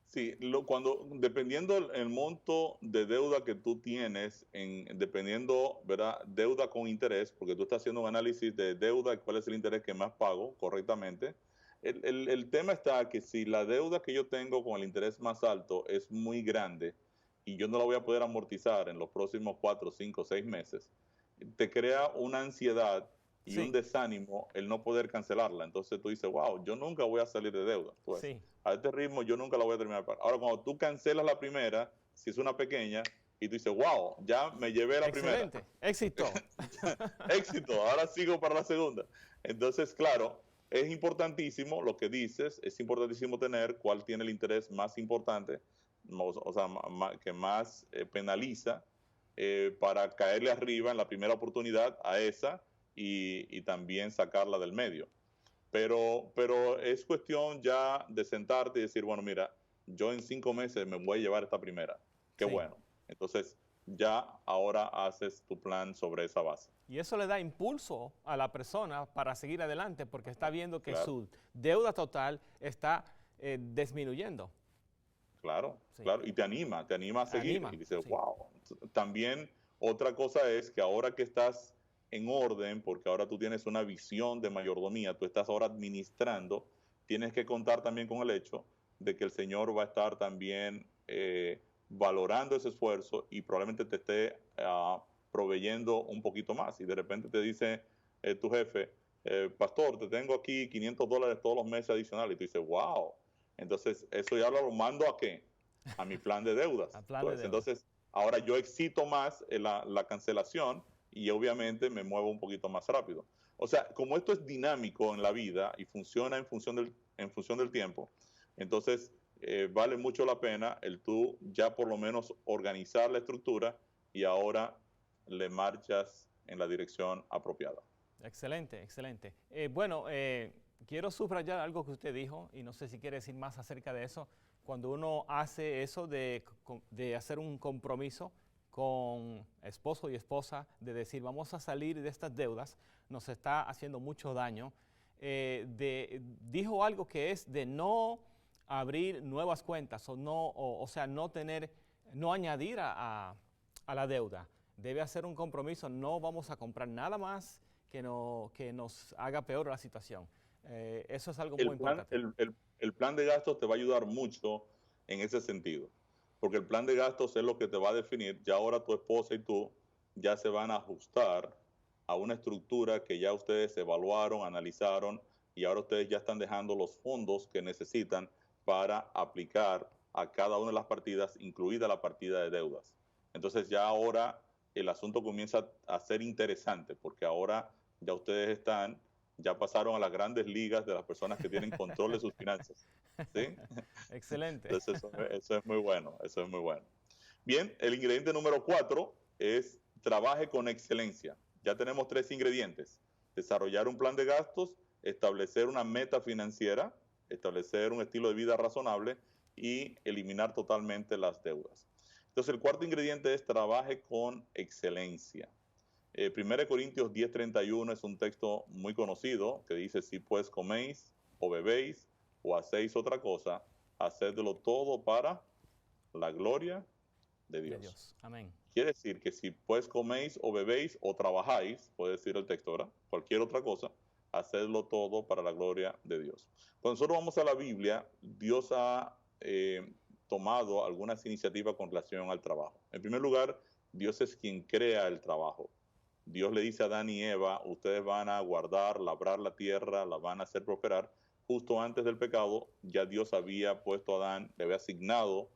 Sí, dependiendo el monto de deuda que tú tienes, dependiendo, ¿verdad? Deuda con interés, porque tú estás haciendo un análisis de deuda y cuál es el interés que más pago correctamente. El tema está que si la deuda que yo tengo con el interés más alto es muy grande y yo no la voy a poder amortizar en los próximos 4, 5, 6 meses, te crea una ansiedad y un desánimo el no poder cancelarla. Entonces tú dices, wow, yo nunca voy a salir de deuda. A este ritmo yo nunca la voy a terminar. Ahora, cuando tú cancelas la primera, si es una pequeña, y tú dices, wow, ya me llevé la primera. Excelente, éxito. Éxito, ahora sigo para la segunda. Entonces, claro, es importantísimo lo que dices, es importantísimo tener cuál tiene el interés más importante, o sea, que más penaliza, para caerle arriba en la primera oportunidad a esa y también sacarla del medio. Pero es cuestión ya de sentarte y decir, bueno, mira, yo en 5 meses me voy a llevar esta primera. Qué bueno. Entonces, ya ahora haces tu plan sobre esa base. Y eso le da impulso a la persona para seguir adelante porque está viendo que su deuda total está disminuyendo. Claro. Y te anima a seguir. Y dices, wow. También otra cosa es que ahora que estás en orden, porque ahora tú tienes una visión de mayordomía, tú estás ahora administrando, tienes que contar también con el hecho de que el Señor va a estar también valorando ese esfuerzo y probablemente te esté proveyendo un poquito más. Y de repente te dice tu jefe, pastor, te tengo aquí $500 todos los meses adicionales. Y tú dices, wow. Entonces, eso ya lo mando ¿a qué? A mi plan de deudas. Entonces, ahora yo excito más la cancelación y obviamente me muevo un poquito más rápido. O sea, como esto es dinámico en la vida y funciona en función del tiempo, entonces vale mucho la pena el tú ya por lo menos organizar la estructura y ahora le marchas en la dirección apropiada. Excelente, excelente. Quiero subrayar algo que usted dijo y no sé si quiere decir más acerca de eso. Cuando uno hace eso de hacer un compromiso con esposo y esposa, de decir vamos a salir de estas deudas, nos está haciendo mucho daño. Dijo algo que es de no abrir nuevas cuentas no añadir a la deuda. Debe hacer un compromiso, no vamos a comprar nada más que nos haga peor la situación. Eso es algo muy importante. El plan de gastos te va a ayudar mucho en ese sentido, porque el plan de gastos es lo que te va a definir. Ya ahora tu esposa y tú ya se van a ajustar a una estructura que ya ustedes evaluaron, analizaron, y ahora ustedes ya están dejando los fondos que necesitan para aplicar a cada una de las partidas, incluida la partida de deudas. Entonces ya ahora el asunto comienza a ser interesante, porque ahora ya ustedes ya pasaron a las grandes ligas de las personas que tienen control de sus finanzas. ¿Sí? Excelente. Entonces eso es muy bueno, eso es muy bueno. Bien, el ingrediente número 4 es trabaje con excelencia. Ya tenemos 3 ingredientes: desarrollar un plan de gastos, establecer una meta financiera, establecer un estilo de vida razonable y eliminar totalmente las deudas. Entonces el cuarto ingrediente es trabaje con excelencia. 1 Corintios 10:31 es un texto muy conocido que dice: si pues coméis o bebéis o hacéis otra cosa, hacedlo todo para la gloria de Dios. Amén. Quiere decir que si pues coméis o bebéis o trabajáis, puede decir el texto, ¿verdad? Cualquier otra cosa, hacedlo todo para la gloria de Dios. Cuando nosotros vamos a la Biblia, Dios ha tomado algunas iniciativas con relación al trabajo. En primer lugar, Dios es quien crea el trabajo. Dios le dice a Adán y Eva: ustedes van a guardar, labrar la tierra, la van a hacer prosperar. Justo antes del pecado, ya Dios había puesto a Adán, le había asignado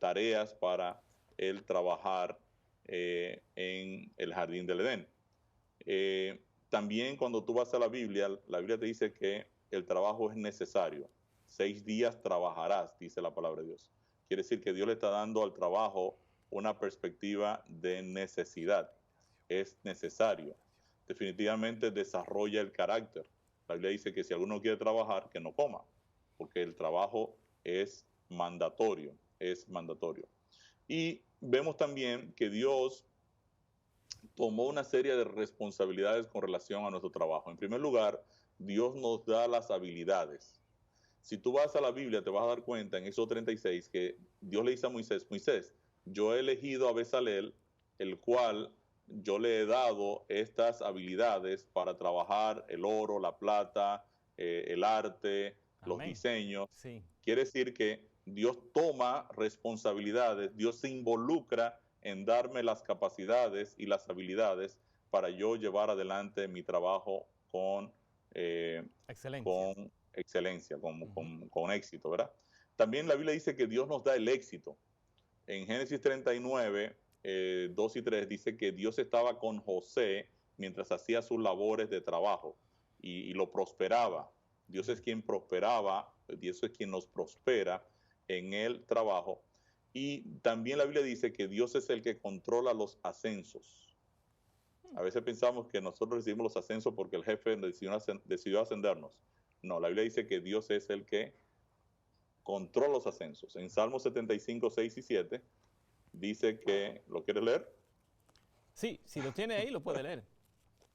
tareas para él trabajar en el jardín del Edén. También cuando tú vas a la Biblia te dice que el trabajo es necesario. 6 días trabajarás, dice la palabra de Dios. Quiere decir que Dios le está dando al trabajo una perspectiva de necesidad. Es necesario. Definitivamente desarrolla el carácter. La Biblia dice que si alguno quiere trabajar, que no coma, porque el trabajo es mandatorio, Y vemos también que Dios tomó una serie de responsabilidades con relación a nuestro trabajo. En primer lugar, Dios nos da las habilidades. Si tú vas a la Biblia, te vas a dar cuenta en Éxodo 36 que Dios le dice a Moisés: yo he elegido a Bezalel, el cual yo le he dado estas habilidades para trabajar el oro, la plata, el arte, los diseños. Sí. Quiere decir que Dios toma responsabilidades, Dios se involucra en darme las capacidades y las habilidades para yo llevar adelante mi trabajo con excelencia, con éxito, ¿verdad? También la Biblia dice que Dios nos da el éxito. En Génesis 39, 2 y 3 dice que Dios estaba con José mientras hacía sus labores de trabajo y lo prosperaba. Dios es quien prosperaba, Dios es quien nos prospera en el trabajo. Y también la Biblia dice que Dios es el que controla los ascensos. A veces pensamos que nosotros recibimos los ascensos porque el jefe decidió ascendernos. No, la Biblia dice que Dios es el que controla los ascensos. En Salmos 75, 6 y 7 dice que... ¿Lo quieres leer? Sí, si lo tiene ahí lo puede leer.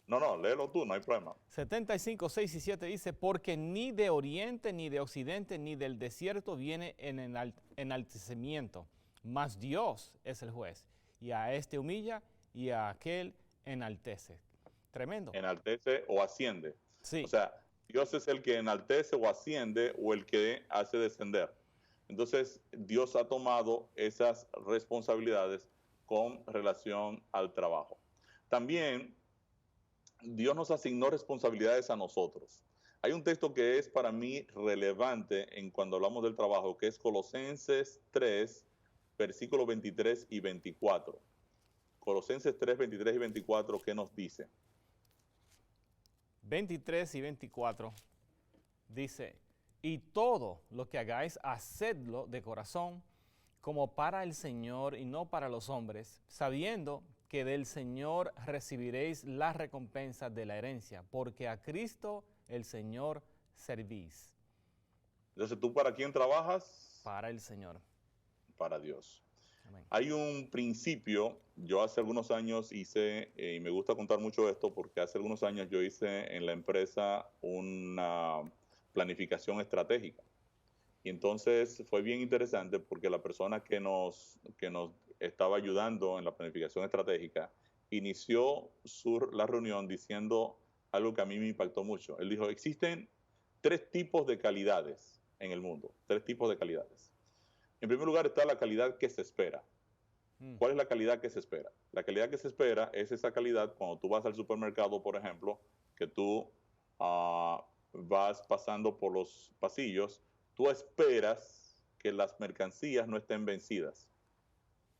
No, léelo tú, no hay problema. 75, 6 y 7 dice: porque ni de oriente, ni de occidente, ni del desierto viene en enaltecimiento, mas Dios es el juez, y a este humilla, y a aquel enaltece. Tremendo. Enaltece o asciende. Sí. O sea, Dios es el que enaltece o asciende o el que hace descender. Entonces, Dios ha tomado esas responsabilidades con relación al trabajo. También, Dios nos asignó responsabilidades a nosotros. Hay un texto que es para mí relevante en cuando hablamos del trabajo, que es Colosenses 3, versículos 23 y 24. Colosenses 3, 23 y 24, ¿qué nos dice? 23 y 24 dice, y todo lo que hagáis, hacedlo de corazón, como para el Señor y no para los hombres, sabiendo que del Señor recibiréis la recompensa de la herencia, porque a Cristo el Señor servís. Entonces, ¿tú para quién trabajas? Para el Señor. Para Dios. Amén. Hay un principio, yo hace algunos años hice, y me gusta contar mucho esto, porque hace algunos años yo hice en la empresa una planificación estratégica. Y entonces fue bien interesante porque la persona que nos estaba ayudando en la planificación estratégica inició la reunión diciendo algo que a mí me impactó mucho. Él dijo, existen 3 tipos de calidades en el mundo, 3 tipos de calidades. En primer lugar está la calidad que se espera. ¿Cuál es la calidad que se espera? La calidad que se espera es esa calidad cuando tú vas al supermercado, por ejemplo, que tú vas pasando por los pasillos, tú esperas que las mercancías no estén vencidas.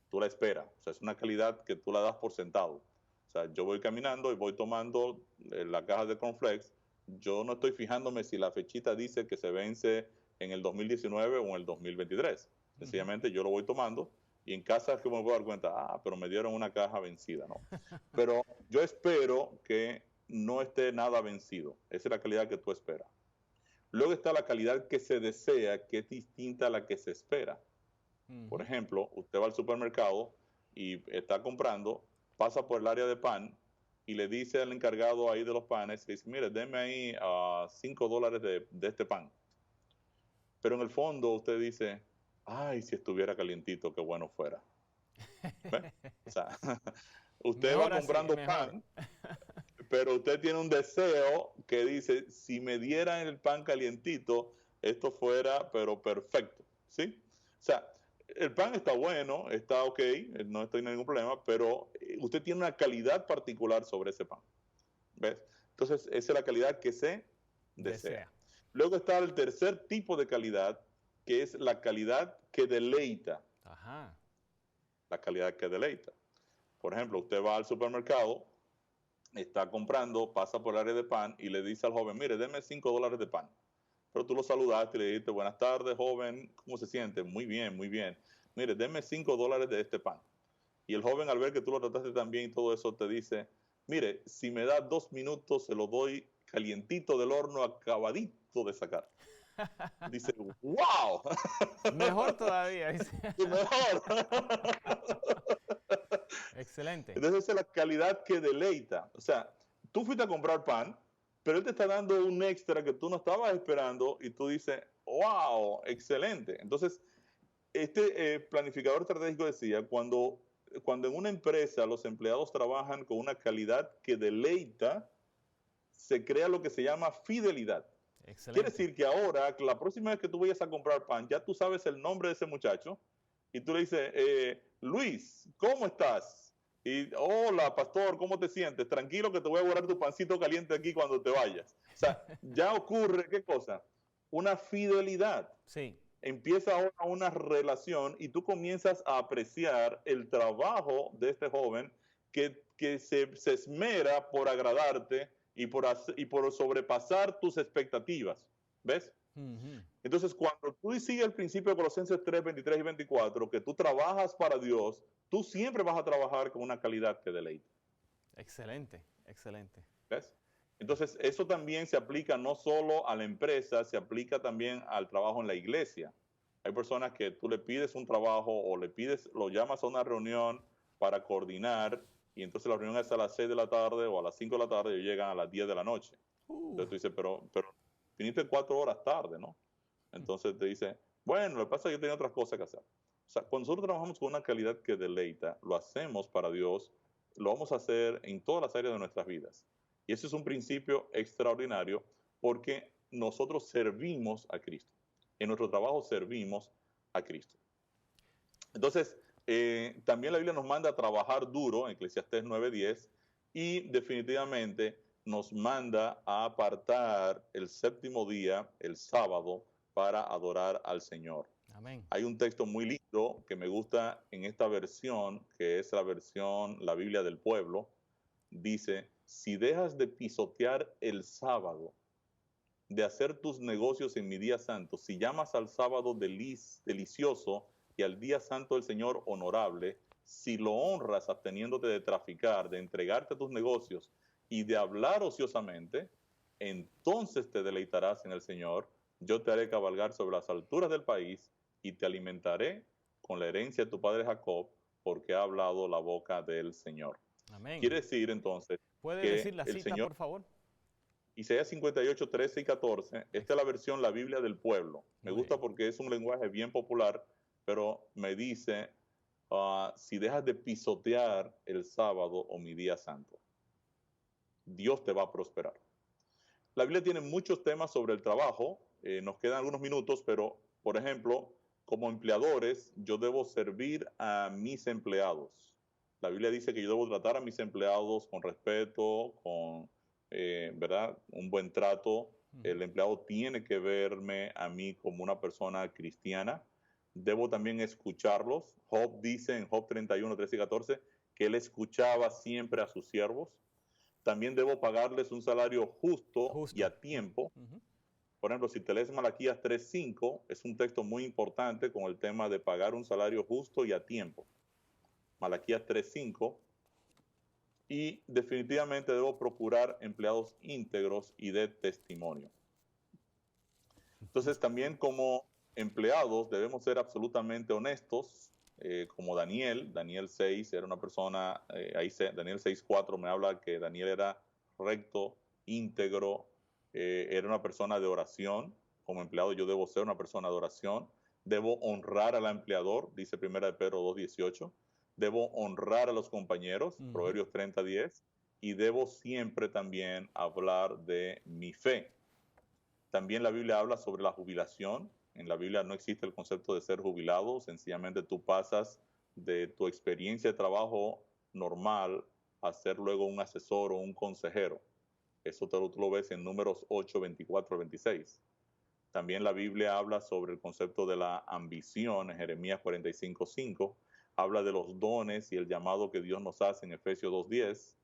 Tú la esperas. O sea, es una calidad que tú la das por sentado. O sea, yo voy caminando y voy tomando la caja de cornflakes. Yo no estoy fijándome si la fechita dice que se vence en el 2019 o en el 2023. Sencillamente yo lo voy tomando y en casa es que me voy a dar cuenta, pero me dieron una caja vencida, ¿no? Pero yo espero que no esté nada vencido. Esa es la calidad que tú esperas. Luego está la calidad que se desea, que es distinta a la que se espera. Por ejemplo, usted va al supermercado y está comprando, pasa por el área de pan y le dice al encargado ahí de los panes, dice, mire, denme ahí $5 de este pan. Pero en el fondo usted dice, ay, si estuviera calientito, qué bueno fuera. O sea, usted Mejor va comprando así, pan, pero usted tiene un deseo que dice, si me dieran el pan calientito, esto fuera, pero perfecto, ¿sí? O sea, el pan está bueno, está ok, no estoy en ningún problema, pero usted tiene una calidad particular sobre ese pan, ¿ves? Entonces, esa es la calidad que se desea. Luego está el tercer tipo de calidad, que es la calidad que deleita. Ajá. La calidad que deleita. Por ejemplo, usted va al supermercado, está comprando, pasa por el área de pan y le dice al joven, mire, deme $5 de pan. Pero tú lo saludaste y le dijiste, buenas tardes, joven, ¿cómo se siente? Muy bien, muy bien. Mire, deme $5 de este pan. Y el joven, al ver que tú lo trataste tan bien y todo eso, te dice, mire, si me da 2 minutos, se lo doy calientito del horno, acabadito de sacar. Dice, wow. Mejor todavía. Mejor. Excelente. Entonces esa es la calidad que deleita. O sea, tú fuiste a comprar pan, pero él te está dando un extra que tú no estabas esperando y tú dices, wow, excelente. Entonces, este planificador estratégico decía, cuando en una empresa los empleados trabajan con una calidad que deleita, se crea lo que se llama fidelidad. Excelente. Quiere decir que ahora, la próxima vez que tú vayas a comprar pan, ya tú sabes el nombre de ese muchacho y tú le dices, Luis, ¿cómo estás? Y, hola, pastor, ¿cómo te sientes? Tranquilo que te voy a guardar tu pancito caliente aquí cuando te vayas. O sea, ya ocurre, ¿qué cosa? Una fidelidad. Sí. Empieza ahora una relación y tú comienzas a apreciar el trabajo de este joven que se esmera por agradarte y por sobrepasar tus expectativas. ¿Ves? Entonces, cuando tú sigues el principio de Colosenses 3, 23 y 24, que tú trabajas para Dios, tú siempre vas a trabajar con una calidad que deleite. Excelente, excelente. ¿Ves? Entonces, eso también se aplica no solo a la empresa, se aplica también al trabajo en la iglesia. Hay personas que tú le pides un trabajo o lo llamas a una reunión para coordinar y entonces la reunión es a las 6 de la tarde o a las 5 de la tarde y llegan a las 10 de la noche. Entonces tú dices, pero viniste 4 horas tarde, ¿no? Entonces te dice, bueno, lo que pasa es que yo tenía otras cosas que hacer. O sea, cuando nosotros trabajamos con una calidad que deleita, lo hacemos para Dios, lo vamos a hacer en todas las áreas de nuestras vidas. Y ese es un principio extraordinario porque nosotros servimos a Cristo. En nuestro trabajo servimos a Cristo. Entonces, también la Biblia nos manda a trabajar duro, en Eclesiastés 9:10, y definitivamente nos manda a apartar el séptimo día, el sábado, para adorar al Señor. Amén. Hay un texto muy lindo que me gusta en esta versión, que es la versión, la Biblia del pueblo. Dice, si dejas de pisotear el sábado, de hacer tus negocios en mi día santo, si llamas al sábado delicioso y al día santo del Señor honorable, si lo honras absteniéndote de traficar, de entregarte a tus negocios y de hablar ociosamente, entonces te deleitarás en el Señor. Yo te haré cabalgar sobre las alturas del país y te alimentaré con la herencia de tu padre Jacob, porque ha hablado la boca del Señor. Amén. Quiere decir entonces ¿Puede que decir la el cita, Señor, por favor? Isaías 58, 13 y 14, esta es la versión, la Biblia del pueblo. Me Muy gusta bien. porque es un lenguaje bien popular, pero me dice, si dejas de pisotear el sábado o mi día santo, Dios te va a prosperar. La Biblia tiene muchos temas sobre el trabajo, nos quedan algunos minutos, pero, por ejemplo, como empleadores, yo debo servir a mis empleados. La Biblia dice que yo debo tratar a mis empleados con respeto, con, ¿verdad?, un buen trato. El empleado tiene que verme a mí como una persona cristiana. Debo también escucharlos. Job dice en Job 31, 13 y 14 que él escuchaba siempre a sus siervos. También debo pagarles un salario justo y a tiempo. Por ejemplo, si te lees Malaquías 3:5, es un texto muy importante con el tema de pagar un salario justo y a tiempo. Malaquías 3:5. Y definitivamente debo procurar empleados íntegros y de testimonio. Entonces, también como empleados debemos ser absolutamente honestos, como Daniel 6 era una persona, Daniel 6:4 me habla que Daniel era recto, íntegro, era una persona de oración. Como empleado yo debo ser una persona de oración. Debo honrar al empleador, dice 1 de Pedro 2:18. Debo honrar a los compañeros, Proverbios 30:10. Y debo siempre también hablar de mi fe. También la Biblia habla sobre la jubilación. En la Biblia no existe el concepto de ser jubilado, sencillamente tú pasas de tu experiencia de trabajo normal a ser luego un asesor o un consejero. Eso tú lo ves en Números 8, 24, 26. También la Biblia habla sobre el concepto de la ambición en Jeremías 45:5. Habla de los dones y el llamado que Dios nos hace en Efesios 2:10.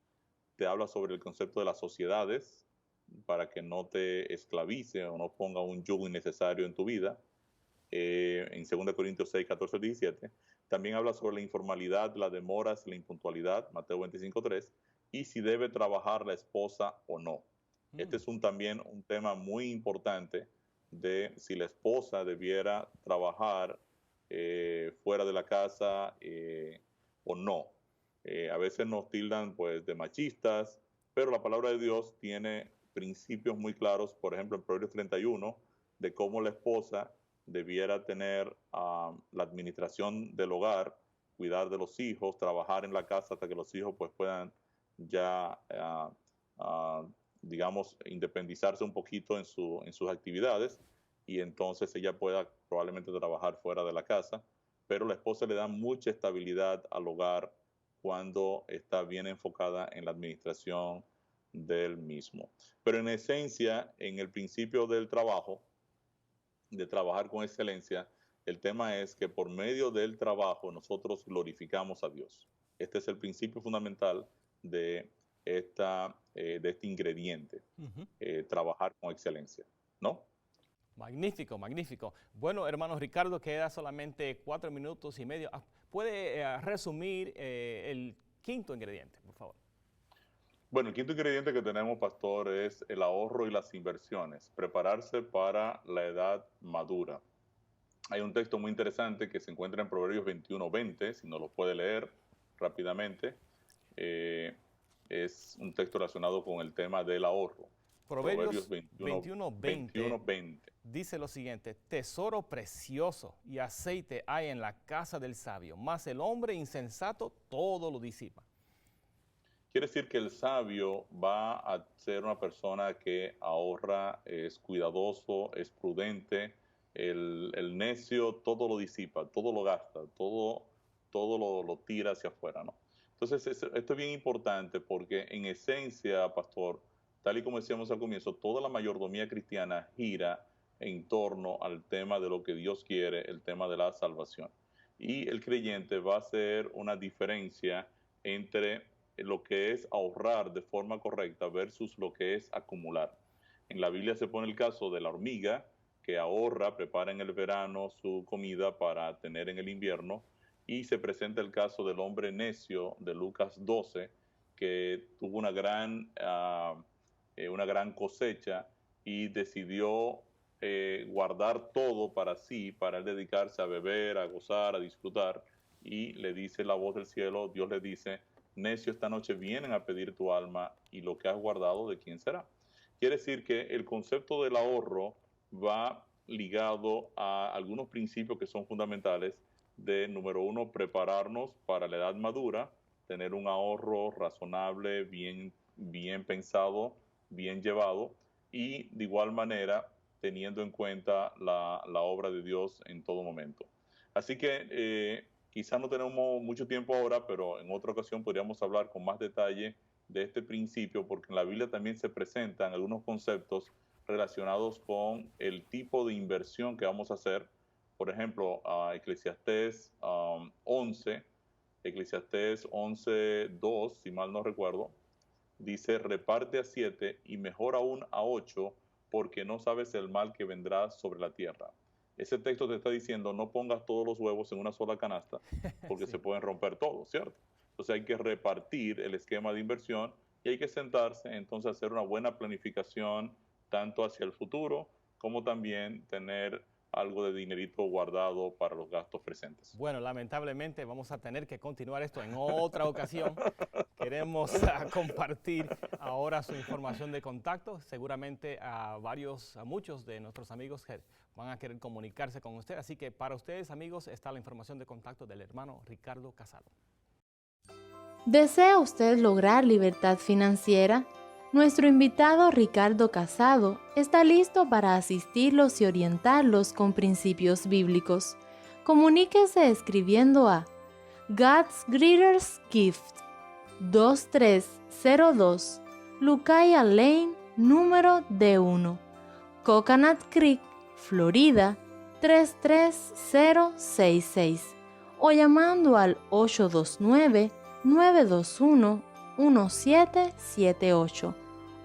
Te habla sobre el concepto de las sociedades, para que no te esclavice o no ponga un yugo innecesario en tu vida. En 2 Corintios 6, 14, 17. También habla sobre la informalidad, las demoras, la impuntualidad, Mateo 25:3, y si debe trabajar la esposa o no. Este es también un tema muy importante de si la esposa debiera trabajar fuera de la casa o no. A veces nos tildan pues de machistas, pero la palabra de Dios tiene principios muy claros, por ejemplo en Proverbios 31, de cómo la esposa debiera tener la administración del hogar, cuidar de los hijos, trabajar en la casa hasta que los hijos pues puedan ya, digamos, independizarse un poquito en sus actividades, y entonces ella pueda probablemente trabajar fuera de la casa, pero la esposa le da mucha estabilidad al hogar cuando está bien enfocada en la administración del mismo. Pero en esencia, en el principio del trabajo, de trabajar con excelencia, el tema es que por medio del trabajo nosotros glorificamos a Dios. Este es el principio fundamental de este ingrediente, trabajar con excelencia, ¿no? Magnífico, magnífico. Bueno, hermano Ricardo, queda solamente 4 minutos y medio. ¿Puede resumir el quinto ingrediente, por favor? Bueno, el quinto ingrediente que tenemos, pastor, es el ahorro y las inversiones. Prepararse para la edad madura. Hay un texto muy interesante que se encuentra en Proverbios 21:20, si no lo puede leer rápidamente. Es un texto relacionado con el tema del ahorro. Proverbios 21:20 dice lo siguiente: tesoro precioso y aceite hay en la casa del sabio, mas el hombre insensato todo lo disipa. Quiere decir que el sabio va a ser una persona que ahorra, es cuidadoso, es prudente, el necio todo lo disipa, todo lo gasta, todo lo tira hacia afuera, ¿no? Entonces, esto es bien importante porque en esencia, pastor, tal y como decíamos al comienzo, toda la mayordomía cristiana gira en torno al tema de lo que Dios quiere, el tema de la salvación. Y el creyente va a hacer una diferencia entre lo que es ahorrar de forma correcta versus lo que es acumular. En la Biblia se pone el caso de la hormiga que ahorra, prepara en el verano su comida para tener en el invierno, y se presenta el caso del hombre necio de Lucas 12, que tuvo una gran cosecha y decidió guardar todo para sí, para él dedicarse a beber, a gozar, a disfrutar, y le dice la voz del cielo, Dios le dice, necio, esta noche vienen a pedir tu alma y lo que has guardado, ¿de quién será? Quiere decir que el concepto del ahorro va ligado a algunos principios que son fundamentales de, número uno, prepararnos para la edad madura, tener un ahorro razonable, bien pensado, bien llevado, y de igual manera teniendo en cuenta la obra de Dios en todo momento. Así que quizás no tenemos mucho tiempo ahora, pero en otra ocasión podríamos hablar con más detalle de este principio, porque en la Biblia también se presentan algunos conceptos relacionados con el tipo de inversión que vamos a hacer. Por ejemplo, Eclesiastés 11:2, si mal no recuerdo, dice, reparte a 7 y mejor aún a 8, porque no sabes el mal que vendrá sobre la tierra. Ese texto te está diciendo, no pongas todos los huevos en una sola canasta, porque Sí. se pueden romper todos, ¿cierto? Entonces hay que repartir el esquema de inversión y hay que sentarse entonces a hacer una buena planificación, tanto hacia el futuro, como también tener algo de dinerito guardado para los gastos presentes. Bueno, lamentablemente vamos a tener que continuar esto en otra ocasión. Queremos compartir ahora su información de contacto. Seguramente a muchos de nuestros amigos que van a querer comunicarse con usted. Así que para ustedes, amigos, está la información de contacto del hermano Ricardo Casado. ¿Desea usted lograr libertad financiera? Nuestro invitado Ricardo Casado está listo para asistirlos y orientarlos con principios bíblicos. Comuníquese escribiendo a God's Greatest Gift, 2302 Lucaya Lane, número D1, Coconut Creek, Florida, 33066, o llamando al 829-921-1778,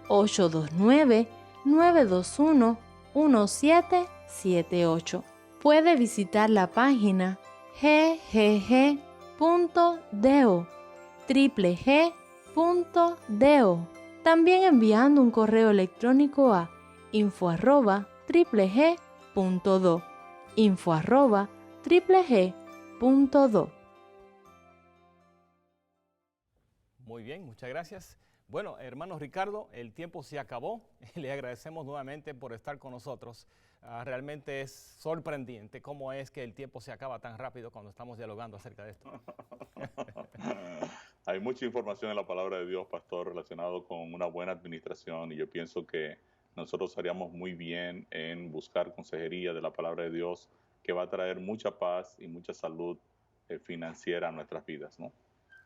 829-921-1778. Puede visitar la página ggg.do, www.ggg.do, también enviando un correo electrónico a info@wwg.do, info@wwg.do. Muy bien, muchas gracias. Bueno, hermano Ricardo, el tiempo se acabó. Le agradecemos nuevamente por estar con nosotros. Realmente es sorprendente cómo es que el tiempo se acaba tan rápido cuando estamos dialogando acerca de esto. Hay mucha información en la palabra de Dios, pastor, relacionado con una buena administración, y yo pienso que nosotros haríamos muy bien en buscar consejería de la palabra de Dios, que va a traer mucha paz y mucha salud financiera a nuestras vidas, ¿no?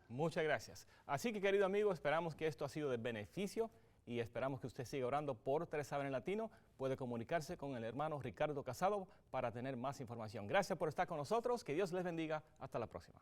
Muchas gracias. Así que, querido amigo, esperamos que esto ha sido de beneficio y esperamos que usted siga orando por 3 en Latino. Puede comunicarse con el hermano Ricardo Casado para tener más información. Gracias por estar con nosotros. Que Dios les bendiga. Hasta la próxima.